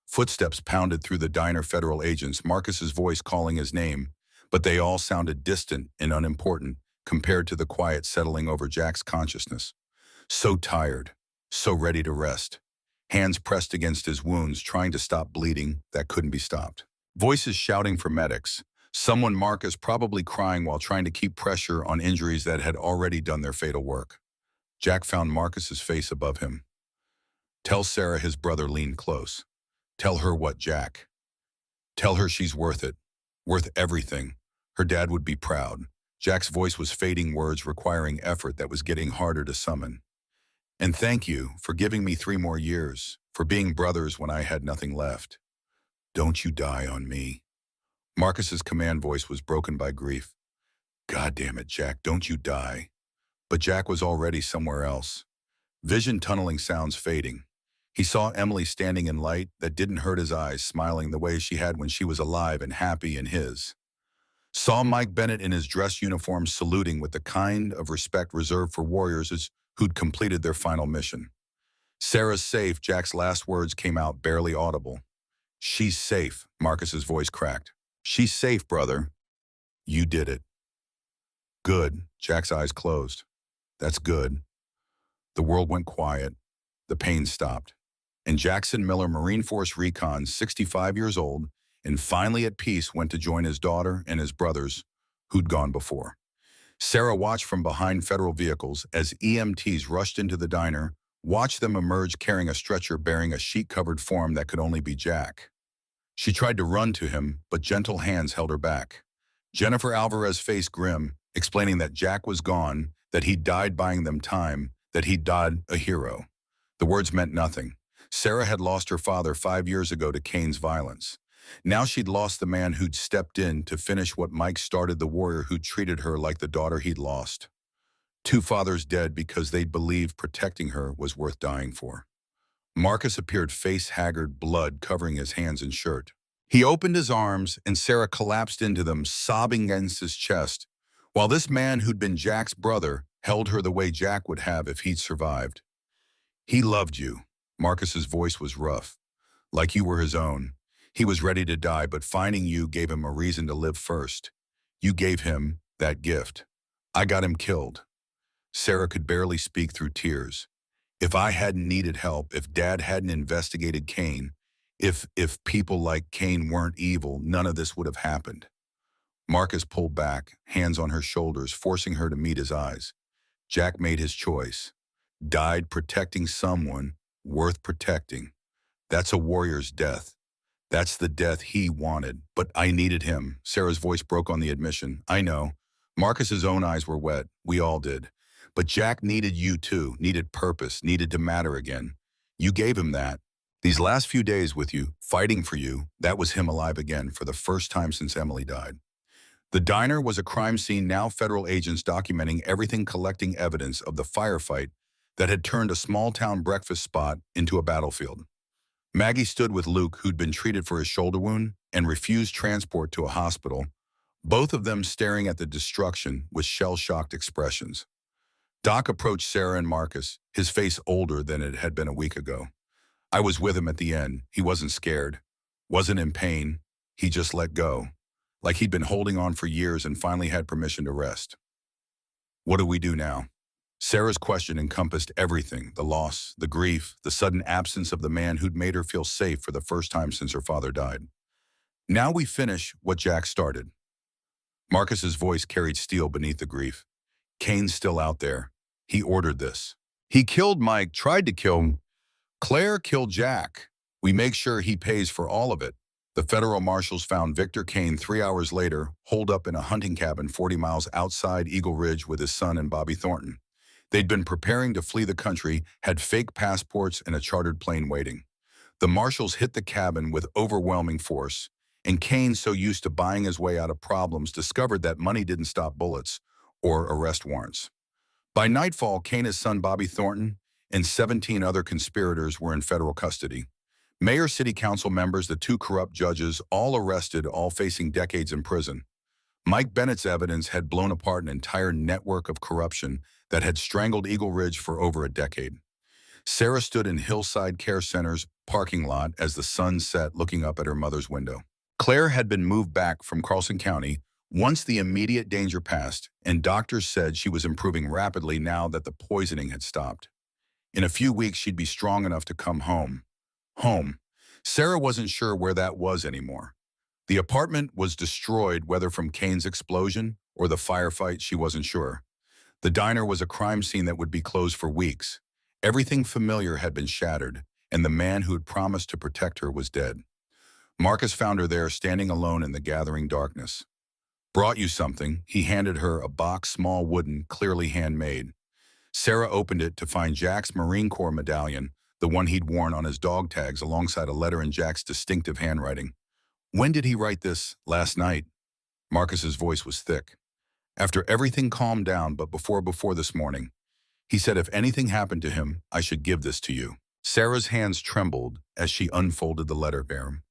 Footsteps pounded through the diner, federal agents, Marcus's voice calling his name, but they all sounded distant and unimportant compared to the quiet settling over Jack's consciousness. So tired, so ready to rest. Hands pressed against his wounds, trying to stop bleeding that couldn't be stopped. Voices shouting for medics. Someone, Marcus, probably crying while trying to keep pressure on injuries that had already done their fatal work. Jack found Marcus's face above him. Tell Sarah, his brother leaned close. Tell her what, Jack? Tell her she's worth it. Worth everything. Her dad would be proud. Jack's voice was fading, words requiring effort that was getting harder to summon. And thank you for giving me 3 more years, for being brothers when I had nothing left. Don't you die on me. Marcus's command voice was broken by grief. God damn it, Jack, don't you die. But Jack was already somewhere else. Vision tunneling, sounds fading. He saw Emily standing in light that didn't hurt his eyes, smiling the way she had when she was alive and happy in his. Saw Mike Bennett in his dress uniform saluting with the kind of respect reserved for warriors who'd completed their final mission. Sarah's safe, Jack's last words came out barely audible. She's safe, Marcus's voice cracked. She's safe, brother. You did it. Good, Jack's eyes closed. That's good. The world went quiet. The pain stopped. And Jackson Miller, Marine Force Recon, 65 years old, and finally at peace, went to join his daughter and his brothers, who'd gone before. Sarah watched from behind federal vehicles as EMTs rushed into the diner, watched them emerge carrying a stretcher bearing a sheet-covered form that could only be Jack. She tried to run to him, but gentle hands held her back. Jennifer Alvarez faced grim, explaining that Jack was gone, that he'd died buying them time, that he'd died a hero. The words meant nothing. Sarah had lost her father 5 years ago to Kane's violence. Now she'd lost the man who'd stepped in to finish what Mike started, the warrior who'd treated her like the daughter he'd lost. 2 fathers dead because they'd believed protecting her was worth dying for. Marcus appeared face-haggard, blood covering his hands and shirt. He opened his arms, and Sarah collapsed into them, sobbing against his chest, while this man who'd been Jack's brother held her the way Jack would have if he'd survived. He loved you. Marcus's voice was rough, like you were his own. He was ready to die, but finding you gave him a reason to live first. You gave him that gift. I got him killed. Sarah could barely speak through tears. If I hadn't needed help, if Dad hadn't investigated Kane, if people like Kane weren't evil, none of this would have happened. Marcus pulled back, hands on her shoulders, forcing her to meet his eyes. Jack made his choice. Died protecting someone worth protecting. That's a warrior's death. That's the death he wanted, but I needed him. Sarah's voice broke on the admission. I know. Marcus's own eyes were wet. We all did. But Jack needed you too, needed purpose, needed to matter again. You gave him that. These last few days with you, fighting for you, that was him alive again for the first time since Emily died. The diner was a crime scene, now federal agents documenting everything, collecting evidence of the firefight that had turned a small-town breakfast spot into a battlefield. Maggie stood with Luke, who'd been treated for his shoulder wound and refused transport to a hospital, both of them staring at the destruction with shell-shocked expressions. Doc approached Sarah and Marcus, his face older than it had been a week ago. I was with him at the end. He wasn't scared, wasn't in pain. He just let go, like he'd been holding on for years and finally had permission to rest. What do we do now? Sarah's question encompassed everything, the loss, the grief, the sudden absence of the man who'd made her feel safe for the first time since her father died. Now we finish what Jack started. Marcus's voice carried steel beneath the grief. Kane's still out there. He ordered this. He killed Mike, tried to kill him. Claire killed Jack. We make sure he pays for all of it. The federal marshals found Victor Kane 3 hours later, holed up in a hunting cabin 40 miles outside Eagle Ridge with his son and Bobby Thornton. They'd been preparing to flee the country, had fake passports and a chartered plane waiting. The marshals hit the cabin with overwhelming force, and Kane, so used to buying his way out of problems, discovered that money didn't stop bullets or arrest warrants. By nightfall, Kane's son Bobby Thornton and 17 other conspirators were in federal custody. Mayor, city council members, the 2 corrupt judges, all arrested, all facing decades in prison. Mike Bennett's evidence had blown apart an entire network of corruption that had strangled Eagle Ridge for over a decade. Sarah stood in Hillside Care Center's parking lot as the sun set, looking up at her mother's window. Claire had been moved back from Carlson County once the immediate danger passed, and doctors said she was improving rapidly now that the poisoning had stopped. In a few weeks, she'd be strong enough to come home. Home. Sarah wasn't sure where that was anymore. The apartment was destroyed, whether from Kane's explosion or the firefight, she wasn't sure. The diner was a crime scene that would be closed for weeks. Everything familiar had been shattered, and the man who had promised to protect her was dead. Marcus found her there, standing alone in the gathering darkness. Brought you something. He handed her a box, small, wooden, clearly handmade. Sarah opened it to find Jack's Marine Corps medallion, the one he'd worn on his dog tags, alongside a letter in Jack's distinctive handwriting. When did he write this? Last night. Marcus's voice was thick. After everything calmed down, but before this morning, he said if anything happened to him, I should give this to you. Sarah's hands trembled as she unfolded the letter. Baron,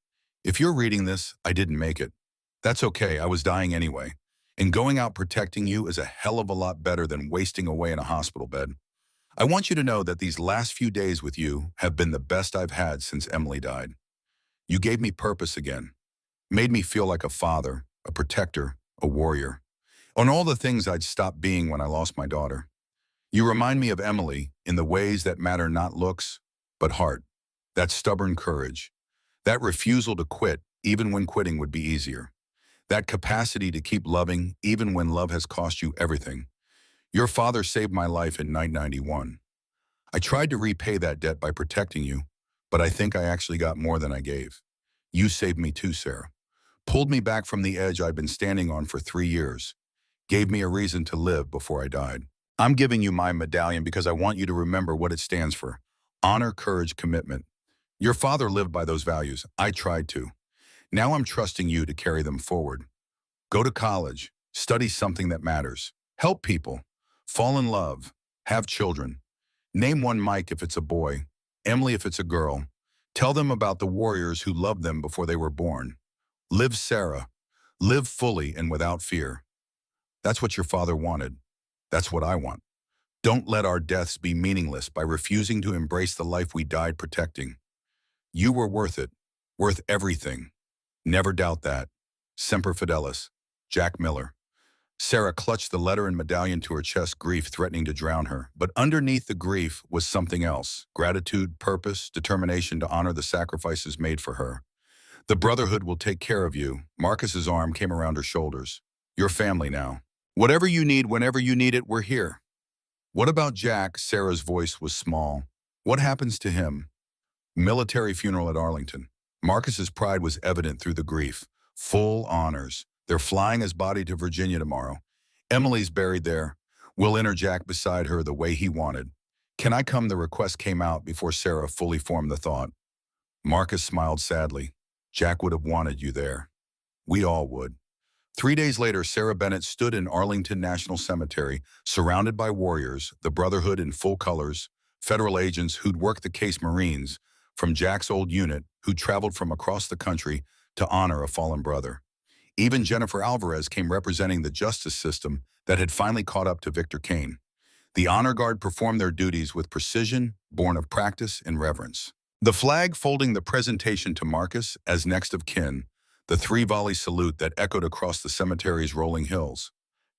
if you're reading this, I didn't make it. That's okay, I was dying anyway. And going out protecting you is a hell of a lot better than wasting away in a hospital bed. I want you to know that these last few days with you have been the best I've had since Emily died. You gave me purpose again, made me feel like a father, a protector, a warrior. On all the things I'd stopped being when I lost my daughter. You remind me of Emily in the ways that matter, not looks, but heart. That stubborn courage. That refusal to quit, even when quitting would be easier. That capacity to keep loving, even when love has cost you everything. Your father saved my life in 1991. I tried to repay that debt by protecting you, but I think I actually got more than I gave. You saved me too, Sarah. Pulled me back from the edge I'd been standing on for 3 years. Gave me a reason to live before I died. I'm giving you my medallion because I want you to remember what it stands for. Honor, courage, commitment. Your father lived by those values. I tried to. Now I'm trusting you to carry them forward. Go to college. Study something that matters. Help people. Fall in love. Have children. Name one Mike if it's a boy. Emily, if it's a girl, tell them about the warriors who loved them before they were born. Live, Sarah. Live fully and without fear. That's what your father wanted. That's what I want. Don't let our deaths be meaningless by refusing to embrace the life we died protecting. You were worth it, worth everything. Never doubt that. Semper Fidelis, Jack Miller. Sarah clutched the letter and medallion to her chest, grief threatening to drown her. But underneath the grief was something else: gratitude, purpose, determination to honor the sacrifices made for her. The Brotherhood will take care of you. Marcus's arm came around her shoulders. Your family now. Whatever you need, whenever you need it, we're here. What about Jack? Sarah's voice was small. What happens to him? Military funeral at Arlington. Marcus's pride was evident through the grief. Full honors. They're flying his body to Virginia tomorrow. Emily's buried there. We'll enter Jack beside her the way he wanted. Can I come? The request came out before Sarah fully formed the thought. Marcus smiled sadly. Jack would have wanted you there. We all would. 3 days later, Sarah Bennett stood in Arlington National Cemetery, surrounded by warriors, the Brotherhood in full colors, federal agents who'd worked the case, Marines from Jack's old unit who traveled from across the country to honor a fallen brother. Even Jennifer Alvarez came, representing the justice system that had finally caught up to Victor Kane. The honor guard performed their duties with precision, born of practice and reverence. The flag folding the presentation to Marcus as next of kin, the three-volley salute that echoed across the cemetery's rolling hills.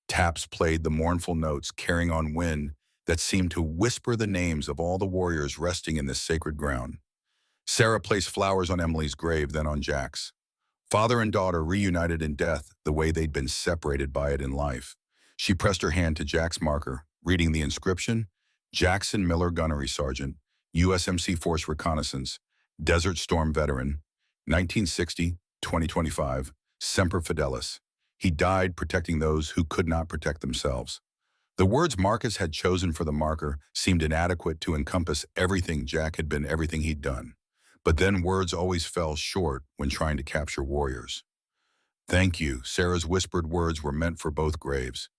Taps played the mournful notes, carrying on wind that seemed to whisper the names of all the warriors resting in this sacred ground. Sarah placed flowers on Emily's grave, then on Jack's. Father and daughter reunited in death the way they'd been separated by it in life. She pressed her hand to Jack's marker, reading the inscription: Jackson Miller, Gunnery Sergeant, USMC Force Reconnaissance, Desert Storm Veteran, 1960-2025, Semper Fidelis. He died protecting those who could not protect themselves. The words Marcus had chosen for the marker seemed inadequate to encompass everything Jack had been, everything he'd done. But then words always fell short when trying to capture warriors. Thank you. Sarah's whispered words were meant for both graves.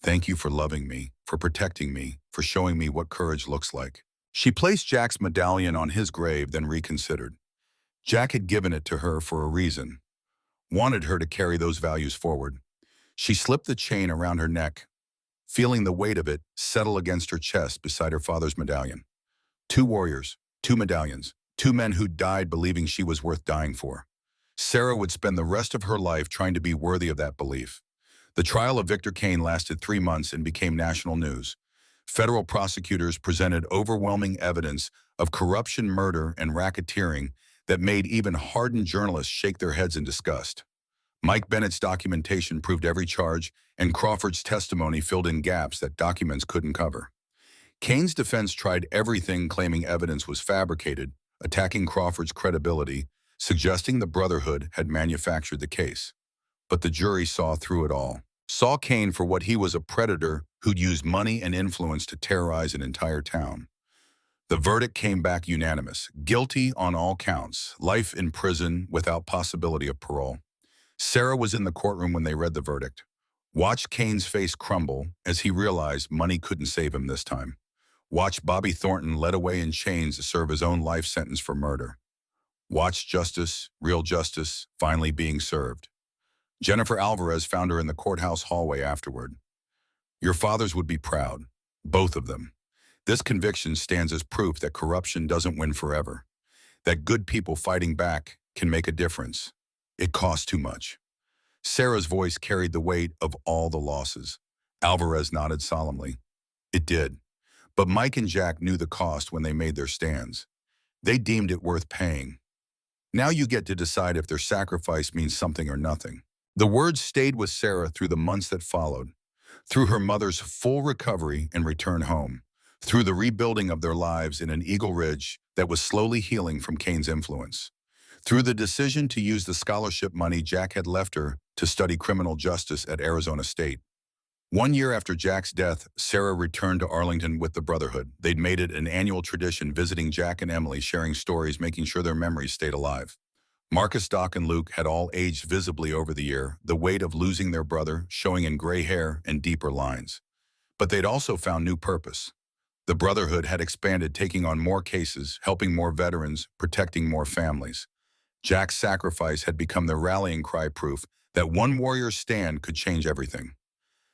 Thank you for loving me, for protecting me, for showing me what courage looks like. She placed Jack's medallion on his grave, then reconsidered. Jack had given it to her for a reason, wanted her to carry those values forward. She slipped the chain around her neck, feeling the weight of it settle against her chest beside her father's medallion. 2 warriors, 2 medallions, 2 men who died believing she was worth dying for. Sarah would spend the rest of her life trying to be worthy of that belief. The trial of Victor Kane lasted 3 months and became national news. Federal prosecutors presented overwhelming evidence of corruption, murder, and racketeering that made even hardened journalists shake their heads in disgust. Mike Bennett's documentation proved every charge, and Crawford's testimony filled in gaps that documents couldn't cover. Kane's defense tried everything, claiming evidence was fabricated, attacking Crawford's credibility, suggesting the Brotherhood had manufactured the case. But the jury saw through it all, saw Kane for what he was: a predator who'd used money and influence to terrorize an entire town. The verdict came back unanimous: guilty on all counts, life in prison without possibility of parole. Sarah was in the courtroom when they read the verdict. Watched Kane's face crumble as he realized money couldn't save him this time. Watched Bobby Thornton led away in chains to serve his own life sentence for murder. Watched justice, real justice, finally being served. Jennifer Alvarez found her in the courthouse hallway afterward. Your fathers would be proud, both of them. This conviction stands as proof that corruption doesn't win forever, that good people fighting back can make a difference. It costs too much. Sarah's voice carried the weight of all the losses. Alvarez nodded solemnly. It did. But Mike and Jack knew the cost when they made their stands. They deemed it worth paying. Now you get to decide if their sacrifice means something or nothing. The words stayed with Sarah through the months that followed, through her mother's full recovery and return home, through the rebuilding of their lives in an Eagle Ridge that was slowly healing from Kane's influence, through the decision to use the scholarship money Jack had left her to study criminal justice at Arizona State. 1 year after Jack's death, Sarah returned to Arlington with the Brotherhood. They'd made it an annual tradition, visiting Jack and Emily, sharing stories, making sure their memories stayed alive. Marcus, Doc, and Luke had all aged visibly over the year, the weight of losing their brother showing in gray hair and deeper lines. But they'd also found new purpose. The Brotherhood had expanded, taking on more cases, helping more veterans, protecting more families. Jack's sacrifice had become the rallying cry, proof that one warrior's stand could change everything.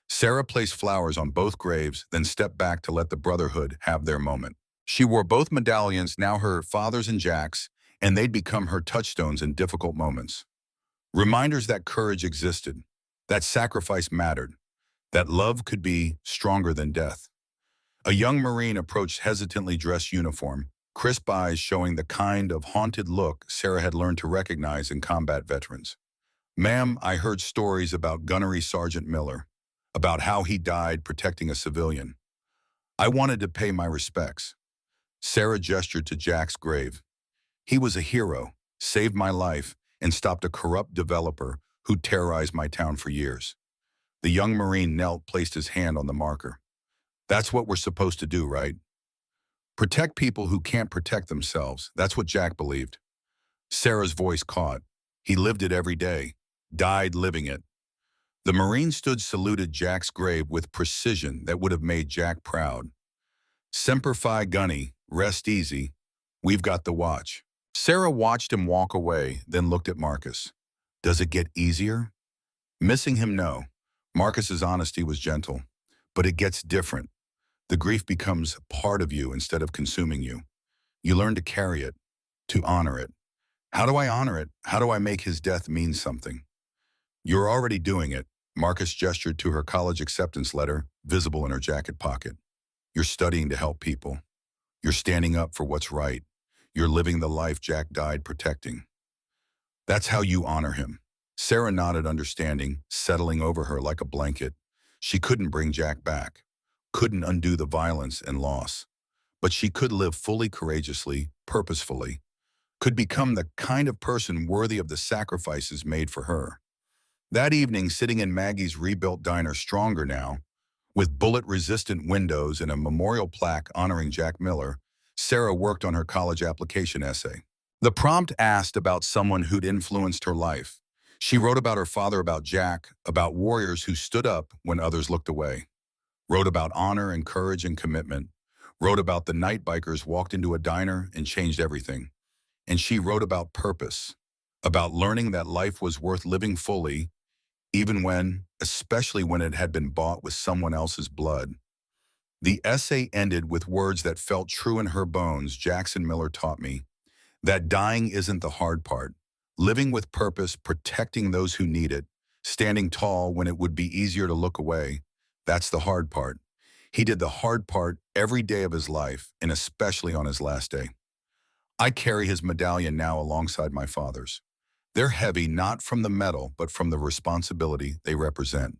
Sarah placed flowers on both graves, then stepped back to let the Brotherhood have their moment. She wore both medallions, now her father's and Jack's, and they'd become her touchstones in difficult moments. Reminders that courage existed, that sacrifice mattered, that love could be stronger than death. A young Marine approached hesitantly dressed uniform, crisp eyes showing the kind of haunted look Sarah had learned to recognize in combat veterans. "Ma'am, I heard stories about Gunnery Sergeant Miller, about how he died protecting a civilian. I wanted to pay my respects." Sarah gestured to Jack's grave. "He was a hero, saved my life, and stopped a corrupt developer who terrorized my town for years." The young Marine knelt, placed his hand on the marker. "That's what we're supposed to do, right? Protect people who can't protect themselves." That's what Jack believed. Sarah's voice caught. He lived it every day, died living it. The Marine stood, saluted Jack's grave with precision that would have made Jack proud. "Semper Fi Gunny, rest easy. We've got the watch." Sarah watched him walk away, then looked at Marcus. "Does it get easier?" Missing him, no. Marcus's honesty was gentle. "But it gets different. The grief becomes part of you instead of consuming you. You learn to carry it, to honor it." "How do I honor it? How do I make his death mean something?" "You're already doing it." Marcus gestured to her college acceptance letter, visible in her jacket pocket. "You're studying to help people. You're standing up for what's right. You're living the life Jack died protecting. That's how you honor him." Sarah nodded, understanding, settling over her like a blanket. She couldn't bring Jack back, couldn't undo the violence and loss, but she could live fully, courageously, purposefully, could become the kind of person worthy of the sacrifices made for her. That evening, sitting in Maggie's rebuilt diner, stronger now, with bullet-resistant windows and a memorial plaque honoring Jack Miller, Sarah worked on her college application essay. The prompt asked about someone who'd influenced her life. She wrote about her father, about Jack, about warriors who stood up when others looked away. Wrote about honor and courage and commitment. Wrote about the night bikers walked into a diner and changed everything. And she wrote about purpose, about learning that life was worth living fully, even when, especially when it had been bought with someone else's blood. The essay ended with words that felt true in her bones. "Jackson Miller taught me that dying isn't the hard part. Living with purpose, protecting those who need it, standing tall when it would be easier to look away, that's the hard part. He did the hard part every day of his life, and especially on his last day." I carry his medallion now alongside my father's. They're heavy not from the metal, but from the responsibility they represent.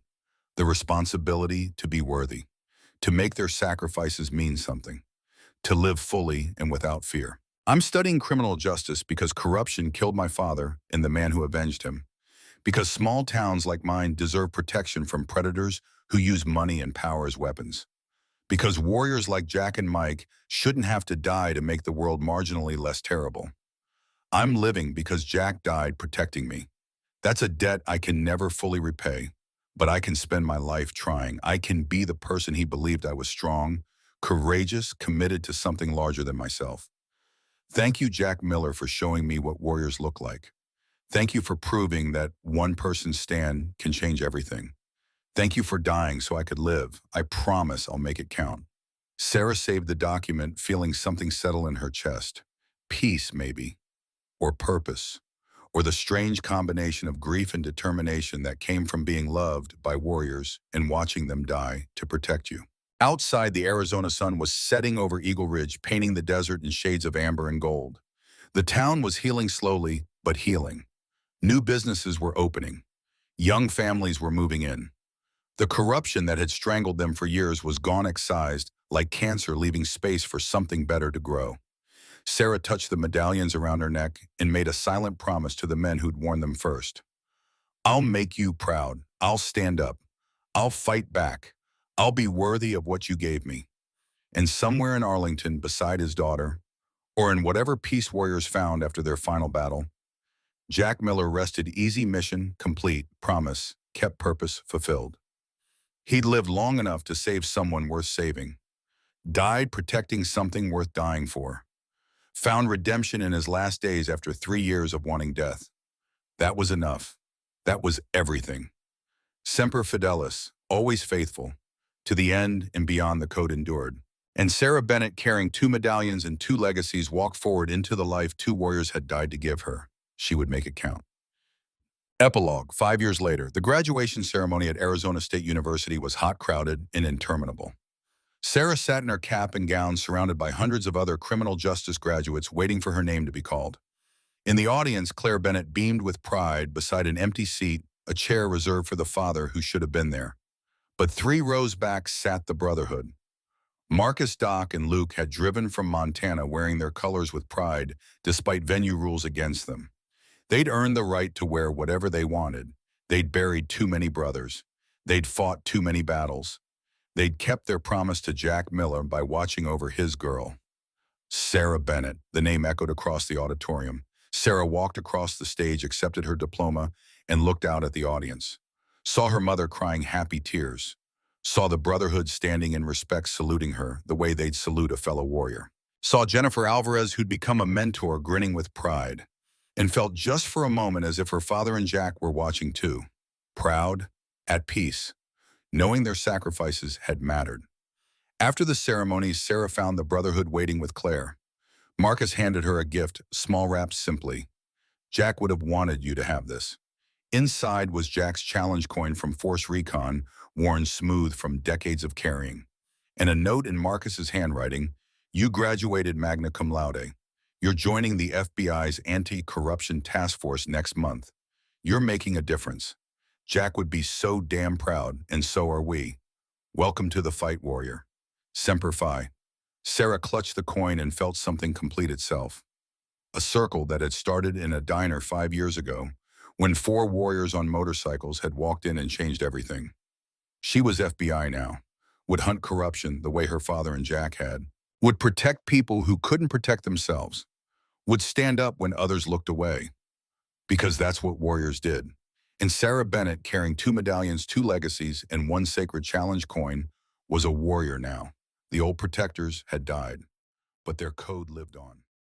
The responsibility to be worthy, to make their sacrifices mean something, to live fully and without fear. I'm studying criminal justice because corruption killed my father and the man who avenged him. Because small towns like mine deserve protection from predators who use money and power as weapons. Because warriors like Jack and Mike shouldn't have to die to make the world marginally less terrible. I'm living because Jack died protecting me. That's a debt I can never fully repay, but I can spend my life trying. I can be the person he believed I was: strong, courageous, committed to something larger than myself. Thank you, Jack Miller, for showing me what warriors look like. Thank you for proving that one person's stand can change everything. Thank you for dying so I could live. I promise I'll make it count. Sarah saved the document, feeling something settle in her chest. Peace, maybe. Or purpose. Or the strange combination of grief and determination that came from being loved by warriors and watching them die to protect you. Outside, the Arizona sun was setting over Eagle Ridge, painting the desert in shades of amber and gold. The town was healing slowly, but healing. New businesses were opening. Young families were moving in. The corruption that had strangled them for years was gone, excised, like cancer leaving space for something better to grow. Sarah touched the medallions around her neck and made a silent promise to the men who'd worn them first. "I'll make you proud. I'll stand up. I'll fight back. I'll be worthy of what you gave me." And somewhere in Arlington, beside his daughter, or in whatever peace warriors found after their final battle, Jack Miller rested, easy, mission complete, promise kept, purpose fulfilled. He'd lived long enough to save someone worth saving. Died protecting something worth dying for. Found redemption in his last days after 3 years of wanting death. That was enough. That was everything. Semper Fidelis, always faithful, to the end and beyond the code endured. And Sarah Bennett, carrying 2 medallions and 2 legacies, walked forward into the life 2 warriors had died to give her. She would make it count. Epilogue, 5 years later, the graduation ceremony at Arizona State University was hot, crowded, and interminable. Sarah sat in her cap and gown, surrounded by hundreds of other criminal justice graduates waiting for her name to be called. In the audience, Claire Bennett beamed with pride beside an empty seat, a chair reserved for the father who should have been there. But 3 rows back sat the Brotherhood. Marcus, Doc, and Luke had driven from Montana wearing their colors with pride, despite venue rules against them. They'd earned the right to wear whatever they wanted. They'd buried too many brothers. They'd fought too many battles. They'd kept their promise to Jack Miller by watching over his girl. Sarah Bennett, the name echoed across the auditorium. Sarah walked across the stage, accepted her diploma, and looked out at the audience. Saw her mother crying happy tears. Saw the Brotherhood standing in respect, saluting her the way they'd salute a fellow warrior. Saw Jennifer Alvarez, who'd become a mentor, grinning with pride. And felt just for a moment as if her father and Jack were watching too. Proud, at peace, knowing their sacrifices had mattered. After the ceremony, Sarah found the Brotherhood waiting with Claire. Marcus handed her a gift, small, wrapped simply. Jack would have wanted you to have this. Inside was Jack's challenge coin from Force Recon, worn smooth from decades of carrying. And a note in Marcus's handwriting: "You graduated magna cum laude. You're joining the FBI's anti-corruption task force next month. You're making a difference. Jack would be so damn proud, and so are we. Welcome to the fight, warrior. Semper Fi." Sarah clutched the coin and felt something complete itself. A circle that had started in a diner 5 years ago, when 4 warriors on motorcycles had walked in and changed everything. She was FBI now, would hunt corruption the way her father and Jack had, would protect people who couldn't protect themselves, would stand up when others looked away. Because that's what warriors did. And Sarah Bennett, carrying 2 medallions, 2 legacies, and 1 sacred challenge coin, was a warrior now. The old protectors had died, but their code lived on.